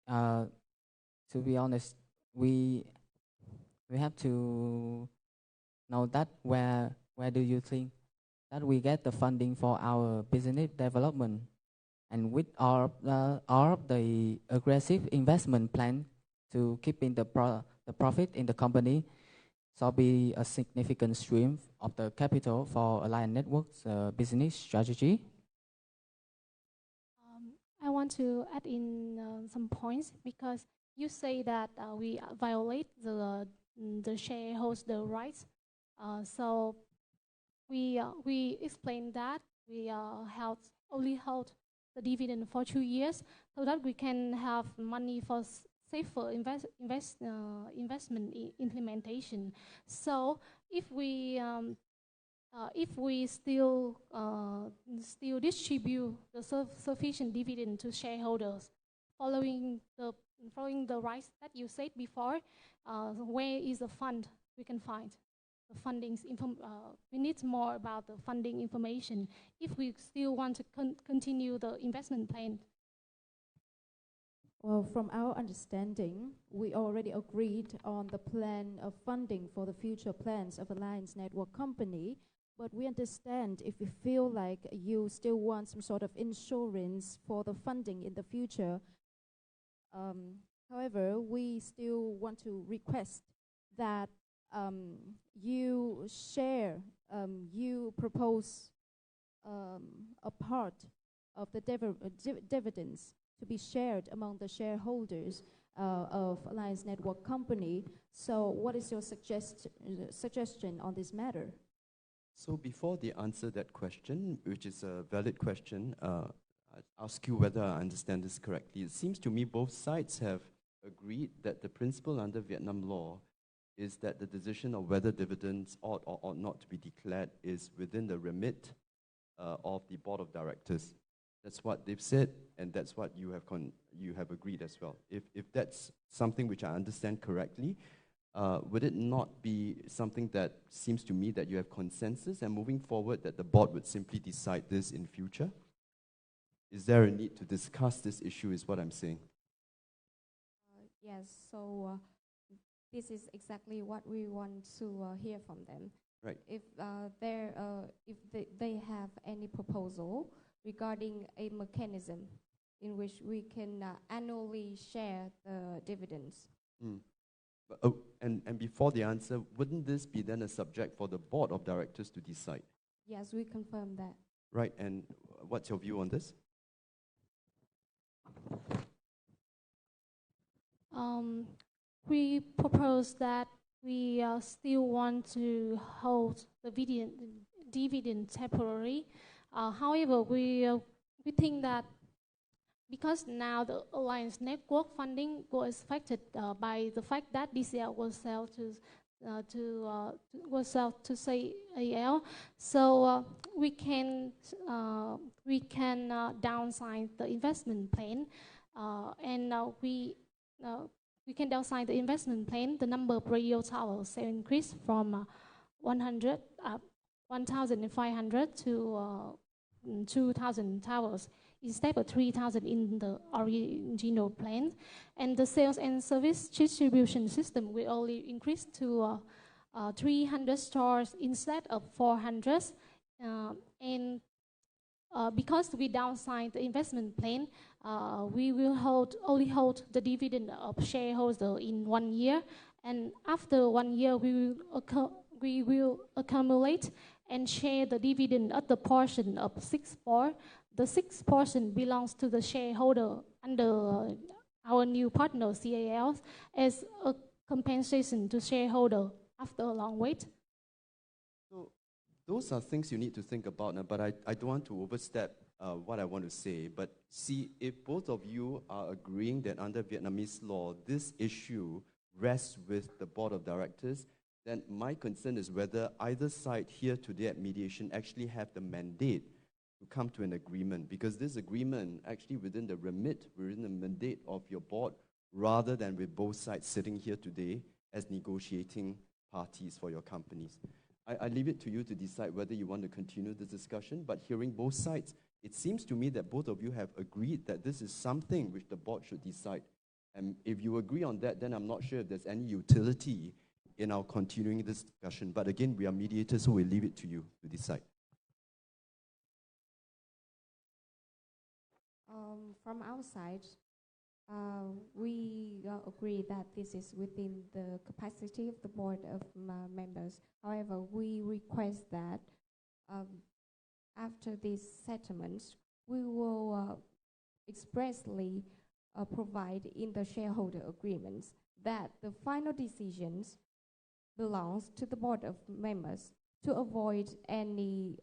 to be honest, we have to know that where do you think that we get the funding for our business development, and with all of the aggressive investment plan to keeping the profit in the company, shall be a significant stream of the capital for Alliance Network's business strategy? I want to add in some points because you say that we violate the shareholder rights. So we explain that we only hold the dividend for 2 years so that we can have money for safer investment implementation. So if we still distribute the sufficient dividend to shareholders, following the rights that you said before, where is the fund we can find? The funding we need more about the funding information if we still want to continue the investment plan. Well, from our understanding, we already agreed on the plan of funding for the future plans of Alliance Network Company, but we understand if you feel like you still want some sort of insurance for the funding in the future. However, we still want to request that you propose a part of the dividends to be shared among the shareholders of Alliance Network Company. So what is your suggestion on this matter? So before they answer that question, which is a valid question, I'll ask you whether I understand this correctly. It seems to me both sides have agreed that the principle under Vietnam law is that the decision of whether dividends ought or ought not to be declared is within the remit of the board of directors. That's what they've said, and that's what you have agreed as well. If that's something which I understand correctly, would it not be something that seems to me that you have consensus and moving forward that the board would simply decide this in future? Is there a need to discuss this issue is what I'm saying? Yes, so this is exactly what we want to hear from them. Right. If they have any proposal regarding a mechanism in which we can annually share the dividends. But, and before the answer, wouldn't this be then a subject for the board of directors to decide? Yes, we confirm that. Right, and what's your view on this? We propose that we still want to hold the dividend temporarily. However, we think that because now the Alliance Network funding was affected by the fact that DCL was sold to CAL, so we can downsize the investment plan, and we can downsize the investment plan. The number of radio towers have increased from 1,500 to 2,000 towers instead of 3,000 in the original plan. And the sales and service distribution system will only increase to 300 stores instead of 400. Because we downsize the investment plan, we will only hold the dividend of shareholder in 1 year, and after 1 year we will accumulate and share the dividend at the portion of 6/4. The 6% belongs to the shareholder under our new partner CAL as a compensation to shareholder after a long wait. So those are things you need to think about, but I don't want to overstep what I want to say. But see, if both of you are agreeing that under Vietnamese law, this issue rests with the board of directors, then my concern is whether either side here today at mediation actually have the mandate to come to an agreement, because this agreement actually within the remit, within the mandate of your board, rather than with both sides sitting here today as negotiating parties for your companies. I leave it to you to decide whether you want to continue this discussion, but hearing both sides, it seems to me that both of you have agreed that this is something which the board should decide. And if you agree on that, then I'm not sure if there's any utility in our continuing this discussion. But again, we are mediators, so we'll leave it to you to decide. From our side, We agree that this is within the capacity of the board of members. However, we request that after these settlements, we will expressly provide in the shareholder agreements that the final decisions belongs to the board of members to avoid any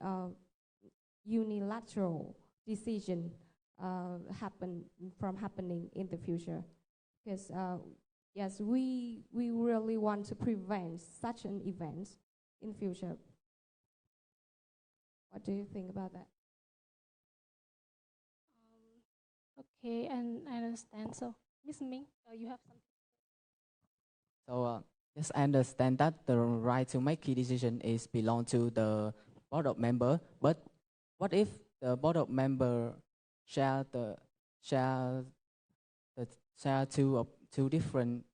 unilateral decision happening in the future. Because yes, we really want to prevent such an event in future. What do you think about that? Okay, and I understand. So, Ms. Ming, you have something. So, yes, I understand that the right to make key decision is belong to the board of member. But what if the board of member share two different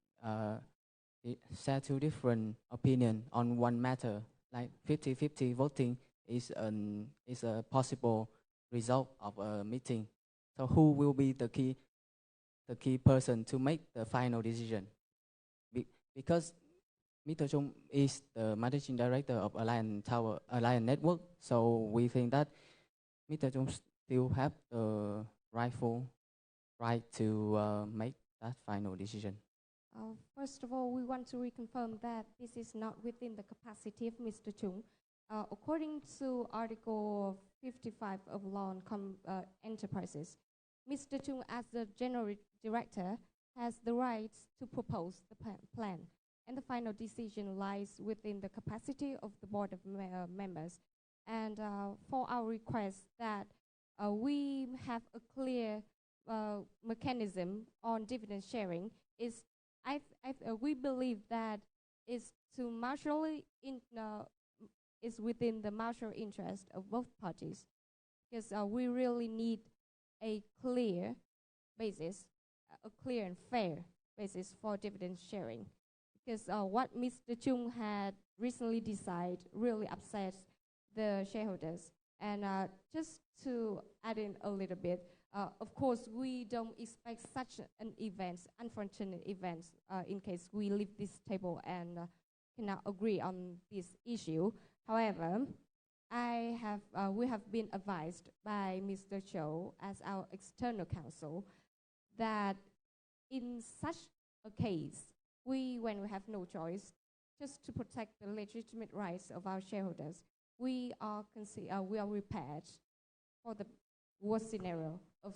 opinion on one matter, like 50-50 voting is a possible result of a meeting. So who will be the key person to make the final decision? Because Mr. Chung is the managing director of Alliance Network, so we think that Mr. Chung still have the rightful right to make that final decision. First of all, we want to reconfirm that this is not within the capacity of Mr. Chung. According to Article 55 of Law on Enterprises, Mr. Chung, as the General Director, has the rights to propose the plan, and the final decision lies within the capacity of the board of members. And for our request that we have a clear mechanism on dividend sharing, we believe that is within the mutual interest of both parties, because we really need a clear basis, a clear and fair basis for dividend sharing. Because what Mr. Chung had recently decided really upsets the shareholders. And just to add in a little bit, of course, we don't expect such an event, unfortunate events, in case we leave this table and cannot agree on this issue. However, we have been advised by Mr. Cho as our external counsel that in such a case, when we have no choice, just to protect the legitimate rights of our shareholders, we are prepared for the worst scenario of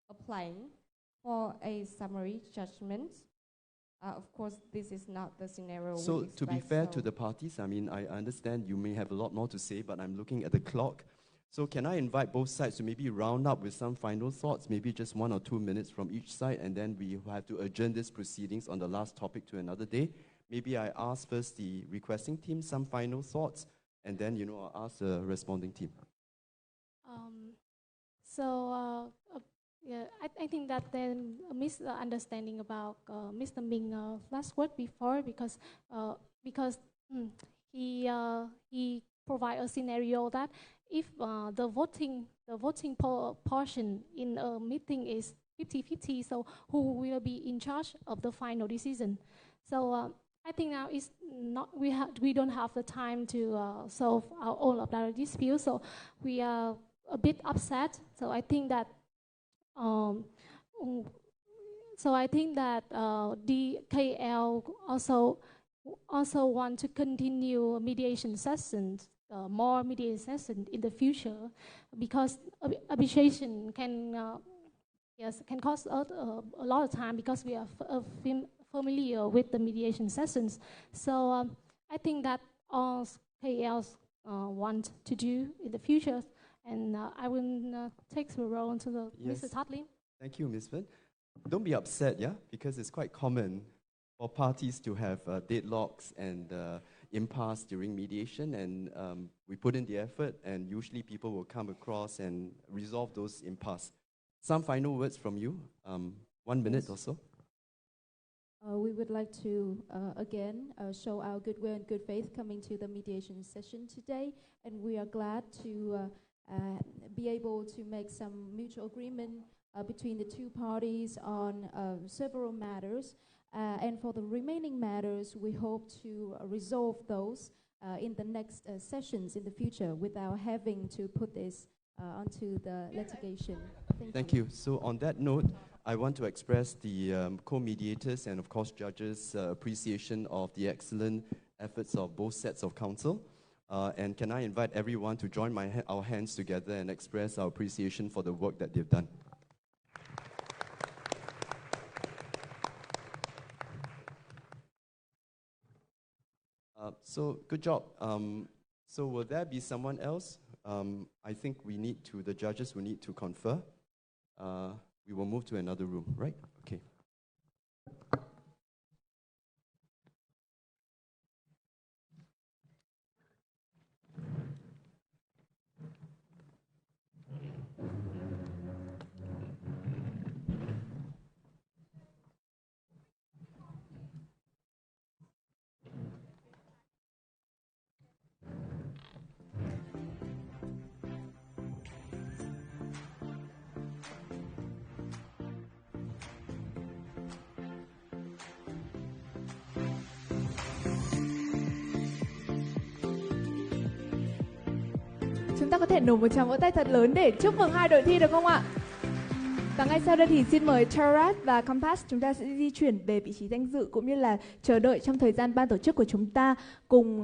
applying for a summary judgment. Of course, this is not the scenario. So to be fair to the parties, I mean, I understand you may have a lot more to say, but I'm looking at the clock. So can I invite both sides to maybe round up with some final thoughts, maybe just 1 or 2 minutes from each side, and then we have to adjourn these proceedings on the last topic to another day. Maybe I ask first the requesting team some final thoughts, and then, I'll ask the responding team. Yeah, I think that there a misunderstanding about Mr. Ming's last word before, because he provide a scenario that if the voting portion in a meeting is 50-50, so who will be in charge of the final decision? So I think now is not we don't have the time to solve all of our disputes, so we are a bit upset. So I think that DKL also want to continue mediation sessions, more mediation sessions in the future, because arbitration can cost us a lot of time, because we are familiar with the mediation sessions. So I think that all KLs want to do in the future. And I will take the role to the Mr. Tat Lim. Thank you, Ms. Wen. Don't be upset, yeah? Because it's quite common for parties to have deadlocks and impasse during mediation, and we put in the effort, and usually people will come across and resolve those impasse. Some final words from you, 1 minute or so. We would like to, again, show our goodwill and good faith coming to the mediation session today, and we are glad to be able to make some mutual agreement between the two parties on several matters. And for the remaining matters, we hope to resolve those in the next sessions in the future without having to put this onto the litigation. Thank you. So on that note, I want to express the co-mediators and of course judges' appreciation of the excellent efforts of both sets of counsel. And can I invite everyone to join our hands together and express our appreciation for the work that they've done. So good job. So will there be someone else? I think the judges will need to confer. We will move to another room, right? Okay. Chúng ta có thể nổ một tràng vỗ tay thật lớn để chúc mừng hai đội thi được không ạ? Và ngay sau đây thì xin mời Tarat và Compass chúng ta sẽ di chuyển về vị trí danh dự cũng như là chờ đợi trong thời gian ban tổ chức của chúng ta cùng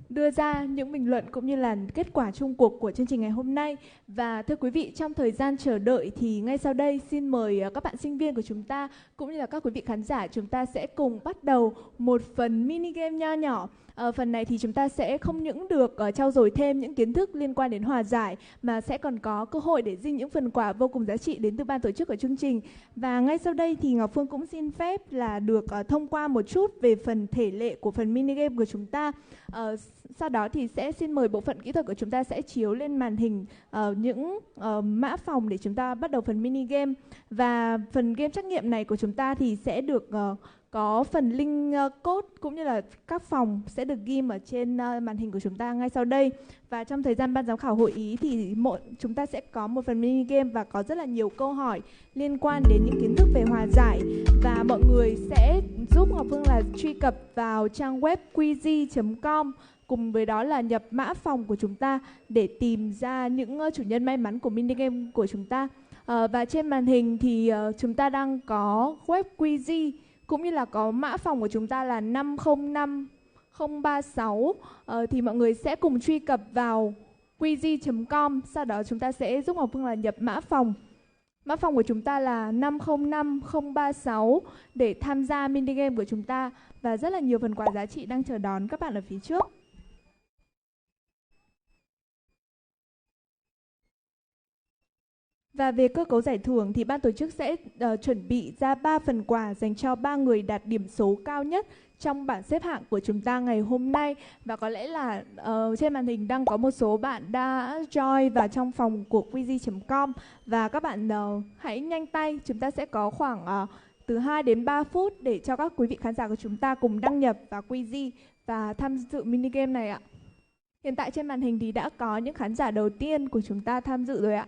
đưa ra những bình luận cũng như là kết quả chung cuộc của chương trình ngày hôm nay. Và thưa quý vị, trong thời gian chờ đợi thì ngay sau đây xin mời các bạn sinh viên của chúng ta cũng như là các quý vị khán giả, chúng ta sẽ cùng bắt đầu một phần mini game nho nhỏ. Phần này thì chúng ta sẽ không những được trau dồi thêm những kiến thức liên quan đến hòa giải mà sẽ còn có cơ hội để dinh những phần quà vô cùng giá trị đến từ ban tổ chức của chương trình. Và ngay sau đây thì Ngọc Phương cũng xin phép là được thông qua một chút về phần thể lệ của phần mini game của chúng ta. Sau đó thì sẽ xin mời bộ phận kỹ thuật của chúng ta sẽ chiếu lên màn hình những mã phòng để chúng ta bắt đầu phần mini game. Và phần game trắc nghiệm này của chúng ta thì sẽ được có phần link code cũng như là các phòng sẽ được ghi ở trên màn hình của chúng ta ngay sau đây. Và trong thời gian ban giám khảo hội ý thì chúng ta sẽ có một phần mini game và có rất là nhiều câu hỏi liên quan đến những kiến thức về hòa giải. Và mọi người sẽ giúp Ngọc Phương là truy cập vào trang web QUIZI.com, cùng với đó là nhập mã phòng của chúng ta để tìm ra những chủ nhân may mắn của mini game của chúng ta. Và trên màn hình thì chúng ta đang có web QUIZI cũng như là có mã phòng của chúng ta là 505036. Thì mọi người sẽ cùng truy cập vào QUIZI.com, sau đó chúng ta sẽ giúp Ngọc Phương là nhập mã phòng. Mã phòng của chúng ta là 505036 để tham gia mini game của chúng ta và rất là nhiều phần quà giá trị đang chờ đón các bạn ở phía trước. Và về cơ cấu giải thưởng thì ban tổ chức sẽ chuẩn bị ra 3 phần quà dành cho 3 người đạt điểm số cao nhất trong bảng xếp hạng của chúng ta ngày hôm nay. Và có lẽ là trên màn hình đang có một số bạn đã join vào trong phòng của QUIZI.com. Và các bạn hãy nhanh tay, chúng ta sẽ có khoảng từ 2 đến 3 phút để cho các quý vị khán giả của chúng ta cùng đăng nhập vào QUIZI và tham dự mini game này ạ. Hiện tại trên màn hình thì đã có những khán giả đầu tiên của chúng ta tham dự rồi ạ.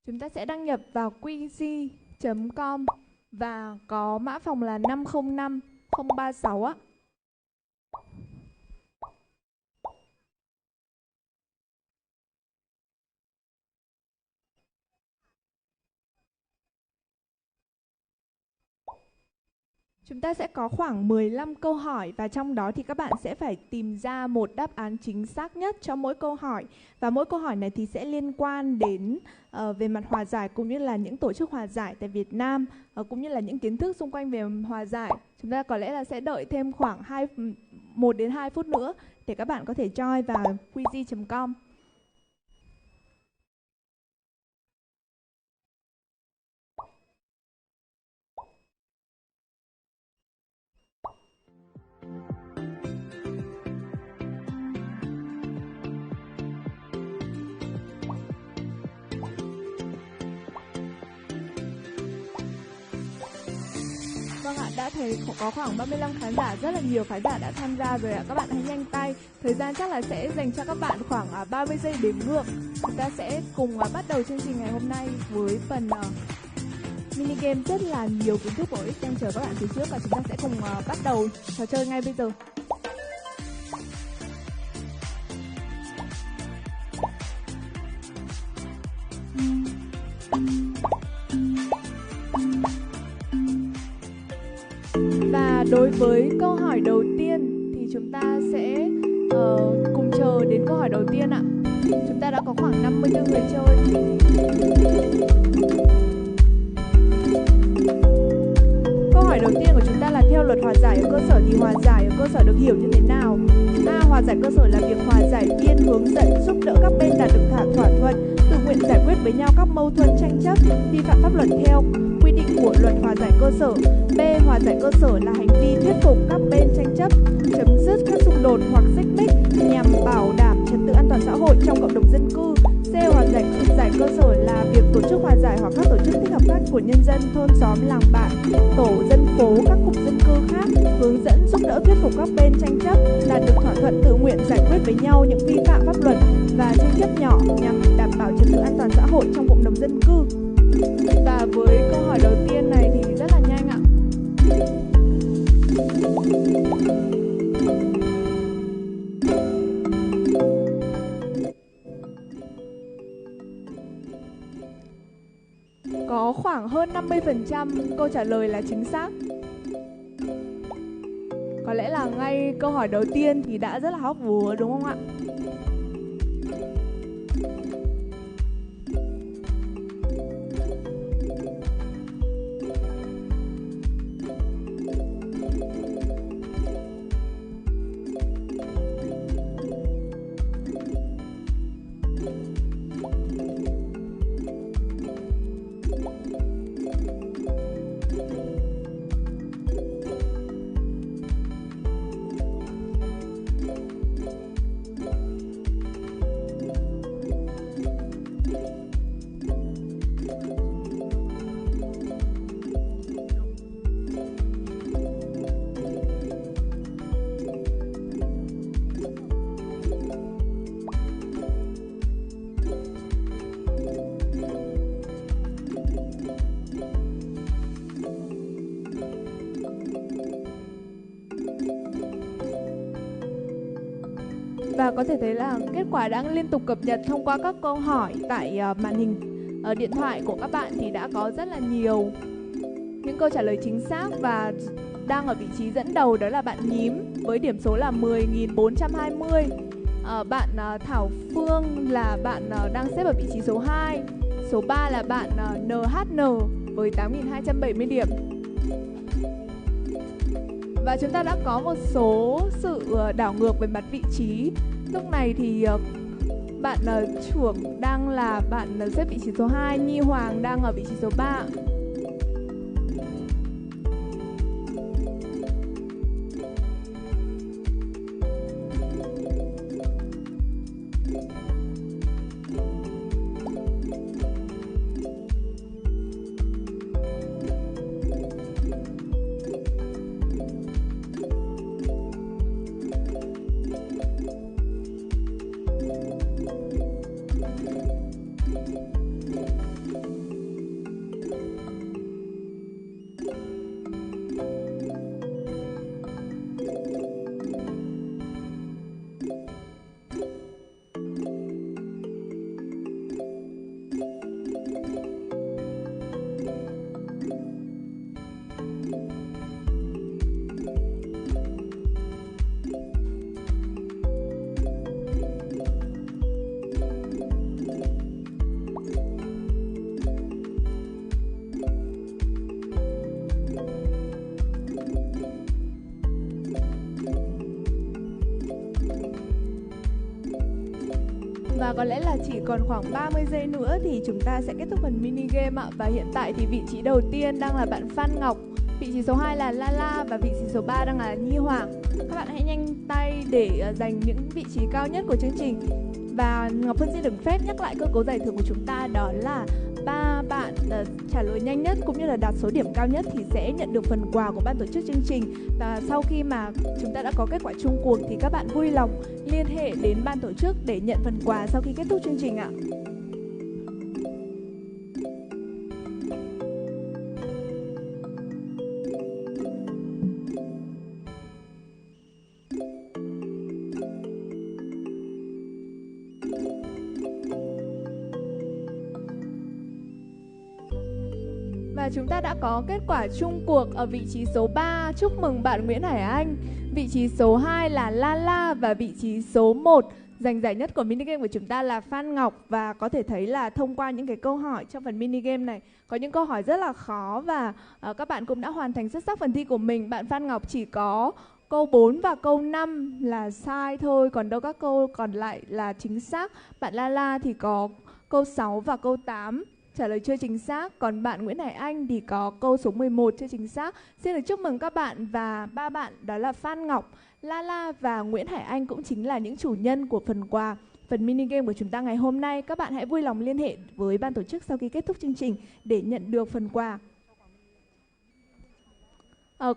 Chúng ta sẽ đăng nhập vào QUIZI.com và có mã phòng là 505036 á. Chúng ta sẽ có khoảng 15 câu hỏi và trong đó thì các bạn sẽ phải tìm ra một đáp án chính xác nhất cho mỗi câu hỏi. Và mỗi câu hỏi này thì sẽ liên quan đến về mặt hòa giải cũng như là những tổ chức hòa giải tại Việt Nam, cũng như là những kiến thức xung quanh về hòa giải. Chúng ta có lẽ là sẽ đợi thêm khoảng 1 đến 2 phút nữa để các bạn có thể join vào QUIZI.com. Vâng ạ, đã thấy có khoảng 35 khán giả, rất là nhiều khán giả đã tham gia rồi ạ. Các bạn hãy nhanh tay. Thời gian chắc là sẽ dành cho các bạn khoảng 30 giây đếm ngược. Chúng ta sẽ cùng bắt đầu chương trình ngày hôm nay với phần mini game rất là nhiều kiến thức bổ ích đang chờ các bạn phía trước, và chúng ta sẽ cùng bắt đầu trò chơi ngay bây giờ. Và đối với câu hỏi đầu tiên thì chúng ta sẽ cùng chờ đến câu hỏi đầu tiên ạ. Chúng ta đã có khoảng 54 người chơi. Câu hỏi đầu tiên của chúng ta là theo luật hòa giải ở cơ sở thì hòa giải ở cơ sở được hiểu như thế nào? A. Hòa giải cơ sở là việc hòa giải viên hướng dẫn giúp đỡ các bên đạt được thỏa thuận, tự nguyện giải quyết với nhau các mâu thuẫn tranh chấp, vi phạm pháp luật theo quy định của luật hòa giải cơ sở. B. Hòa giải cơ sở là hành vi thuyết phục các bên tranh chấp chấm dứt các xung đột hoặc xích mích nhằm bảo đảm trật tự an toàn xã hội trong cộng đồng dân cư. C. Hòa giải cơ sở là việc tổ chức hòa giải hoặc các tổ chức thích hợp khác của nhân dân, thôn xóm, làng bản, tổ dân phố, các cụm dân cư khác hướng dẫn giúp đỡ thuyết phục các bên tranh chấp đạt được thỏa thuận, tự nguyện giải quyết với nhau những vi phạm pháp luật và tranh chấp nhỏ nhằm đảm bảo trật tự an toàn xã hội trong cộng đồng dân cư. Và với câu hỏi đầu tiên này thì rất là nhanh ạ. Có khoảng hơn 50% câu trả lời là chính xác. Có lẽ là ngay câu hỏi đầu tiên thì đã rất là hóc búa đúng không ạ? Và có thể thấy là kết quả đang liên tục cập nhật thông qua các câu hỏi tại màn hình điện thoại của các bạn, thì đã có rất là nhiều những câu trả lời chính xác, và đang ở vị trí dẫn đầu đó là bạn Nhím với điểm số là 10.420. Bạn Thảo Phương là bạn đang xếp ở vị trí số 2. Số 3 là bạn NHN với 8.270 điểm. Và chúng ta đã có một số sự đảo ngược về mặt vị trí. Lúc này thì bạn Chuổng đang là bạn xếp vị trí số 2, Nhi Hoàng đang ở vị trí số 3. Và có lẽ là chỉ còn khoảng 30 giây nữa thì chúng ta sẽ kết thúc phần mini game ạ. Và hiện tại thì vị trí đầu tiên đang là bạn Phan Ngọc, vị trí số 2 là Lala và vị trí số 3 đang là Nhi Hoàng. Các bạn hãy nhanh tay để giành những vị trí cao nhất của chương trình. Và Ngọc Hân xin được phép nhắc lại cơ cấu giải thưởng của chúng ta, đó là 3 bạn trả lời nhanh nhất cũng như là đạt số điểm cao nhất thì sẽ nhận được phần quà của ban tổ chức chương trình. Và sau khi mà chúng ta đã có kết quả chung cuộc thì các bạn vui lòng liên hệ đến ban tổ chức để nhận phần quà sau khi kết thúc chương trình ạ. Và chúng ta đã có kết quả chung cuộc ở vị trí số 3. Chúc mừng bạn Nguyễn Hải Anh. Vị trí số 2 là La và vị trí số 1 giành giải nhất của mini game của chúng ta là Phan Ngọc. Và có thể thấy là thông qua những cái câu hỏi trong phần mini game này, có những câu hỏi rất là khó và các bạn cũng đã hoàn thành xuất sắc phần thi của mình. Bạn Phan Ngọc chỉ có câu 4 và câu 5 là sai thôi, còn đâu các câu còn lại là chính xác. Bạn La thì có câu 6 và câu 8 trả lời chưa chính xác, còn bạn Nguyễn Hải Anh thì có câu số 11 chưa chính xác. Xin được chúc mừng các bạn, và 3 bạn đó là Phan Ngọc, La và Nguyễn Hải Anh cũng chính là những chủ nhân của phần quà, phần mini game của chúng ta ngày hôm nay. Các bạn hãy vui lòng liên hệ với ban tổ chức sau khi kết thúc chương trình để nhận được phần quà.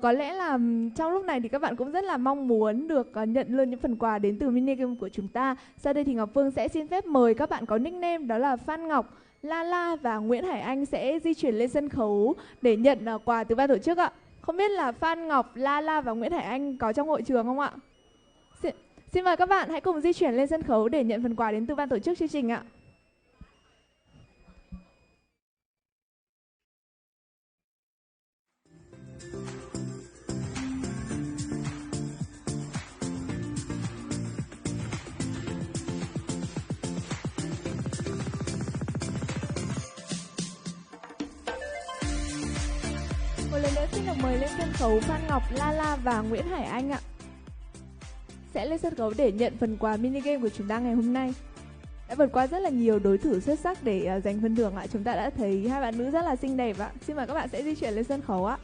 Có lẽ là trong lúc này thì các bạn cũng rất là mong muốn được nhận luôn những phần quà đến từ mini game của chúng ta. Sau đây thì Ngọc Phương sẽ xin phép mời các bạn có nickname đó là Phan Ngọc, La và Nguyễn Hải Anh sẽ di chuyển lên sân khấu để nhận quà từ ban tổ chức ạ. Không biết là Phan Ngọc, La và Nguyễn Hải Anh có trong hội trường không ạ? Xin mời các bạn hãy cùng di chuyển lên sân khấu để nhận phần quà đến từ ban tổ chức chương trình ạ. Một lần nữa xin được mời lên sân khấu Phan Ngọc, La và Nguyễn Hải Anh ạ. Sẽ lên sân khấu để nhận phần quà mini game của chúng ta ngày hôm nay. Đã vượt qua rất là nhiều đối thủ xuất sắc để giành phần thưởng ạ. Chúng ta đã thấy hai bạn nữ rất là xinh đẹp ạ. Xin mời các bạn sẽ di chuyển lên sân khấu ạ.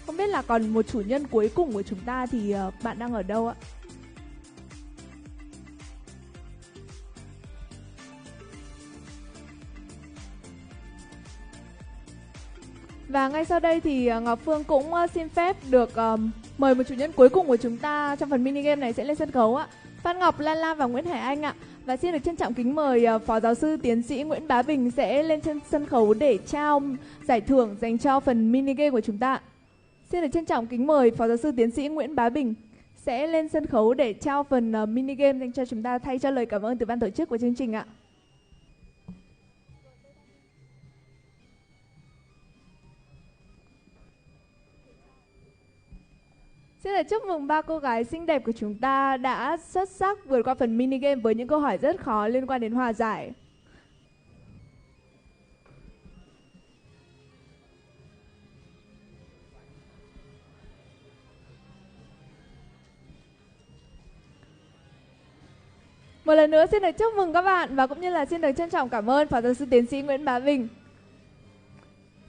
Không biết là còn một chủ nhân cuối cùng của chúng ta thì bạn đang ở đâu ạ? Và ngay sau đây thì Ngọc Phương cũng xin phép được mời một chủ nhân cuối cùng của chúng ta trong phần mini game này sẽ lên sân khấu ạ. Phan Ngọc, La và Nguyễn Hải Anh ạ. Và xin được trân trọng kính mời Phó Giáo sư Tiến sĩ Nguyễn Bá Bình sẽ lên trên sân khấu để trao giải thưởng dành cho phần mini game của chúng ta. Xin được trân trọng kính mời Phó Giáo sư Tiến sĩ Nguyễn Bá Bình sẽ lên sân khấu để trao phần mini game dành cho chúng ta thay cho lời cảm ơn từ ban tổ chức của chương trình ạ. Xin được chúc mừng 3 cô gái xinh đẹp của chúng ta đã xuất sắc vượt qua phần mini game với những câu hỏi rất khó liên quan đến hòa giải. Một lần nữa xin được chúc mừng các bạn và cũng như là xin được trân trọng cảm ơn Phó Giáo sư Tiến sĩ Nguyễn Bá Bình.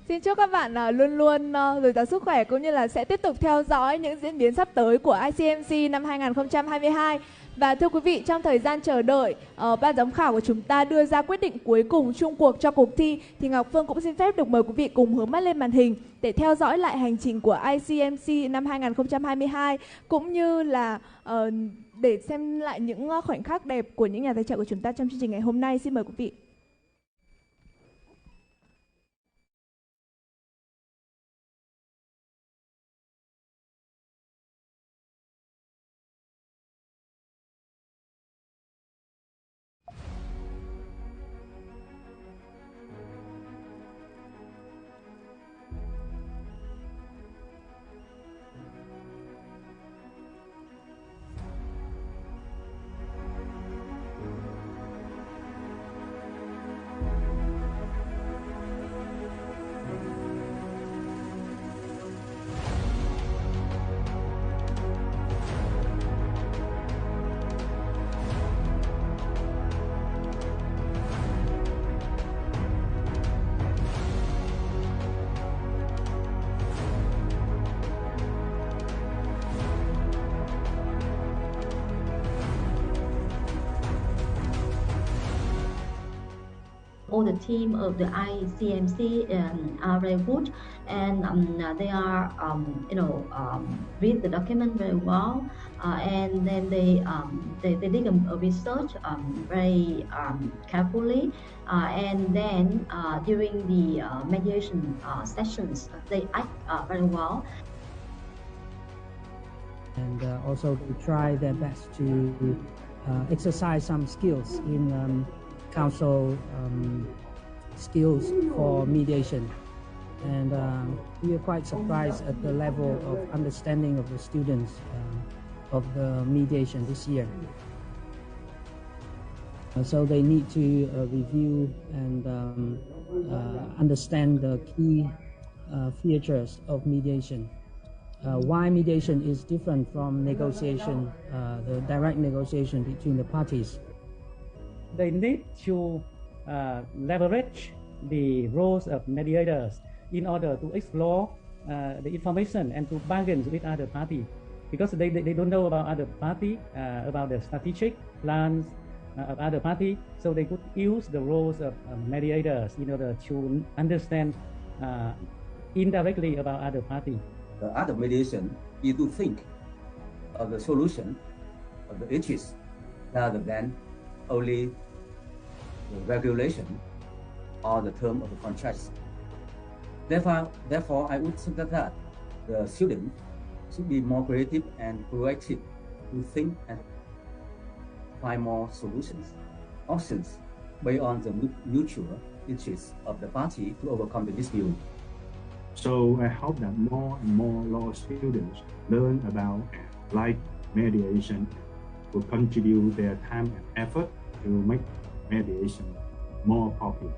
Xin chúc các bạn luôn luôn dồi dào sức khỏe cũng như là sẽ tiếp tục theo dõi những diễn biến sắp tới của ICMC năm 2022. Và thưa quý vị, trong thời gian chờ đợi ban giám khảo của chúng ta đưa ra quyết định cuối cùng chung cuộc cho cuộc thi thì Ngọc Phương cũng xin phép được mời quý vị cùng hướng mắt lên màn hình để theo dõi lại hành trình của ICMC năm 2022 cũng như là để xem lại những khoảnh khắc đẹp của những nhà tài trợ của chúng ta trong chương trình ngày hôm nay. Xin mời quý vị. all the team of the ICMC are very good, and they are read the document very well, and then they did a research very carefully, and then during the mediation sessions they act very well. And also they try their best to exercise some skills in counsel skills for mediation. And we are quite surprised at the level of understanding of the students of the mediation this year. So they need to review and understand the key features of mediation. Why mediation is different from negotiation, the direct negotiation between the parties. They need to leverage the roles of mediators in order to explore the information and to bargain with other party, because they don't know about other party, about the strategic plans of other party, so they could use the roles of mediators in order to understand indirectly about other party. The art of mediation is to think of the solution of the issues rather than only the regulation or the term of the contracts. Therefore, I would suggest that the student should be more creative and proactive to think and find more solutions, options based on the mutual interests of the party to overcome the dispute. So I hope that more and more law students learn about like mediation, will contribute their time and effort to make mediation more popular.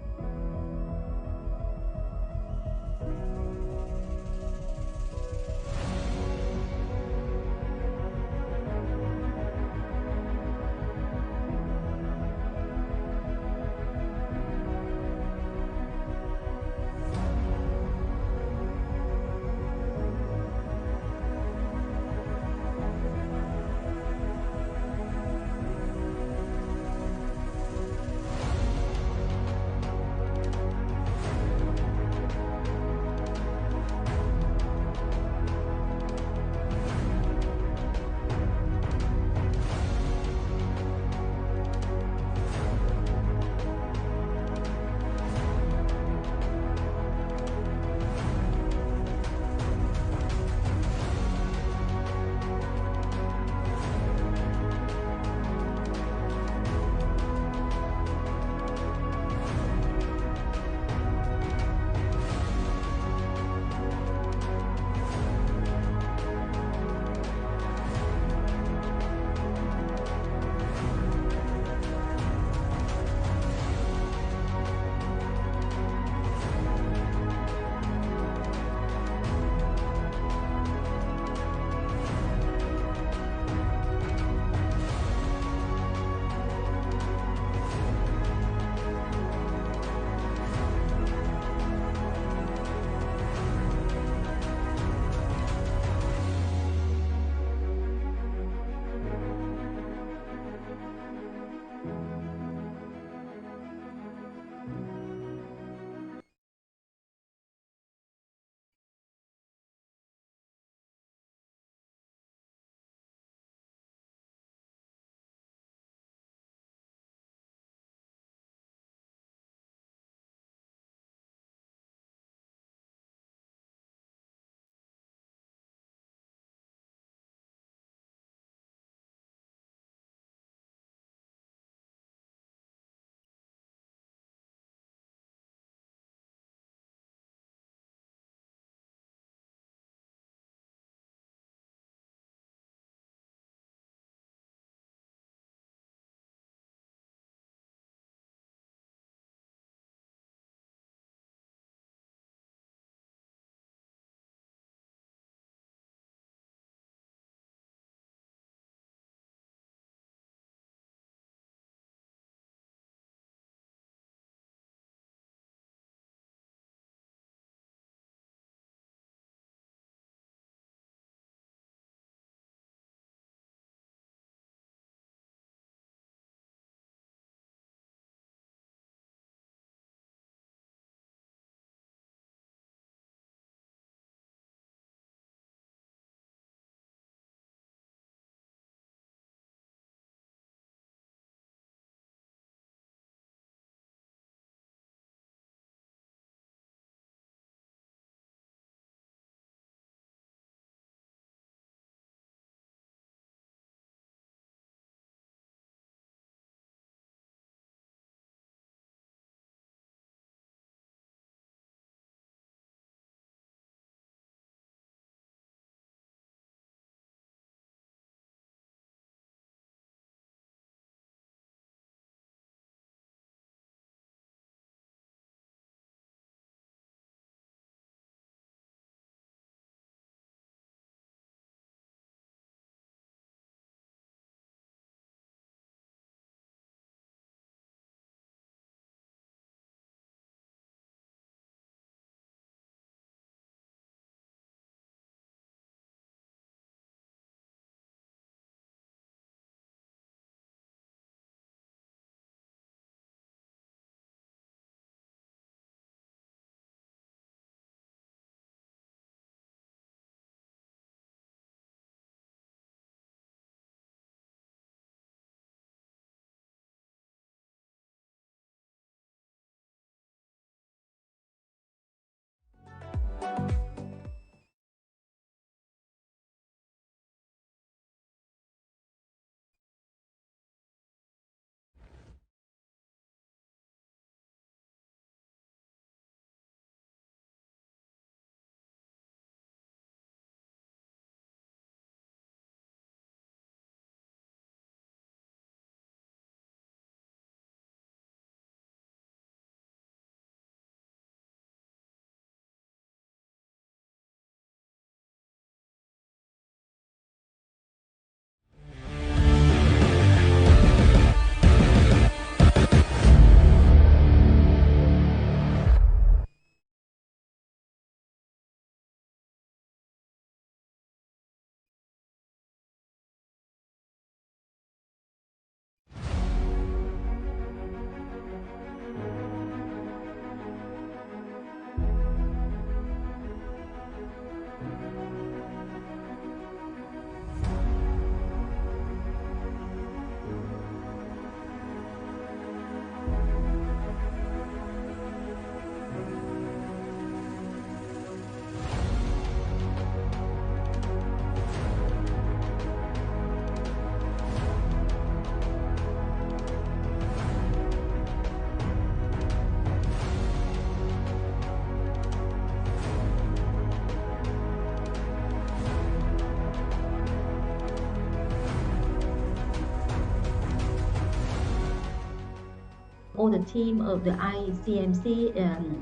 all the team of the ICMC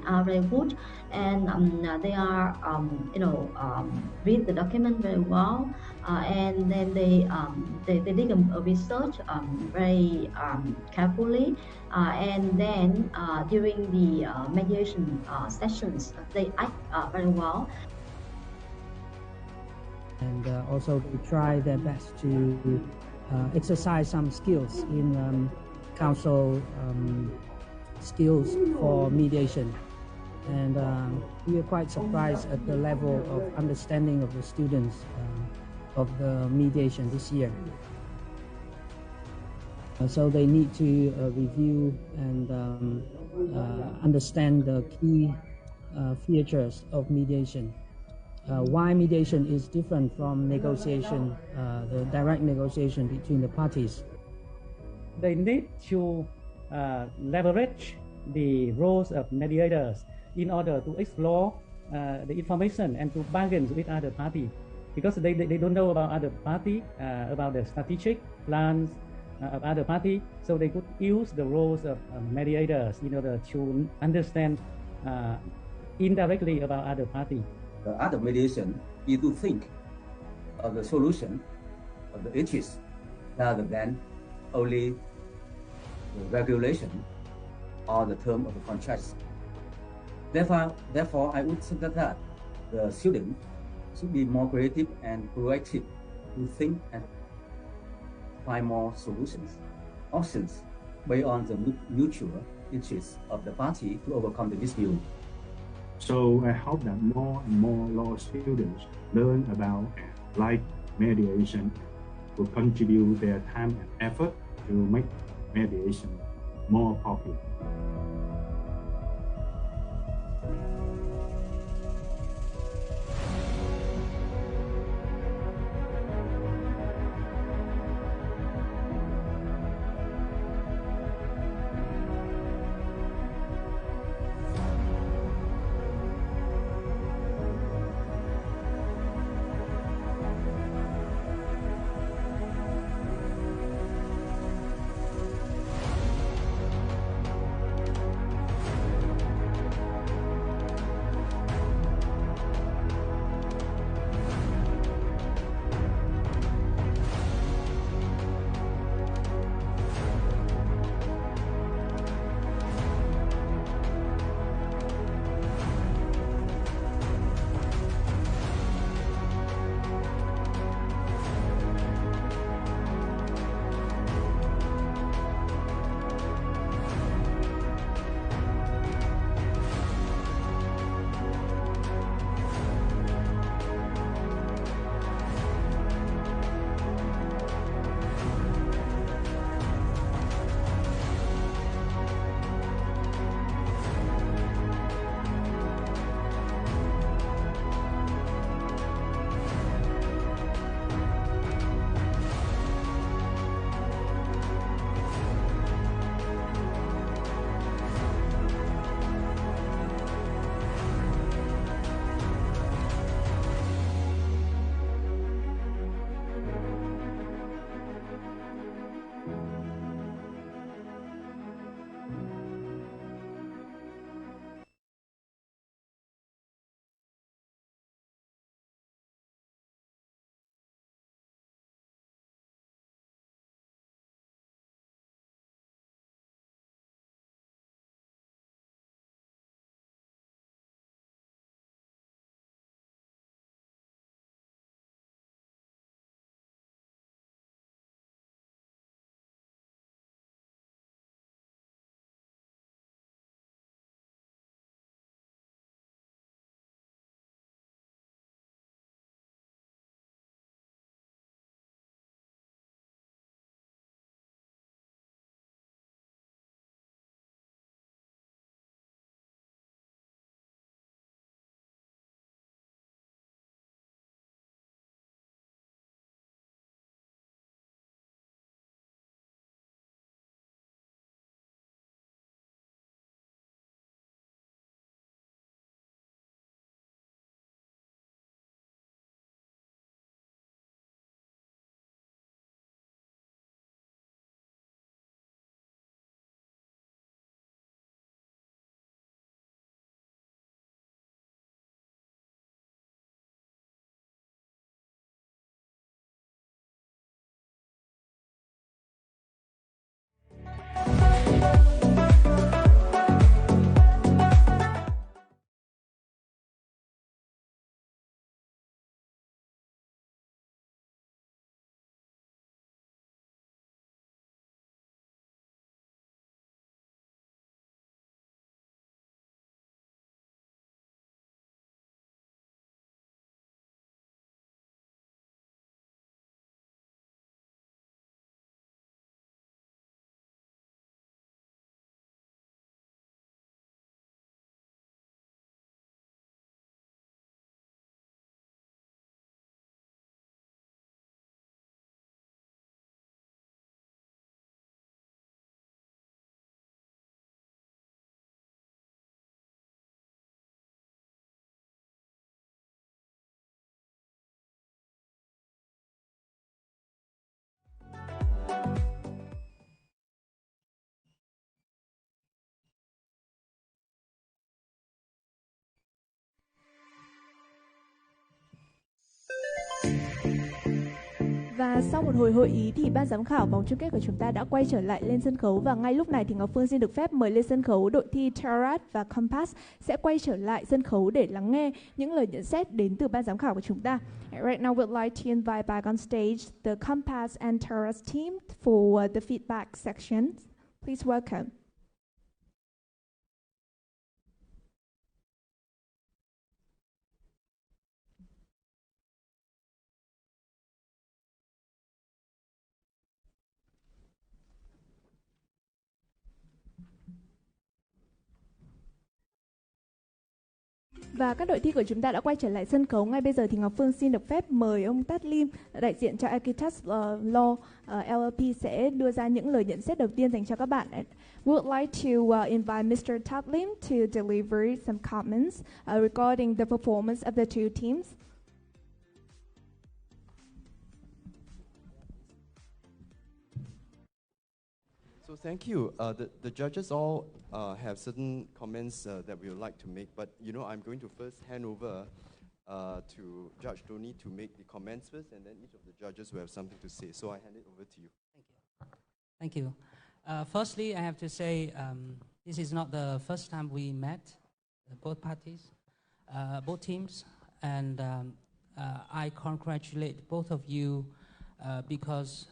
are very good, and they are read the document very well, and then they did a research very carefully, and then during the mediation sessions they act very well. And also they try their best to exercise some skills in counsel skills for mediation. And we are quite surprised at the level of understanding of the students of the mediation this year. So they need to review and understand the key features of mediation. Why mediation is different from negotiation, the direct negotiation between the parties. They need to leverage the roles of mediators in order to explore the information and to bargain with other party, because they don't know about other party, about the strategic plans of other party, so they could use the roles of mediators in order to understand indirectly about other party. The art of mediation is to think of the solution of the issues rather than only the regulation or the term of the contract. Therefore, I would suggest that the student should be more creative and proactive to think and find more solutions, options based on the mutual interests of the party to overcome the dispute. So I hope that more and more law students learn about and like mediation, will contribute their time and effort to make mediation more popular. Sau một hồi hội ý thì ban giám khảo vòng chung kết của chúng ta đã quay trở lại lên sân khấu, và ngay lúc này thì Ngọc Phương xin được phép mời lên sân khấu đội thi Tarat và Compass sẽ quay trở lại sân khấu để lắng nghe những lời nhận xét đến từ ban giám khảo của chúng ta. Right now we'd like to invite back on stage the Compass and Tarat team for the feedback section. Please welcome. Và các đội thi của chúng ta đã quay trở lại sân khấu. Ngay bây giờ thì Ngọc Phương xin được phép mời ông Tat Lim, đại diện cho Aequitas Law LLP sẽ đưa ra những lời nhận xét đầu tiên dành cho các bạn. We would like to invite Mr. Tat Lim to deliver some comments regarding the performance of the two teams. So thank you. The judges all have certain comments that we would like to make, but I'm going to first hand over to Judge Tony to make the comments first, and then each of the judges will have something to say. So I hand it over to you. Thank you. Firstly, I have to say this is not the first time we met, both parties, both teams, and I congratulate both of you because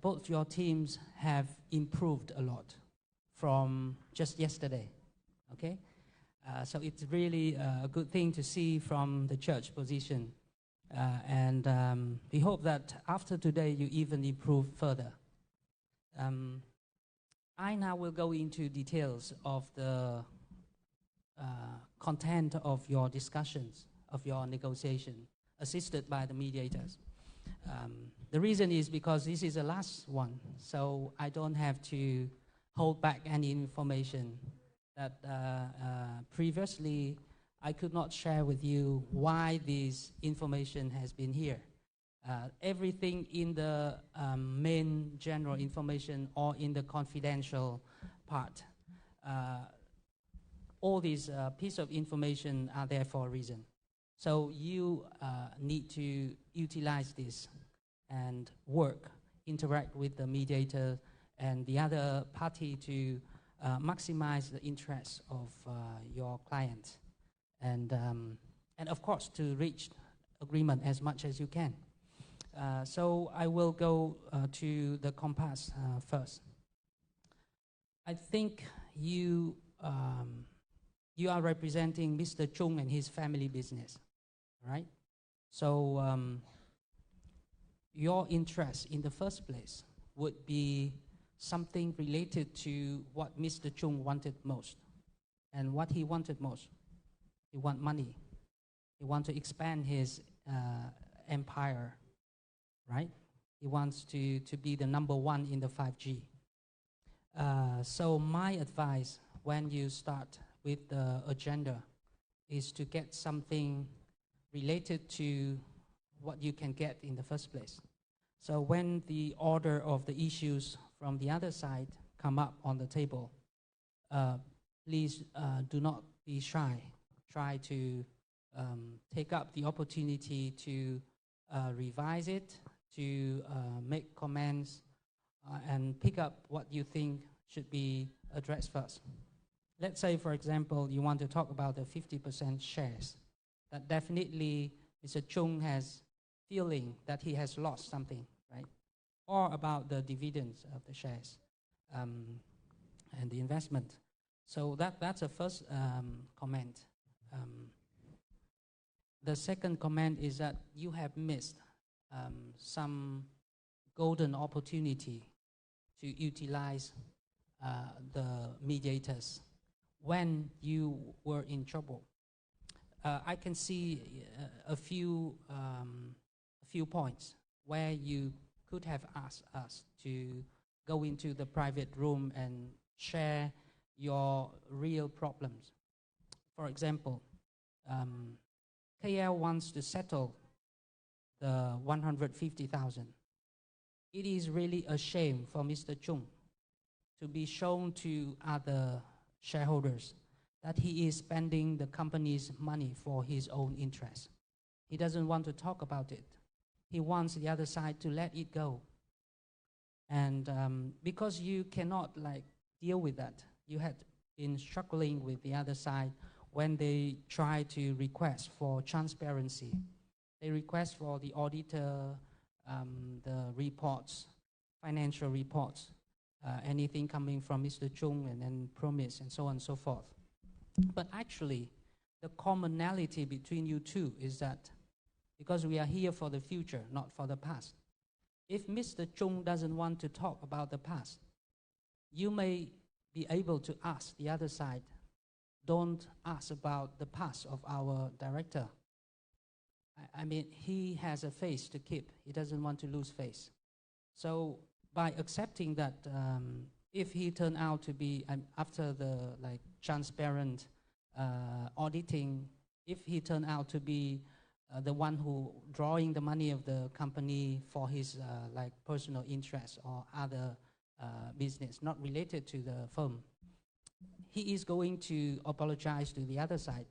both your teams have improved a lot from just yesterday, okay? So it's really a good thing to see from the church position. And we hope that after today you even improve further. I now will go into details of the content of your discussions, of your negotiation, assisted by the mediators. The reason is because this is the last one, so I don't have to hold back any information that previously I could not share with you why this information has been here. Everything in the main general information or in the confidential part, all these pieces of information are there for a reason. So you need to utilize this and work, interact with the mediator and the other party to maximize the interests of your client, and of course to reach agreement as much as you can. So I will go to the Compass first. I think you are representing Mr. Chung and his family business, right? So your interest in the first place would be something related to what Mr. Chung wanted most. And what he wanted most, he want money. He wants to expand his empire, right? He wants to be the #1 in the 5G. So my advice when you start with the agenda is to get something related to what you can get in the first place. So when the order of the issues from the other side come up on the table, please do not be shy. Try to take up the opportunity to revise it, to make comments, and pick up what you think should be addressed first. Let's say, for example, you want to talk about the 50% shares. That definitely Mr. Chung has feeling that he has lost something, right? Or about the dividends of the shares and the investment. So that's a first comment. The second comment is that you have missed some golden opportunity to utilize the mediators when you were in trouble. I can see a few points where you could have asked us to go into the private room and share your real problems. For example, KL wants to settle the 150,000. It is really a shame for Mr. Chung to be shown to other shareholders that he is spending the company's money for his own interest. He doesn't want to talk about it. he wants the other side to let it go. And because you cannot like deal with that, you had been struggling with the other side when they try to request for transparency. They request for the auditor, the reports, financial reports, anything coming from Mr. Chung, and then promise and so on and so forth. But actually, the commonality between you two is that because we are here for the future, not for the past. If Mr. Chung doesn't want to talk about the past, you may be able to ask the other side, don't ask about the past of our director. I mean, he has a face to keep. He doesn't want to lose face. So by accepting that, if he turned out to be, after the like transparent auditing, if he turned out to be the one who drawing the money of the company for his like personal interest or other business not related to the firm, he is going to apologize to the other side,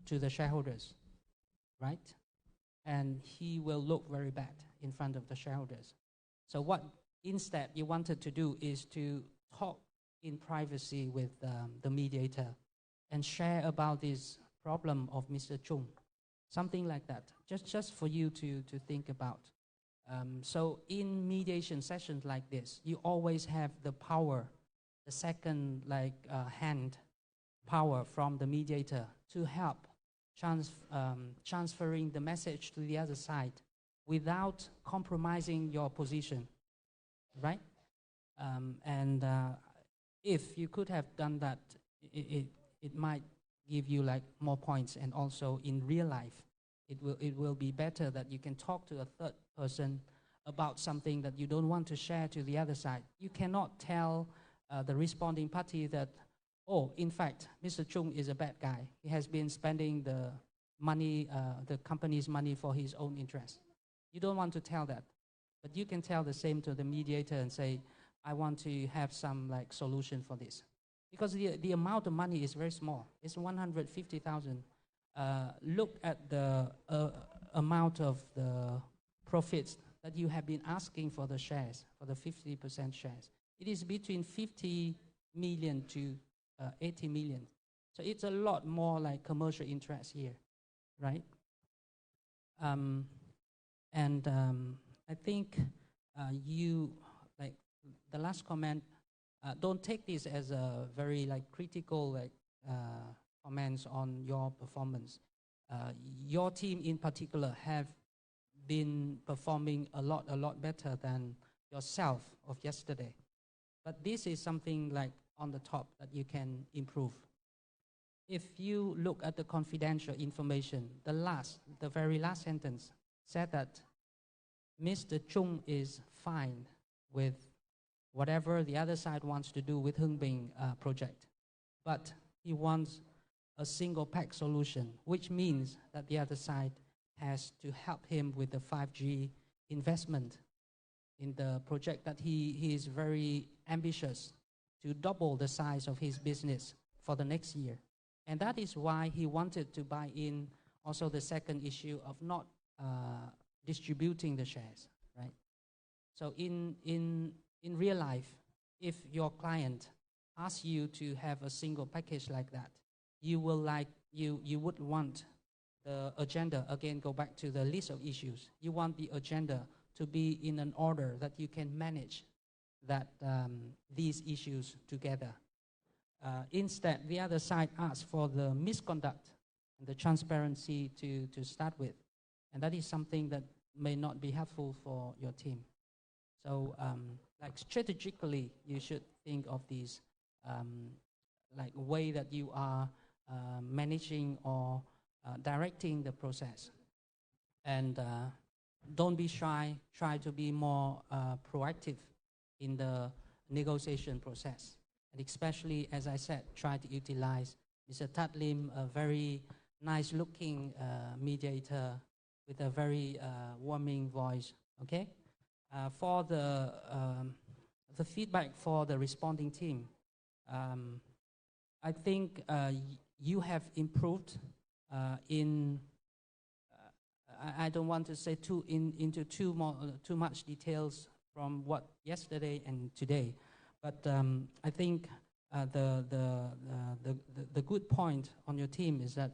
to the shareholders, right? And he will look very bad in front of the shareholders. So what instead you wanted to do is to talk in privacy with the mediator and share about this problem of Mr. Chung. Something like that, just for you to think about. So in mediation sessions like this, you always have the power, the second like hand power from the mediator to help transferring the message to the other side without compromising your position, right? And if you could have done that, it might give you like more points, and also in real life, it will be better that you can talk to a third person about something that you don't want to share to the other side. You cannot tell the responding party that, oh, in fact, Mr. Chung is a bad guy. He has been spending the money, the company's money for his own interest. You don't want to tell that, but you can tell the same to the mediator and say, I want to have some like solution for this. Because the amount of money is very small. It's 150,000. Look at the amount of the profits that you have been asking for the shares, for the 50% shares. It is between 50 million to 80 million. So it's a lot more like commercial interest here, right? I think you, like the last comment, don't take this as a very like critical like comments on your performance. Your team in particular have been performing a lot better than yourself of yesterday. But this is something like on the top that you can improve. If you look at the confidential information, the very last sentence said that Mr. Chung is fine with whatever the other side wants to do with Hung Bing project, but he wants a single pack solution, which means that the other side has to help him with the 5G investment in the project that he is very ambitious to double the size of his business for the next year. And that is why he wanted to buy in also the second issue of not distributing the shares, right? So in real life, if your client asks you to have a single package like that, you would want the agenda, again, go back to the list of issues. You want the agenda to be in an order that you can manage that these issues together. Instead, the other side asks for the misconduct and the transparency to start with. And that is something that may not be helpful for your team. So like strategically, you should think of these like way that you are managing or directing the process. And don't be shy, try to be more proactive in the negotiation process. And especially, as I said, try to utilize Mr. Tat Lim, a very nice looking mediator with a very warming voice, okay? For the feedback for the responding team, I think you have improved in, I don't want to say into too much details from what yesterday and today, but I think the good point on your team is that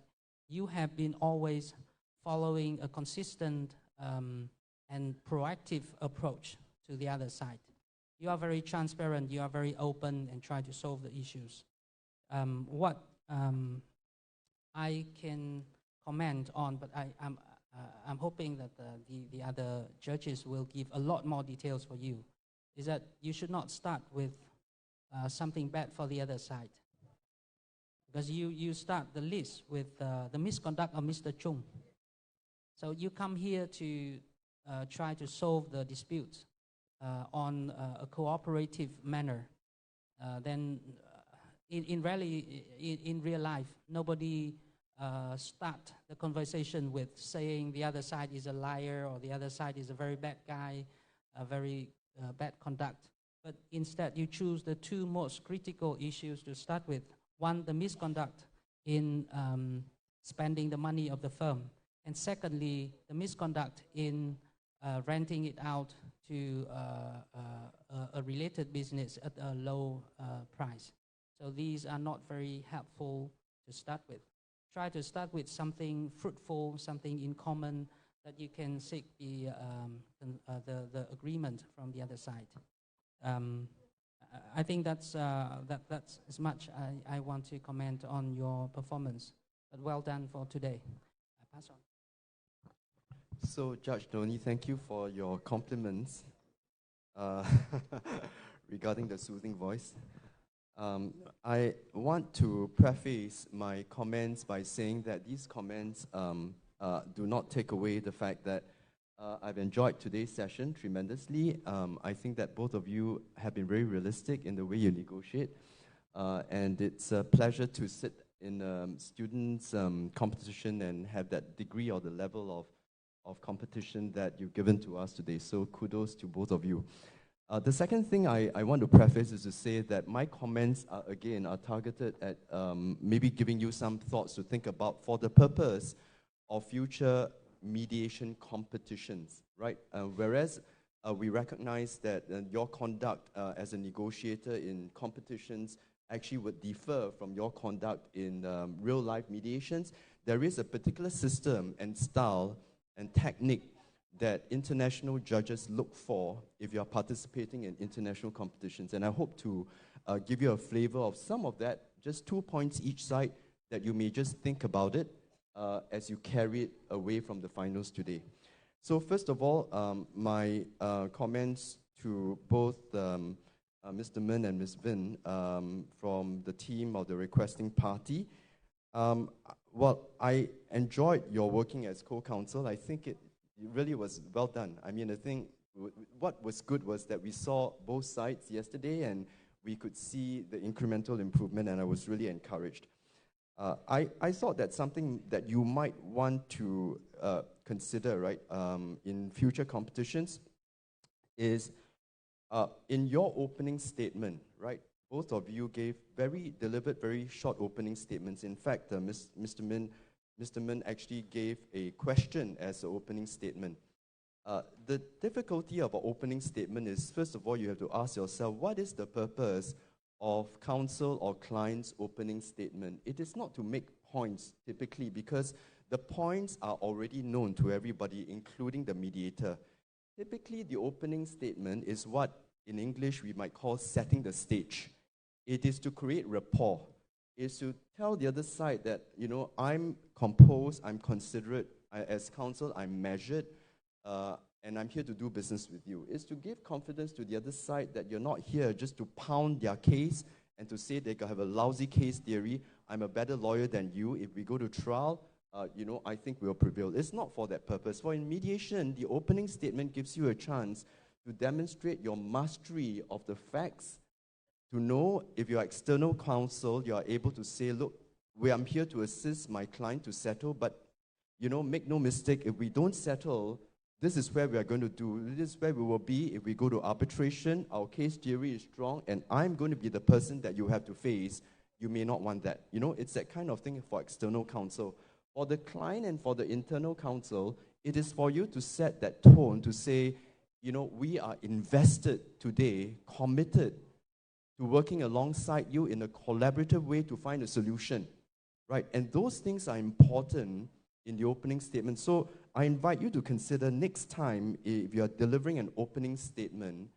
you have been always following a consistent and proactive approach to the other side. You are very transparent, you are very open and try to solve the issues. What I can comment on, but I'm hoping that the other judges will give a lot more details for you, is that you should not start with something bad for the other side. Because you start the list with the misconduct of Mr. Chung. So you come here to try to solve the disputes on a cooperative manner. Then in real life, nobody start the conversation with saying the other side is a liar or the other side is a very bad guy, a very bad conduct. But instead, you choose the two most critical issues to start with. One, the misconduct in spending the money of the firm. And secondly, the misconduct in renting it out to a related business at a low price. So these are not very helpful to start with. Try to start with something fruitful, something in common that you can seek the agreement from the other side. I think that's as much I want to comment on your performance. But well done for today. I pass on. So, Judge Dhoni, thank you for your compliments regarding the soothing voice. I want to preface my comments by saying that these comments do not take away the fact that I've enjoyed today's session tremendously. I think that both of you have been very realistic in the way you negotiate. And it's a pleasure to sit in students' competition and have that degree or the level of competition that you've given to us today. So kudos to both of you. The second thing I want to preface is to say that my comments, again, are targeted at maybe giving you some thoughts to think about for the purpose of future mediation competitions, right? Whereas we recognize that your conduct as a negotiator in competitions actually would differ from your conduct in real-life mediations, there is a particular system and style and technique that international judges look for if you are participating in international competitions. And I hope to give you a flavor of some of that, just 2 points each side that you may just think about it as you carry it away from the finals today. So first of all, my comments to both Mr. Min and Ms. Vin from the team of the requesting party. Well, I enjoyed your working as co-counsel. I think it really was well done. I mean, I think what was good was that we saw both sides yesterday and we could see the incremental improvement, and I was really encouraged. I thought that something that you might want to consider, right, in future competitions is in your opening statement, right, both of you gave very deliberate, very short opening statements. In fact, Mr. Min actually gave a question as an opening statement. The difficulty of an opening statement is, first of all, you have to ask yourself, what is the purpose of counsel or client's opening statement? It is not to make points, typically, because the points are already known to everybody, including the mediator. Typically, the opening statement is what, in English, we might call setting the stage. It is to create rapport. It's to tell the other side that, you know, I'm composed, I'm considerate, as counsel, I'm measured, and I'm here to do business with you. It's to give confidence to the other side that you're not here just to pound their case and to say they have a lousy case theory. I'm a better lawyer than you. If we go to trial, you know, I think we'll prevail. It's not for that purpose. For in mediation, the opening statement gives you a chance to demonstrate your mastery of the facts, to know if you're external counsel, you are able to say, look, I'm here to assist my client to settle, but, you know, make no mistake, if we don't settle, this is where we are going to do. This is where we will be if we go to arbitration. Our case theory is strong, and I'm going to be the person that you have to face. You may not want that. You know, it's that kind of thing for external counsel. For the client and for the internal counsel, it is for you to set that tone to say, you know, we are invested today, committed to working alongside you in a collaborative way to find a solution, right? And those things are important in the opening statement. So I invite you to consider next time, if you are delivering an opening statement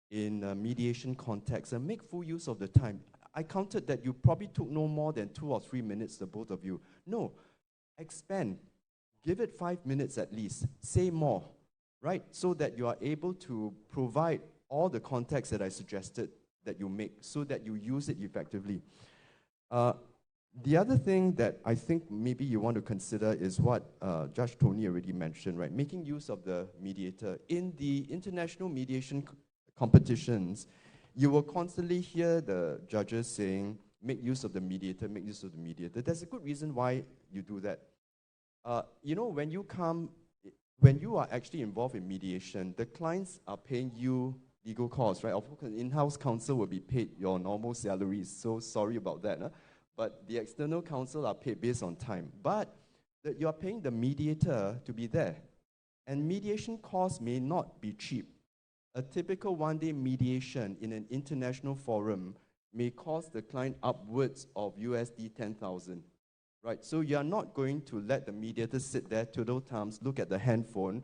in a mediation context, and make full use of the time. I counted that you probably took no more than 2 or 3 minutes, the both of you. No, expand. Give it 5 minutes at least. Say more, right? So that you are able to provide all the context that I suggested that you make, so that you use it effectively. The other thing that I think maybe you want to consider is what Judge Tony already mentioned, right? Making use of the mediator. In the international mediation competitions, you will constantly hear the judges saying, make use of the mediator, make use of the mediator. There's a good reason why you do that. You know, when you are actually involved in mediation, the clients are paying you legal costs, right? Of course, in-house counsel will be paid your normal salaries, so sorry about that. Huh? But the external counsel are paid based on time. But you are paying the mediator to be there. And mediation costs may not be cheap. A typical one-day mediation in an international forum may cost the client upwards of USD 10,000. Right, so you're not going to let the mediator sit there, twiddle thumbs, look at the handphone,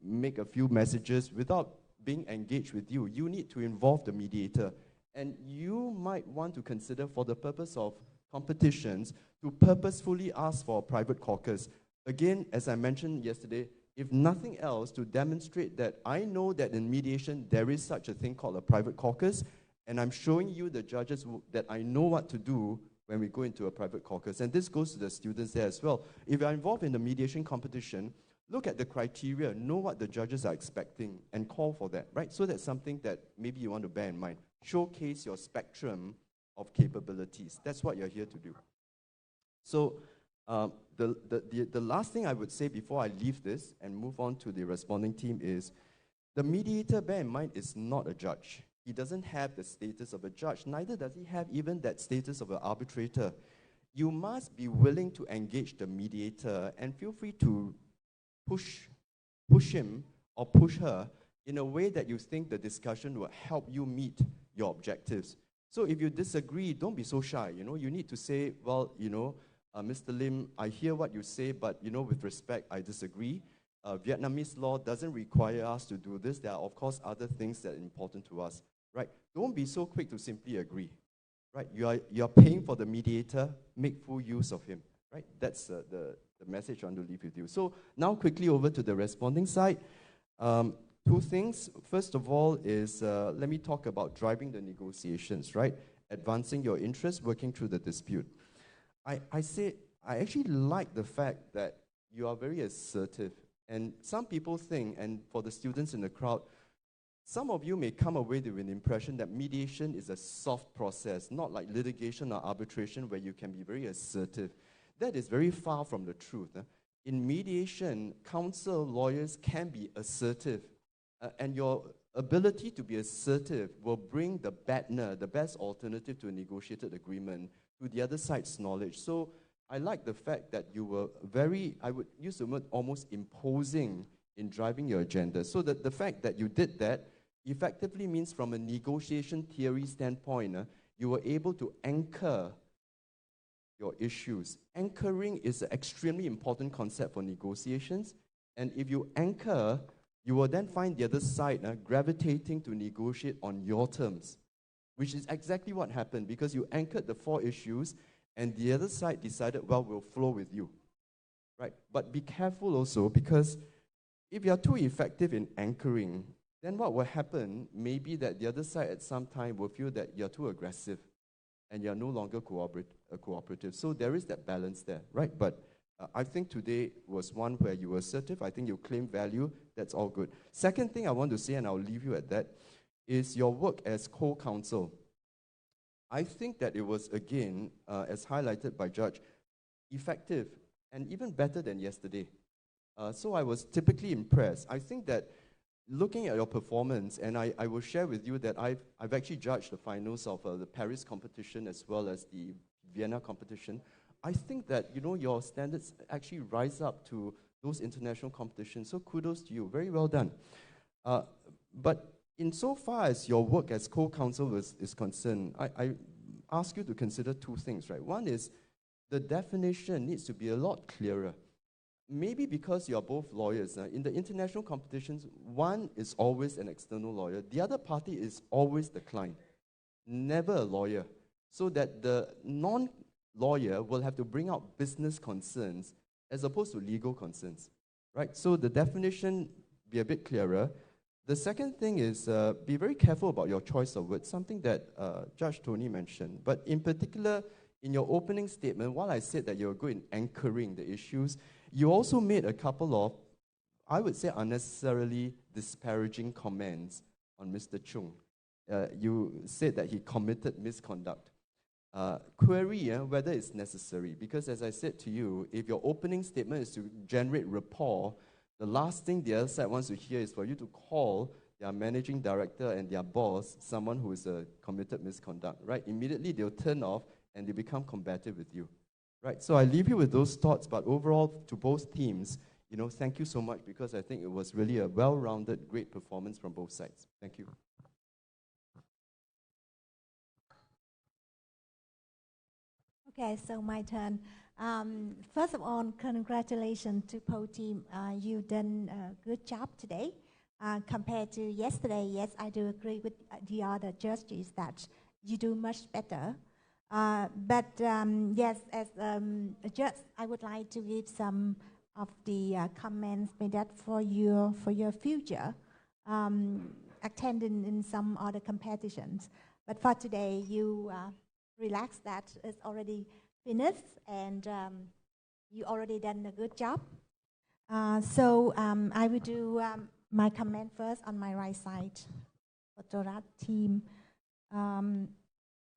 make a few messages without being engaged with you. You need to involve the mediator. And you might want to consider, for the purpose of competitions, to purposefully ask for a private caucus. Again, as I mentioned yesterday, if nothing else, to demonstrate that I know that in mediation there is such a thing called a private caucus, and I'm showing you, the judges, that I know what to do when we go into a private caucus. And this goes to the students there as well. If you're involved in the mediation competition, look at the criteria, know what the judges are expecting, and call for that, right? So that's something that maybe you want to bear in mind. Showcase your spectrum of capabilities. That's what you're here to do. So the last thing I would say before I leave this and move on to the responding team is, the mediator, bear in mind, is not a judge. He doesn't have the status of a judge, neither does he have even that status of an arbitrator. You must be willing to engage the mediator, and feel free to push him or push her in a way that you think the discussion will help you meet your objectives. So if you disagree, don't be so shy. You know, you need to say, well, you know, Mr. Lim, I hear what you say, but you know, with respect, I disagree. Vietnamese law doesn't require us to do this. There are, of course, other things that are important to us. Right? Don't be so quick to simply agree. Right? You are paying for the mediator. Make full use of him. Right? That's the message I want to leave with you. So now quickly over to the responding side. 2 things. First of all is, let me talk about driving the negotiations, right? Advancing your interests, working through the dispute. I actually like the fact that you are very assertive. And some people think, and for the students in the crowd, some of you may come away with an impression that mediation is a soft process, not like litigation or arbitration where you can be very assertive. That is very far from the truth. In mediation, counsel, lawyers can be assertive. And your ability to be assertive will bring the BATNA, the best alternative to a negotiated agreement, to the other side's knowledge. So I like the fact that you were very, I would use the word almost imposing in driving your agenda. So that the fact that you did that effectively means, from a negotiation theory standpoint, you were able to anchor your issues. Anchoring is an extremely important concept for negotiations. And if you anchor, you will then find the other side gravitating to negotiate on your terms, which is exactly what happened, because you anchored the 4 issues and the other side decided, well, we'll flow with you. Right? But be careful also, because if you are too effective in anchoring, then what will happen may be that the other side at some time will feel that you're too aggressive and you're no longer cooperative. So there is that balance there, right? But I think today was one where you were assertive. I think you claim value. That's all good. Second thing I want to say, and I'll leave you at that, is your work as co-counsel. I think that it was, again, as highlighted by Judge, effective and even better than yesterday. So I was typically impressed. I think that looking at your performance, and I will share with you that I've actually judged the finals of the Paris competition as well as the Vienna competition. I think that, you know, your standards actually rise up to those international competitions. So kudos to you. Very well done. But insofar as your work as co-counsel is concerned, I ask you to consider two things, right? One is the definition needs to be a lot clearer. Maybe because you are both lawyers. In the international competitions, one is always an external lawyer. The other party is always the client, never a lawyer. So that the non-lawyer will have to bring out business concerns as opposed to legal concerns, right? So the definition be a bit clearer. The second thing is be very careful about your choice of words, something that Judge Tony mentioned. But in particular, in your opening statement, while I said that you're good in anchoring the issues, you also made a couple of, I would say, unnecessarily disparaging comments on Mr. Chung. You said that he committed misconduct. Query whether it's necessary, because as I said to you, if your opening statement is to generate rapport, the last thing the other side wants to hear is for you to call their managing director and their boss someone who is committed misconduct, right? Immediately they'll turn off and they become combative with you, right? So I leave you with those thoughts, but overall to both teams, you know, thank you so much, because I think it was really a well-rounded, great performance from both sides. Thank you. Okay, so my turn. First of all, congratulations to both team. You've done a good job today. Compared to yesterday, yes, I do agree with the other judges that you do much better. But yes, as a judge, I would like to give some of the comments made that for your future attending in some other competitions. But for today, you relax, that is already finished, and you already done a good job. So I will do my comment first on my right side for the team.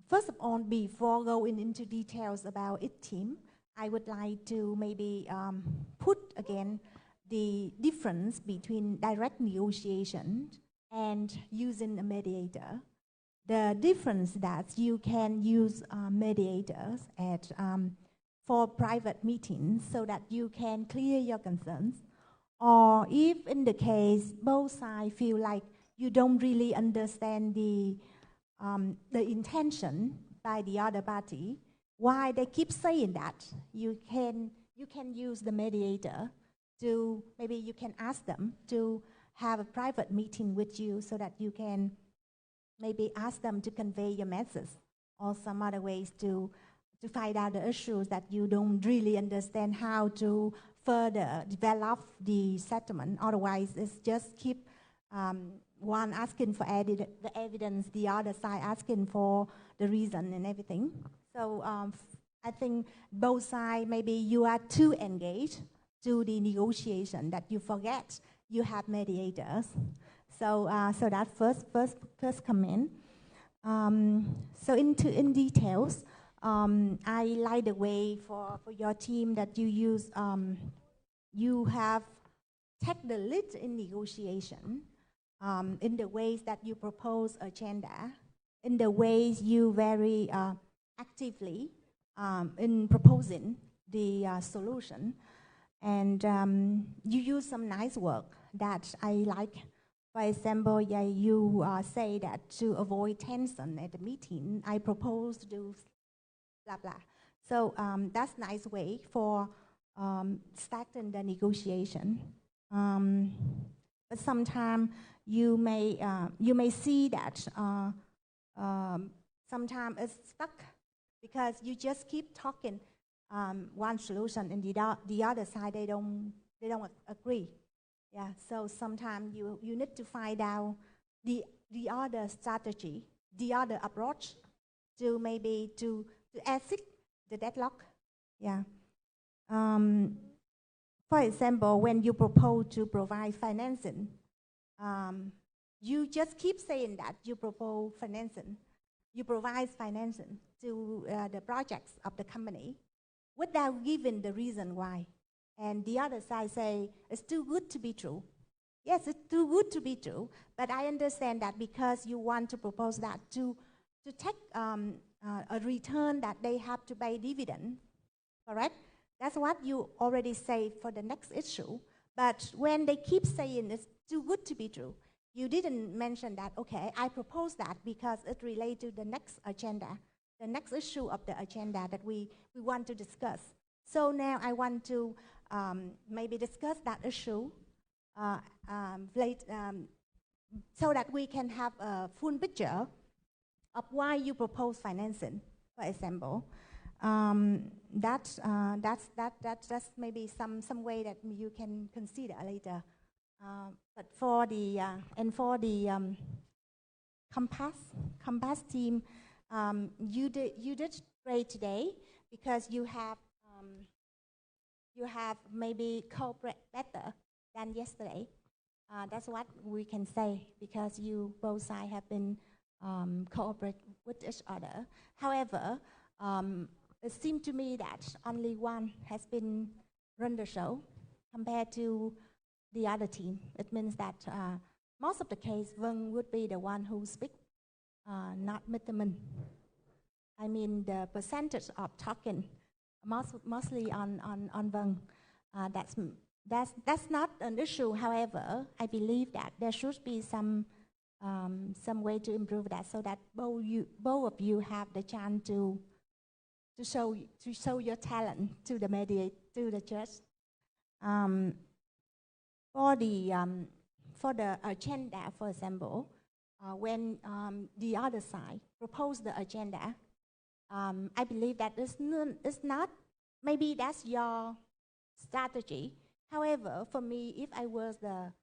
First of all, before going into details about each team, I would like to maybe put again the difference between direct negotiation and using a mediator. The difference that you can use mediators at for private meetings so that you can clear your concerns, or if in the case both sides feel like you don't really understand the intention by the other party, why they keep saying that, you can use the mediator to, maybe you can ask them to have a private meeting with you so that you can maybe ask them to convey your message, or some other ways to find out the issues that you don't really understand how to further develop the settlement. Otherwise, it's just keep one asking for the evidence, the other side asking for the reason and everything. So I think both sides, maybe you are too engaged to the negotiation that you forget you have mediators. So so that first comment. So in details, I like the way for your team that you use. You have take the lead in negotiation, in the ways that you propose agenda, in the ways you very actively in proposing the solution, and you use some nice work that I like. For example, you say that to avoid tension at the meeting, I propose to do blah blah. So that's a nice way for starting the negotiation. But sometimes you may see that sometimes it's stuck because you just keep talking one solution, and the other side they don't agree. Yeah, so sometimes you need to find out the other strategy, the other approach to maybe to exit the deadlock. Yeah. For example, when you propose to provide financing, you just keep saying that you propose financing, you provide financing to the projects of the company without giving the reason why. And the other side say, it's too good to be true. Yes, it's too good to be true, but I understand that because you want to propose that to take a return that they have to pay dividend. correct? That's what you already say for the next issue. But when they keep saying it's too good to be true, you didn't mention that, okay, I propose that because it relates to the next agenda, the next issue of the agenda that we want to discuss. So now I want to maybe discuss that issue so that we can have a full picture of why you propose financing, for example. That's maybe some way that you can consider later. But for the Compass team, you did great today because you have maybe cooperate better than yesterday. That's what we can say because you both sides have been cooperate with each other. However, it seemed to me that only one has been run the show compared to the other team. It means that most of the case, Vang would be the one who speaks, not Mr. Minh. I mean, the percentage of talking mostly on Vang. That's not an issue. However, I believe that there should be some way to improve that so that both of you have the chance to show your talent to the judge. For the agenda, for example, when the other side proposed the agenda, I believe that it's not, maybe that's your strategy. However, for me, if I was the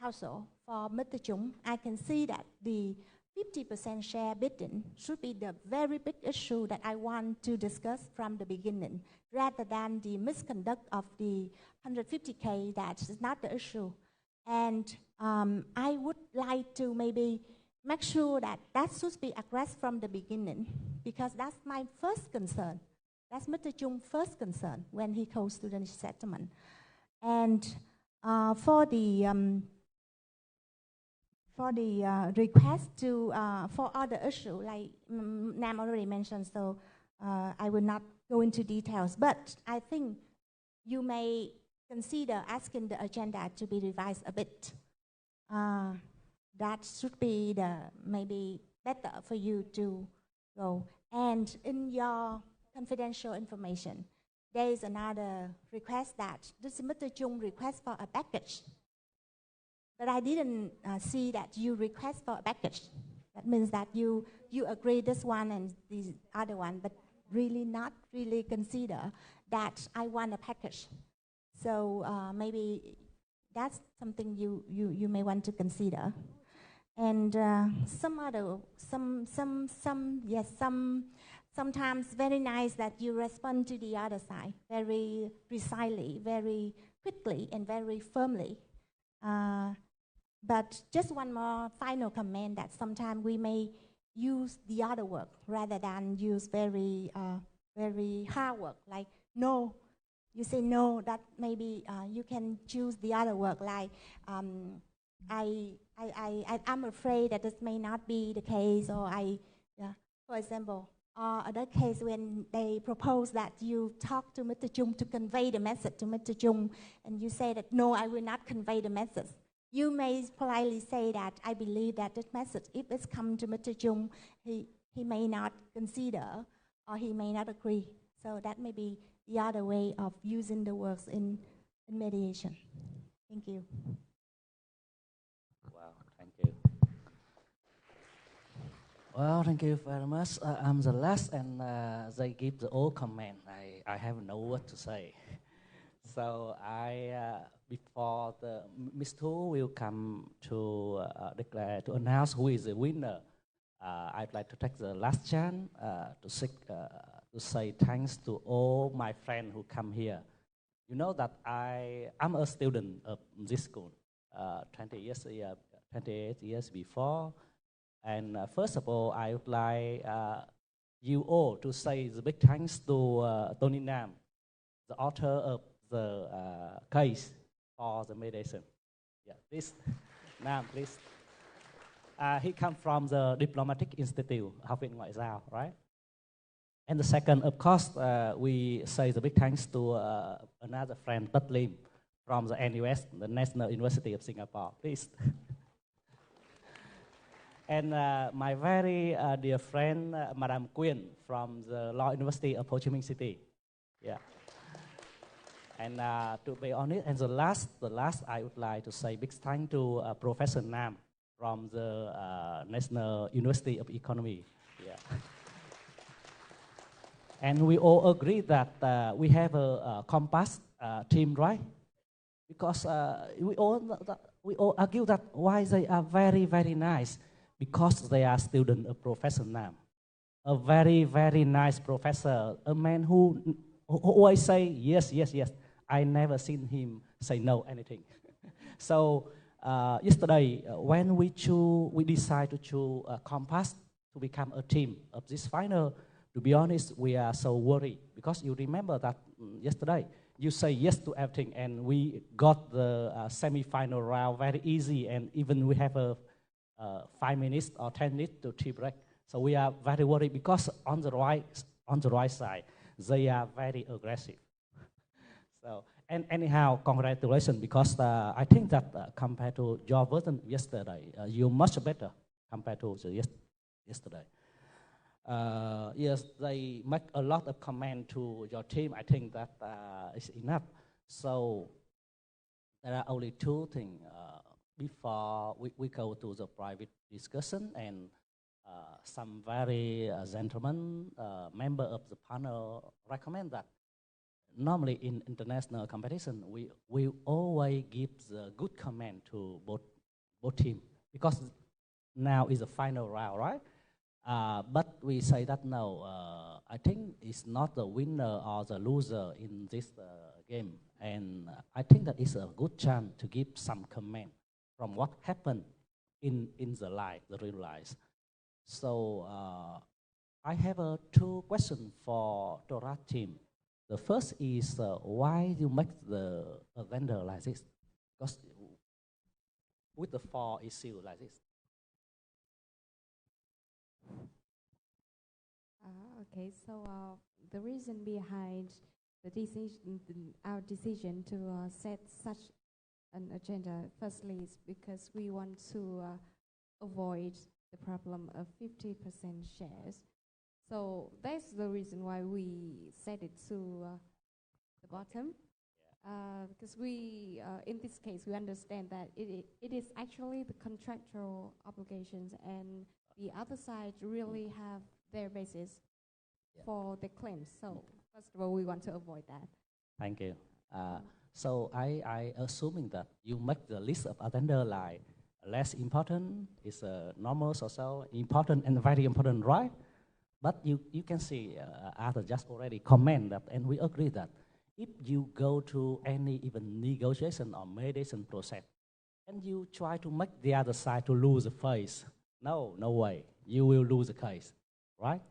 counsel for Mr. Chung, I can see that the 50% share bidding should be the very big issue that I want to discuss from the beginning, rather than the misconduct of the 150K. That is not the issue. And I would like to maybe make sure that should be addressed from the beginning, because that's my first concern. That's Mr. Chung's first concern when he goes to the settlement. And for the request to for other issue, like Nam already mentioned, so I will not go into details. But I think you may consider asking the agenda to be revised a bit. That should be maybe better for you to go. And in your confidential information, there is another request that this is Mr. Chung request for a package. But I didn't see that you request for a package. That means that you agree this one and the other one, but really not really consider that I want a package. So maybe that's something you may want to consider. And sometimes very nice that you respond to the other side very precisely, very quickly, and very firmly. But just one more final comment that sometimes we may use the other word rather than use very hard word like no. You say no, that maybe you can choose the other word like I'm afraid that this may not be the case, or for example, other case when they propose that you talk to Mr. Chung to convey the message to Mr. Chung, and you say that no, I will not convey the message. You may politely say that I believe that this message, if it's come to Mr. Chung, he may not consider or he may not agree. So that may be the other way of using the words in mediation. Thank you. Wow, thank you. Well, thank you very much. I'm the last, and they give the all comment. I have no word to say. So before the Ms. Tu will come to declare, to announce who is the winner, I'd like to take the last chance to say thanks to all my friends who come here. You know that I'm a student of this school, 28 years before. And first of all, I would like you all to say the big thanks to Tony Nam, the author of the case for the mediation. Yeah, please, Nam, please. He comes from the Diplomatic Institute, Học viện Ngoại giao, right? And the second, of course, we say the big thanks to another friend, Tat Lim, from the NUS, the National University of Singapore. Please. And my very dear friend, Madam Quyên, from the Law University of Ho Chi Minh City. Yeah. And to be honest, and the last, I would like to say big thanks to Professor Nam from the National University of Economy. Yeah. And we all agree that we have a compass team, right? Because we all argue that why they are very, very nice. Because they are students of Professor Nam. A very, very nice professor. A man who always say, yes, yes, yes. I never seen him say no anything. So yesterday, when we decide to choose Compass to become a team of this final, to be honest, we are so worried. Because you remember that yesterday, you say yes to everything, and we got the semi-final round very easy, and even we have a 5 minutes or 10 minutes to tea break. So we are very worried because on the right side, they are very aggressive. So, and anyhow, congratulations, because I think that compared to your version yesterday, you're much better compared to the yesterday. Yes, they make a lot of comment to your team. I think that is enough. So there are only two things before we go to the private discussion, and some very gentlemen, member of the panel recommend that normally in international competition, we always give the good comment to both teams, because now is the final round, right? But we say that no, I think it's not the winner or the loser in this game, and I think that it's a good chance to give some comment from what happened in the life, the real life. So I have two questions for Torah team. The first is why you make the vendor like this? Because with the 4 issues like this. Okay, so the reason behind the decision, our decision to set such an agenda, firstly, is because we want to avoid the problem of 50% shares. So that's the reason why we set it to the bottom. Because we, in this case, we understand that it is actually the contractual obligations, and the other side really have their basis for the claims. So first of all, we want to avoid that. Thank you. So I assuming that you make the list of attender like less important, is normal, social, important, and very important, right? But you can see Arthur just already comment that, and we agree that if you go to any even negotiation or mediation process, and you try to make the other side to lose the face, no way, you will lose the case, right?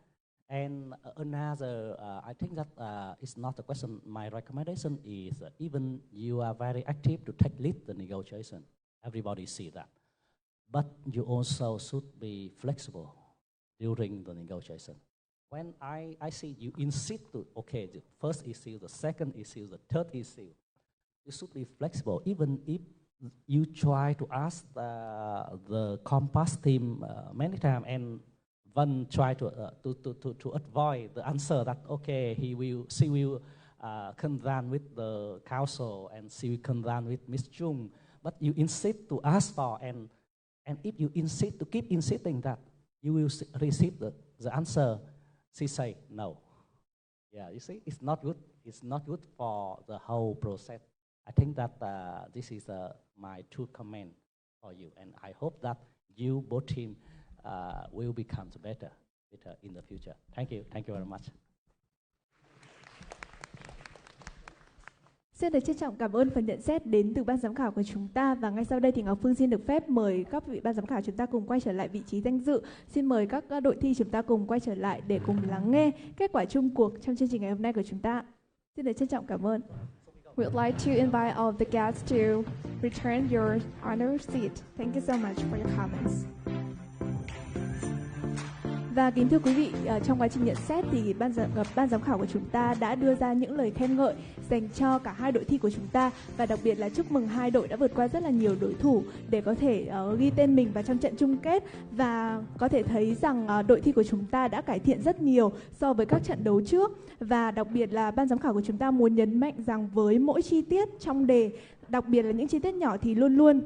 And another, I think that it's not a question. My recommendation is even you are very active to take lead the negotiation. Everybody see that. But you also should be flexible during the negotiation. When I see you insist to, okay, the first issue, the second issue, the third issue, you should be flexible. Even if you try to ask the Compass team many times, and one try to avoid the answer that, okay, she will consulт with the council, and she will consult with Ms. Chung. But you insist to ask for, and if you insist to keep insisting that, you will receive the answer. She say no. Yeah, you see, it's not good. It's not good for the whole process. I think that this is my two comments for you, and I hope that you both team will become better in the future. Thank you very much. Xin được trân trọng cảm ơn phần nhận xét đến từ ban giám khảo của chúng ta, và ngay sau đây thì Ngọc Phương xin được phép mời các vị ban giám khảo chúng ta cùng quay trở lại vị trí danh dự. Xin mời các đội thi chúng ta cùng quay trở lại để cùng lắng nghe kết quả chung cuộc trong chương trình ngày hôm nay của chúng ta. Xin được trân trọng cảm ơn. We would like to invite all of the guests to return your honored seat. Thank you so much for your comments. Và kính thưa quý vị, trong quá trình nhận xét thì ban giám khảo của chúng ta đã đưa ra những lời khen ngợi dành cho cả hai đội thi của chúng ta, và đặc biệt là chúc mừng hai đội đã vượt qua rất là nhiều đối thủ để có thể ghi tên mình vào trong trận chung kết. Và có thể thấy rằng đội thi của chúng ta đã cải thiện rất nhiều so với các trận đấu trước. Và đặc biệt là ban giám khảo của chúng ta muốn nhấn mạnh rằng với mỗi chi tiết trong đề, đặc biệt là những chi tiết nhỏ thì luôn luôn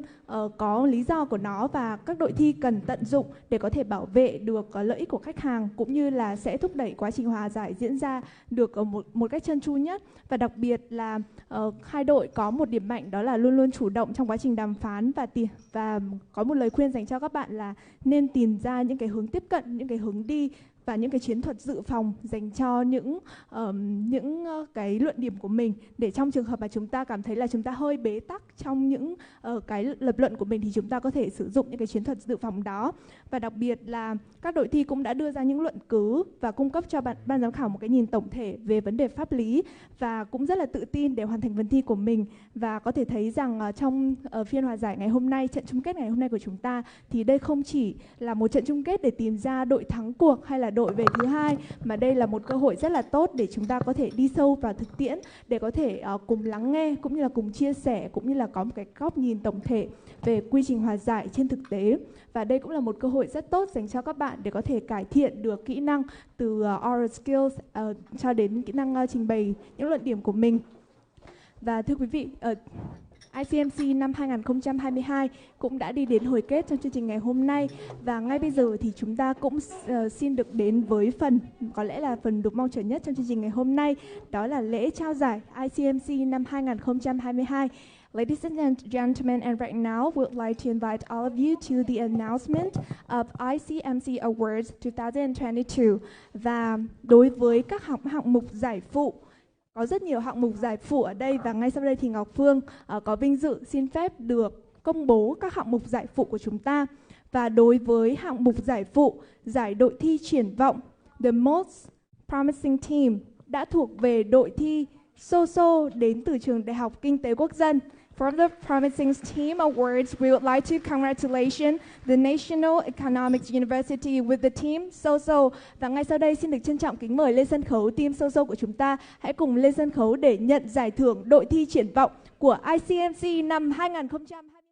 có lý do của nó, và các đội thi cần tận dụng để có thể bảo vệ được lợi ích của khách hàng, cũng như là sẽ thúc đẩy quá trình hòa giải diễn ra được một cách trơn tru nhất. Và đặc biệt là hai đội có một điểm mạnh, đó là luôn luôn chủ động trong quá trình đàm phán, và có một lời khuyên dành cho các bạn là nên tìm ra những cái hướng tiếp cận, những cái hướng đi và những cái chiến thuật dự phòng dành cho những cái luận điểm của mình, để trong trường hợp mà chúng ta cảm thấy là chúng ta hơi bế tắc trong những cái lập luận của mình thì chúng ta có thể sử dụng những cái chiến thuật dự phòng đó. Và đặc biệt là các đội thi cũng đã đưa ra những luận cứ và cung cấp cho ban giám khảo một cái nhìn tổng thể về vấn đề pháp lý, và cũng rất là tự tin để hoàn thành phần thi của mình. Và có thể thấy rằng trong phiên hòa giải ngày hôm nay, trận chung kết ngày hôm nay của chúng ta, thì đây không chỉ là một trận chung kết để tìm ra đội thắng cuộc hay là đội về thứ hai, mà đây là một cơ hội rất là tốt để chúng ta có thể đi sâu vào thực tiễn, để có thể cùng lắng nghe cũng như là cùng chia sẻ, cũng như là có một cái góc nhìn tổng thể về quy trình hòa giải trên thực tế. Và đây cũng là một cơ hội rất tốt dành cho các bạn để có thể cải thiện được kỹ năng từ oral skills cho đến kỹ năng trình bày những luận điểm của mình. Và thưa quý vị, ICMC năm 2022 cũng đã đi đến hồi kết trong chương trình ngày hôm nay, và ngay bây giờ thì chúng ta cũng xin được đến với phần có lẽ là phần được mong chờ nhất trong chương trình ngày hôm nay, đó là lễ trao giải ICMC năm 2022. Ladies and gentlemen, and right now we would like to invite all of you to the announcement of ICMC Awards 2022. Và đối với các hạng mục giải phụ, có rất nhiều hạng mục giải phụ ở đây, và ngay sau đây thì Ngọc Phương có vinh dự xin phép được công bố các hạng mục giải phụ của chúng ta. Và đối với hạng mục giải phụ, giải đội thi triển vọng The Most Promising Team đã thuộc về đội thi So đến từ Trường Đại học Kinh tế Quốc dân. From the Promising Team Awards, we would like to congratulate the National Economics University with the team So. Và ngay sau đây xin được trân trọng kính mời lên sân khấu team So của chúng ta. Hãy cùng lên sân khấu để nhận giải thưởng đội thi triển vọng của ICMC năm 2022.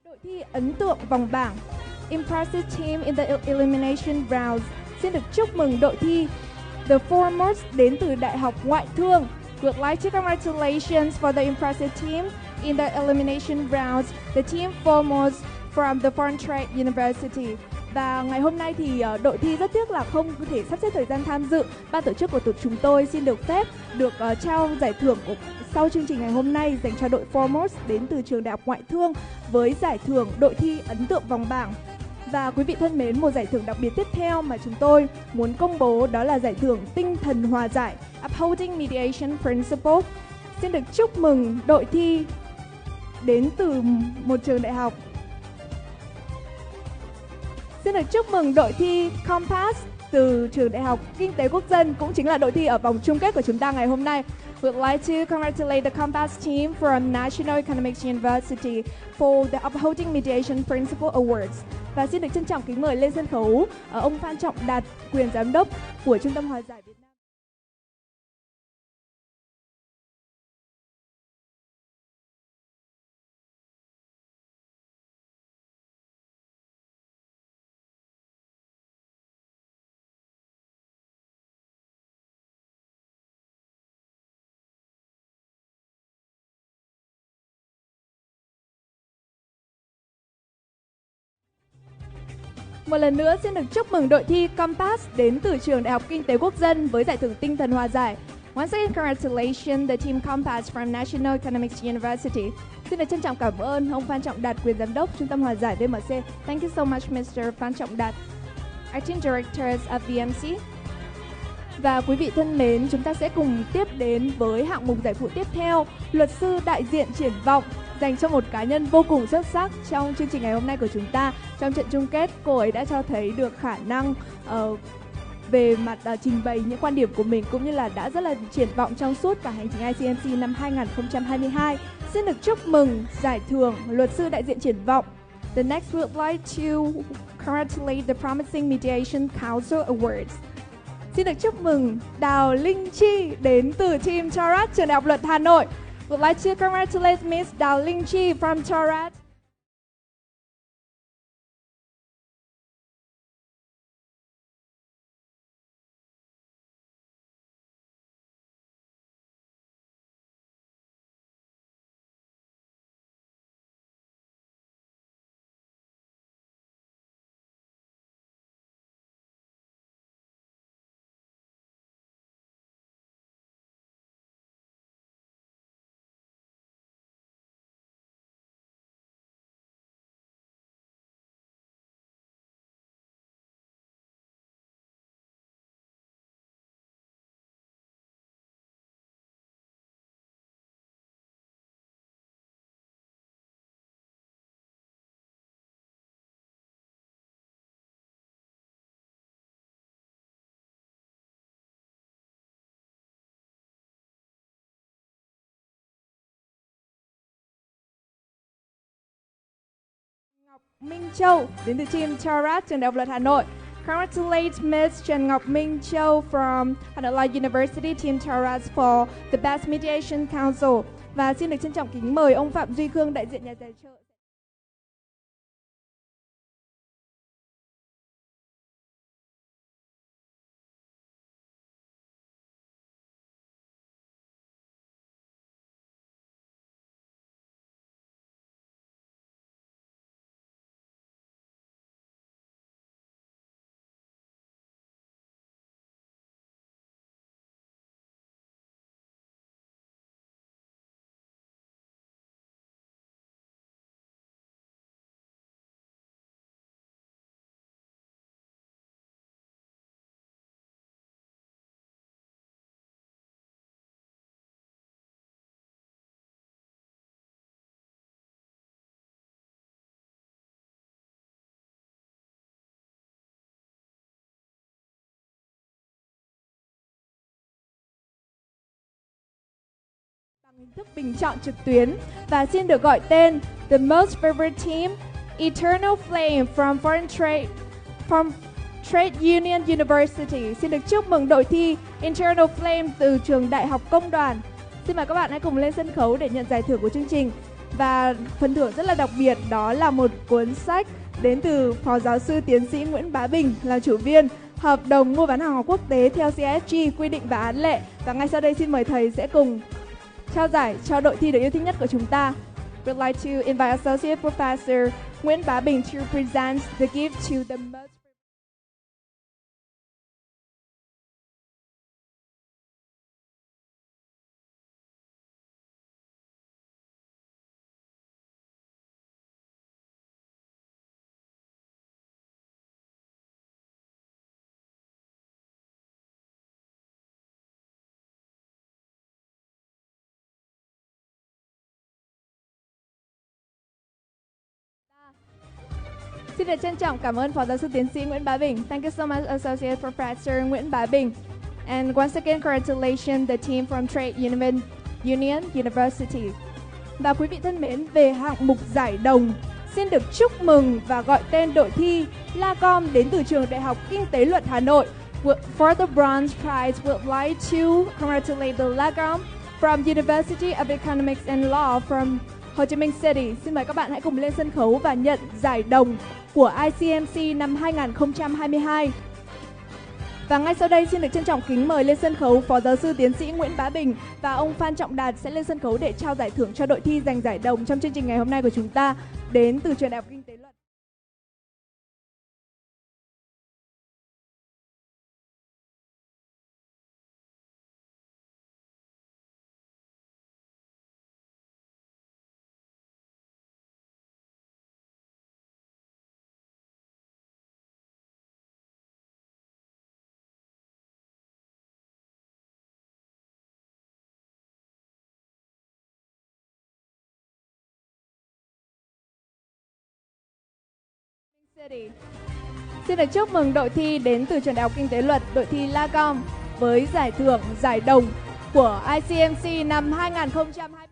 Đội thi ấn tượng vòng bảng Impressive Team in the Elimination Rounds. Xin được chúc mừng đội thi The Foremost đến từ Đại học Ngoại thương. We would like to congratulations for the impressive team in the elimination rounds, the team foremost from the Foreign Trade University. Và ngày hôm nay thì đội thi rất tiếc là không thể sắp xếp thời gian tham dự. Ban tổ chức của chúng tôi xin được phép được trao giải thưởng sau chương trình ngày hôm nay dành cho đội Foremost đến từ Trường Đại học Ngoại thương với giải thưởng đội thi ấn tượng vòng bảng. Và quý vị thân mến, một giải thưởng đặc biệt tiếp theo mà chúng tôi muốn công bố đó là giải thưởng tinh thần hòa giải Upholding Mediation Principle. Xin được chúc mừng đội thi đến từ một trường đại học. Xin được chúc mừng đội thi Compass từ Trường Đại học Kinh tế Quốc dân, cũng chính là đội thi ở vòng chung kết của chúng ta ngày hôm nay. We'd like to congratulate the COMPAS team from National Economics University for the upholding mediation principle awards. Và xin được trân trọng kính mời lên sân khấu ông Phan Trọng Đạt, quyền giám đốc của Trung tâm Hòa giải Việt Nam. Một lần nữa xin được chúc mừng đội thi COMPAS đến từ Trường Đại học Kinh tế Quốc dân với giải thưởng tinh thần hòa giải. Once again, congratulations the team COMPAS from National Economics University. Xin được trân trọng cảm ơn ông Phan Trọng Đạt, quyền giám đốc Trung tâm Hòa giải VMC. Thank you so much, Mr. Phan Trọng Đạt, Acting Directors of VMC. Và quý vị thân mến, chúng ta sẽ cùng tiếp đến với hạng mục giải phụ tiếp theo, luật sư đại diện triển vọng, dành cho một cá nhân vô cùng xuất sắc trong chương trình ngày hôm nay của chúng ta. Trong trận chung kết, cô ấy đã cho thấy được khả năng về mặt trình bày những quan điểm của mình, cũng như là đã rất là triển vọng trong suốt cả hành trình ICMC năm 2022. Xin được chúc mừng giải thưởng luật sư đại diện triển vọng. The next we would like to congratulate the Promising Mediation Council Awards. Xin được chúc mừng Đào Linh Chi đến từ team Chaurat, Trường Đại học Luật Hà Nội. Would like to congratulate Miss Đào Linh Chi from Chaurat. Minh Châu đến từ team Chaurat, Trường Đại học Luật Hà Nội. Congratulate Miss Trần Ngọc Minh Châu from Hà Nội Law University, team Chaurat for the Best Mediation Council. Và xin được trân trọng kính mời ông Phạm Duy Khương, đại diện nhà tài trợ. Hình thức bình chọn trực tuyến và xin được gọi tên The Most Favorite Team Eternal Flame from Trade Union University. Xin được chúc mừng đội thi Eternal Flame từ Trường Đại học Công đoàn. Xin mời các bạn hãy cùng lên sân khấu để nhận giải thưởng của chương trình. Và phần thưởng rất là đặc biệt, đó là một cuốn sách đến từ Phó Giáo sư Tiến sĩ Nguyễn Bá Bình, là chủ biên Hợp đồng mua bán hàng hóa quốc tế theo CSP, quy định và án lệ. Và ngay sau đây xin mời thầy sẽ cùng trao giải cho đội thi được yêu thích nhất của chúng ta. We'd like to invite Associate Professor Nguyễn Bá Bình to present the gift to the most. Xin được trân trọng cảm ơn Phó Giáo sư Tiến sĩ Nguyễn Bá Bình. Thank you so much, Associate Professor Nguyễn Bá Bình. And once again, congratulations the team from Trade Union University. Và quý vị thân mến, về hạng mục giải đồng, xin được chúc mừng và gọi tên đội thi LACOM đến từ Trường Đại học Kinh tế Luật Hà Nội. For the bronze prize, we'd like to congratulate the LACOM from University of Economics and Law from Ho Chi Minh City. Xin mời các bạn hãy cùng lên sân khấu và nhận giải đồng của ICMC năm 2022. Và ngay sau đây xin được trân trọng kính mời lên sân khấu Phó Giáo sư Tiến sĩ Nguyễn Bá Bình và ông Phan Trọng Đạt sẽ lên sân khấu để trao giải thưởng cho đội thi giành giải đồng trong chương trình ngày hôm nay của chúng ta đến từ Trường Đại học Kinh tế Luật. Xin được chúc mừng đội thi đến từ Trường Đại học Kinh tế Luật, đội thi LACOM với giải thưởng giải đồng của ICMC năm 2022.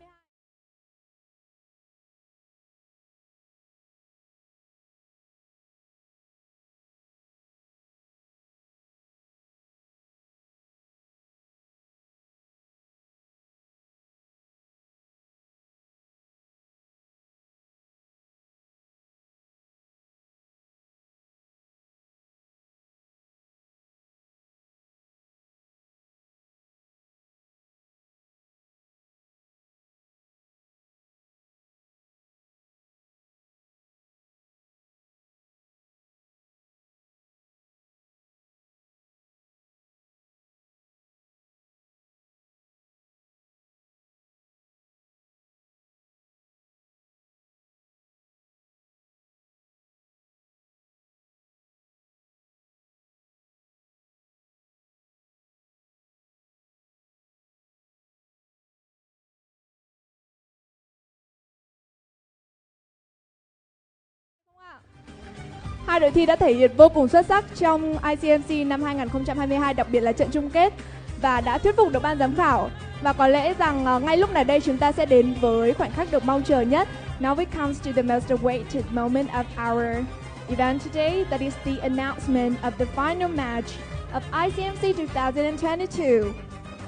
Hai đội thi đã thể hiện vô cùng xuất sắc trong ICMC năm 2022, đặc biệt là trận chung kết, và đã thuyết phục được ban giám khảo. Và có lẽ rằng ngay lúc này đây chúng ta sẽ đến với khoảnh khắc được mong chờ nhất. Now we come to the most awaited moment of our event today, that is the announcement of the final match of ICMC 2022.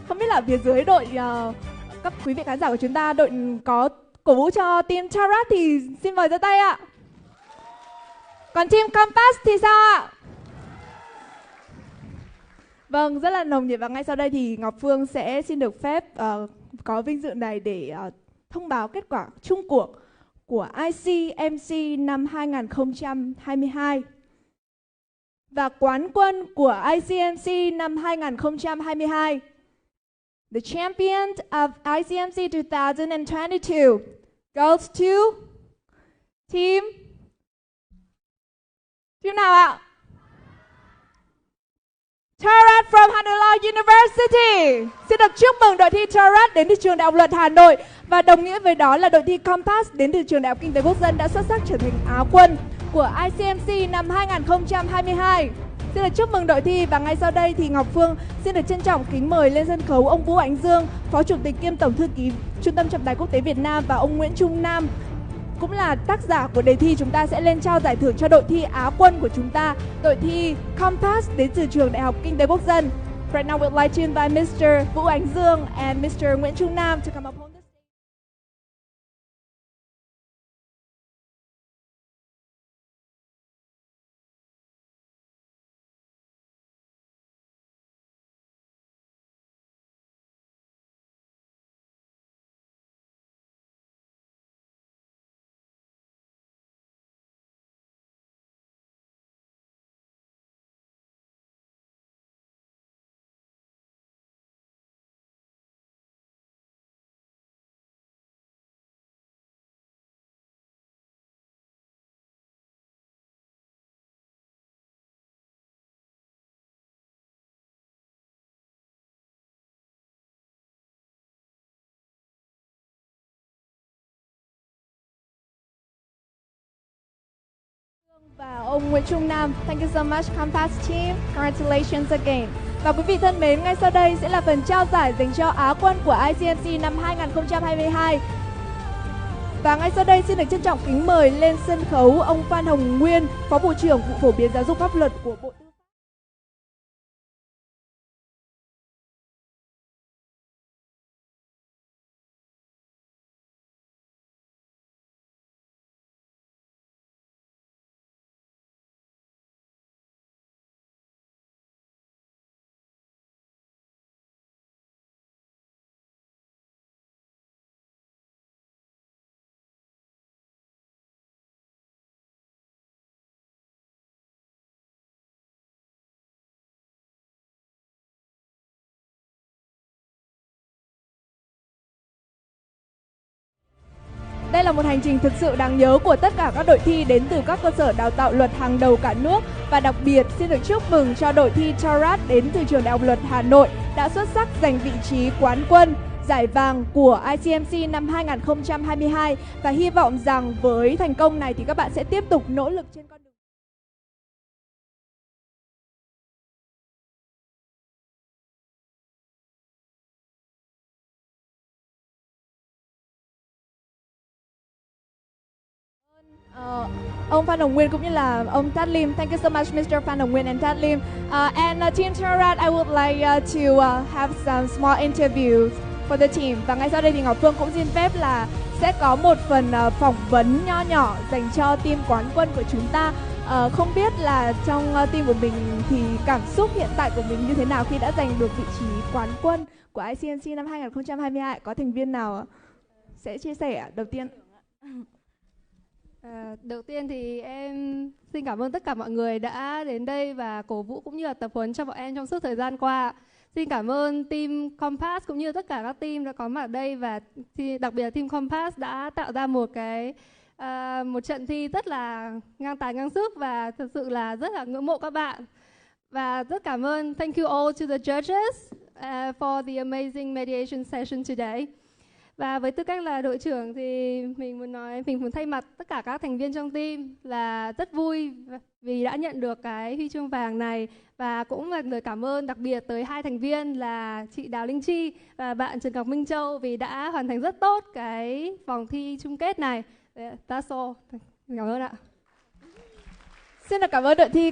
Không biết là phía dưới đội các quý vị khán giả của chúng ta, đội có cổ vũ cho team Tarat thì xin mời giơ tay ạ. Còn team Compass thì sao ạ? Vâng, rất là nồng nhiệt. Và ngay sau đây thì Ngọc Phương sẽ xin được phép có vinh dự này để thông báo kết quả chung cuộc của ICMC năm 2022. Và quán quân của ICMC năm 2022, the champion of ICMC 2022 goes to team nào ạ? Tarat from Hà Nội Law University. Xin được chúc mừng đội thi Tarat đến từ Trường Đại học Luật Hà Nội. Và đồng nghĩa với đó là đội thi Compass đến từ Trường Đại học Kinh tế Quốc dân đã xuất sắc trở thành Á quân của ICMC năm 2022. Xin được chúc mừng đội thi. Và ngay sau đây thì Ngọc Phương xin được trân trọng kính mời lên sân khấu ông Vũ Ánh Dương, Phó Chủ tịch kiêm Tổng thư ký Trung tâm Trọng tài Quốc tế Việt Nam, và ông Nguyễn Trung Nam, cũng là tác giả của đề thi. Chúng ta sẽ lên trao giải thưởng cho đội thi Á quân của chúng ta, đội thi Compass đến từ Trường Đại học Kinh tế Quốc dân. Right now we'd like to invite Mr. Vũ Ánh Dương and Mr. Nguyễn Trung Nam to come up on the stage. Và ông Nguyễn Trung Nam. Thank you so much, Compass team. Congratulations again. Và quý vị thân mến, ngay sau đây sẽ là phần trao giải dành cho Á quân của ICMC năm 2022. Và ngay sau đây xin được trân trọng kính mời lên sân khấu ông Phan Hồng Nguyên, Phó Vụ trưởng Vụ Phổ biến Giáo dục Pháp luật của Bộ Tư pháp. Đây là một hành trình thực sự đáng nhớ của tất cả các đội thi đến từ các cơ sở đào tạo luật hàng đầu cả nước. Và đặc biệt xin được chúc mừng cho đội thi THOA đến từ Trường Đại học Luật Hà Nội đã xuất sắc giành vị trí quán quân giải vàng của ICMC năm 2022. Và hy vọng rằng với thành công này thì các bạn sẽ tiếp tục nỗ lực trên con đường. Ông Phan Hồng Nguyên cũng như là ông Tat Lim. Thank you so much, Mr. Phan Hồng Nguyên and Tat Lim. And Team THOA, I would like to have some small interviews for the team. Và ngay sau đây thì Ngọc Phương cũng xin phép là sẽ có một phần phỏng vấn nho nhỏ dành cho team quán quân của chúng ta. Không biết là trong team của mình thì cảm xúc hiện tại của mình như thế nào khi đã giành được vị trí quán quân của ICMC năm 2022. Có thành viên nào sẽ chia sẻ đầu tiên? Đầu tiên thì em xin cảm ơn tất cả mọi người đã đến đây và cổ vũ cũng như là tập huấn cho bọn em trong suốt thời gian qua. Xin cảm ơn team Compass cũng như tất cả các team đã có mặt ở đây, và đặc biệt là team Compass đã tạo ra một trận thi rất là ngang tài ngang sức và thực sự là rất là ngưỡng mộ các bạn. Và rất cảm ơn, thank you all to the judges for the amazing mediation session today. Và với tư cách là đội trưởng thì mình muốn thay mặt tất cả các thành viên trong team là rất vui vì đã nhận được cái huy chương vàng này, và cũng là lời cảm ơn đặc biệt tới hai thành viên là chị Đào Linh Chi và bạn Trần Ngọc Minh Châu vì đã hoàn thành rất tốt cái vòng thi chung kết này. That's all. Cảm ơn ạ. Xin được cảm ơn đội thi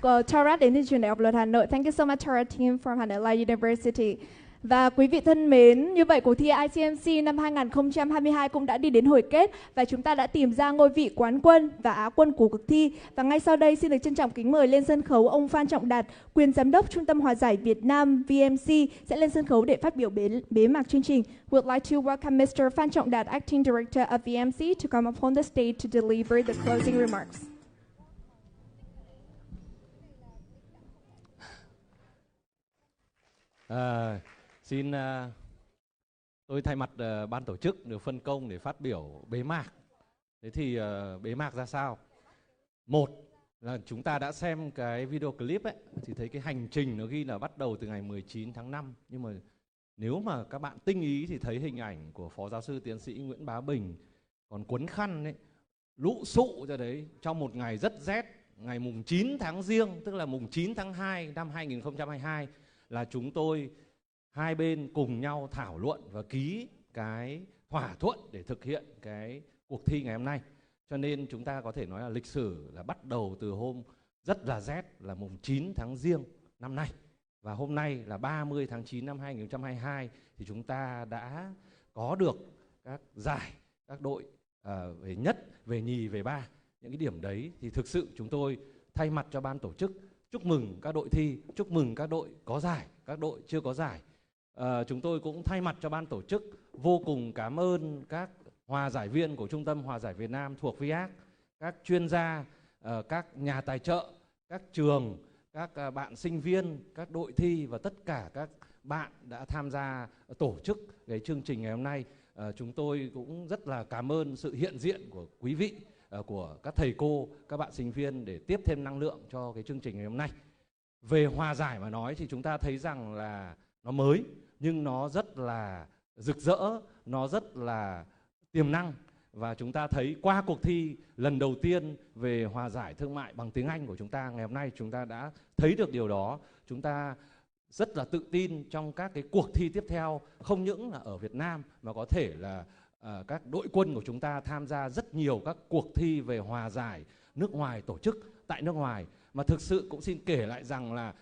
của THOA đến từ Trường Đại học Luật Hà Nội. Thank you so much THOA team from Hà Nội Law University. Và quý vị thân mến, như vậy cuộc thi ICMC năm 2022 cũng đã đi đến hồi kết và chúng ta đã tìm ra ngôi vị quán quân và Á quân của cuộc thi. Và ngay sau đây xin được trân trọng kính mời lên sân khấu ông Phan Trọng Đạt, quyền giám đốc Trung tâm Hòa giải Việt Nam VMC sẽ lên sân khấu để phát biểu bế mạc chương trình. Would like to welcome Mr. Phan Trọng Đạt, Acting Director of VMC, to come upon the stage to deliver the closing remarks. Xin tôi thay mặt ban tổ chức được phân công để phát biểu bế mạc. Thế thì bế mạc ra sao? Một là chúng ta đã xem cái video clip ấy thì thấy cái hành trình nó ghi là bắt đầu từ ngày 19 tháng 5. Nhưng mà nếu mà các bạn tinh ý thì thấy hình ảnh của Phó Giáo sư Tiến sĩ Nguyễn Bá Bình còn quấn khăn ấy, lũ sụ ra đấy trong một ngày rất rét, ngày mùng 9 tháng Giêng, tức là mùng 9 tháng 2 năm 2022 là chúng tôi hai bên cùng nhau thảo luận và ký cái thỏa thuận để thực hiện cái cuộc thi ngày hôm nay. Cho nên chúng ta có thể nói là lịch sử là bắt đầu từ hôm rất là rét là mùng 9 tháng Giêng năm nay. Và hôm nay là 30 tháng 9 năm 2022 thì chúng ta đã có được các giải, các đội về nhất, về nhì, về ba. Những cái điểm đấy thì thực sự chúng tôi thay mặt cho ban tổ chức chúc mừng các đội thi, chúc mừng các đội có giải, các đội chưa có giải. Chúng tôi cũng thay mặt cho ban tổ chức vô cùng cảm ơn các hòa giải viên của Trung tâm Hòa giải Việt Nam thuộc VIAC, các chuyên gia, các nhà tài trợ, các trường, các bạn sinh viên, các đội thi và tất cả các bạn đã tham gia tổ chức cái chương trình ngày hôm nay. Chúng tôi cũng rất là cảm ơn sự hiện diện của quý vị, của các thầy cô, các bạn sinh viên để tiếp thêm năng lượng cho cái chương trình ngày hôm nay. Về hòa giải mà nói thì chúng ta thấy rằng là nó mới nhưng nó rất là rực rỡ, nó rất là tiềm năng. Và chúng ta thấy qua cuộc thi lần đầu tiên về hòa giải thương mại bằng tiếng Anh của chúng ta ngày hôm nay, chúng ta đã thấy được điều đó. Chúng ta rất là tự tin trong các cái cuộc thi tiếp theo, không những là ở Việt Nam mà có thể là các đội quân của chúng ta tham gia rất nhiều các cuộc thi về hòa giải nước ngoài tổ chức tại nước ngoài. Mà thực sự cũng xin kể lại rằng là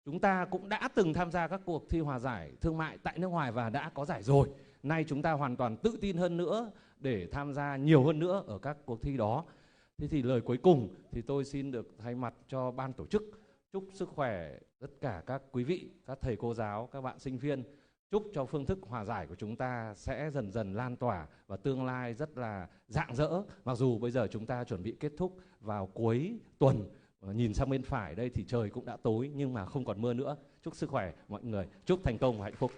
chúng ta cũng đã từng tham gia các cuộc thi hòa giải thương mại tại nước ngoài và đã có giải rồi. Nay chúng ta hoàn toàn tự tin hơn nữa để tham gia nhiều hơn nữa ở các cuộc thi đó. Thế thì lời cuối cùng thì tôi xin được thay mặt cho ban tổ chức chúc sức khỏe tất cả các quý vị, các thầy cô giáo, các bạn sinh viên. Chúc cho phương thức hòa giải của chúng ta sẽ dần dần lan tỏa và tương lai rất là rạng rỡ. Mặc dù bây giờ chúng ta chuẩn bị kết thúc vào cuối tuần, nhìn sang bên phải đây thì trời cũng đã tối nhưng mà không còn mưa nữa. Chúc sức khỏe mọi người, chúc thành công và hạnh phúc.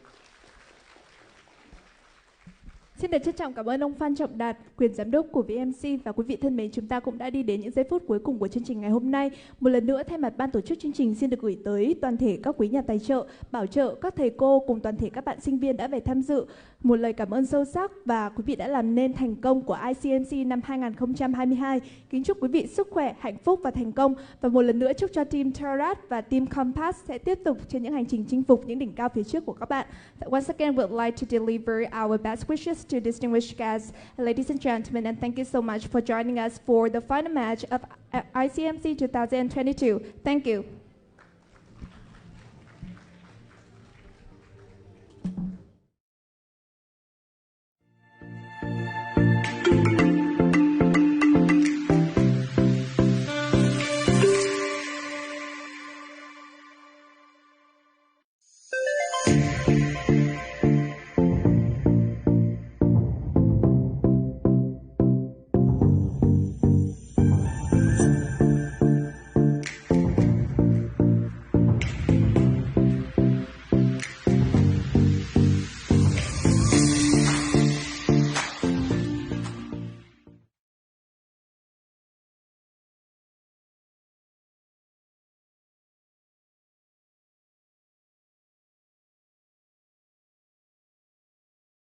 Xin được trân trọng cảm ơn ông Phan Trọng Đạt, quyền giám đốc của VMC, và quý vị thân mến, chúng ta cũng đã đi đến những giây phút cuối cùng của chương trình ngày hôm nay. Một lần nữa thay mặt ban tổ chức chương trình xin được gửi tới toàn thể các quý nhà tài trợ, bảo trợ, các thầy cô cùng toàn thể các bạn sinh viên đã về tham dự một lời cảm ơn sâu sắc, và quý vị đã làm nên thành công của ICMC năm 2022. Kính chúc quý vị sức khỏe, hạnh phúc và thành công, và một lần nữa chúc cho team THIA và team Compass sẽ tiếp tục trên những hành trình chinh phục những đỉnh cao phía trước của các bạn. Once again, we'd like to deliver our best wishes to distinguished guests, ladies and gentlemen, and thank you so much for joining us for the final match of ICMC 2022. Thank you.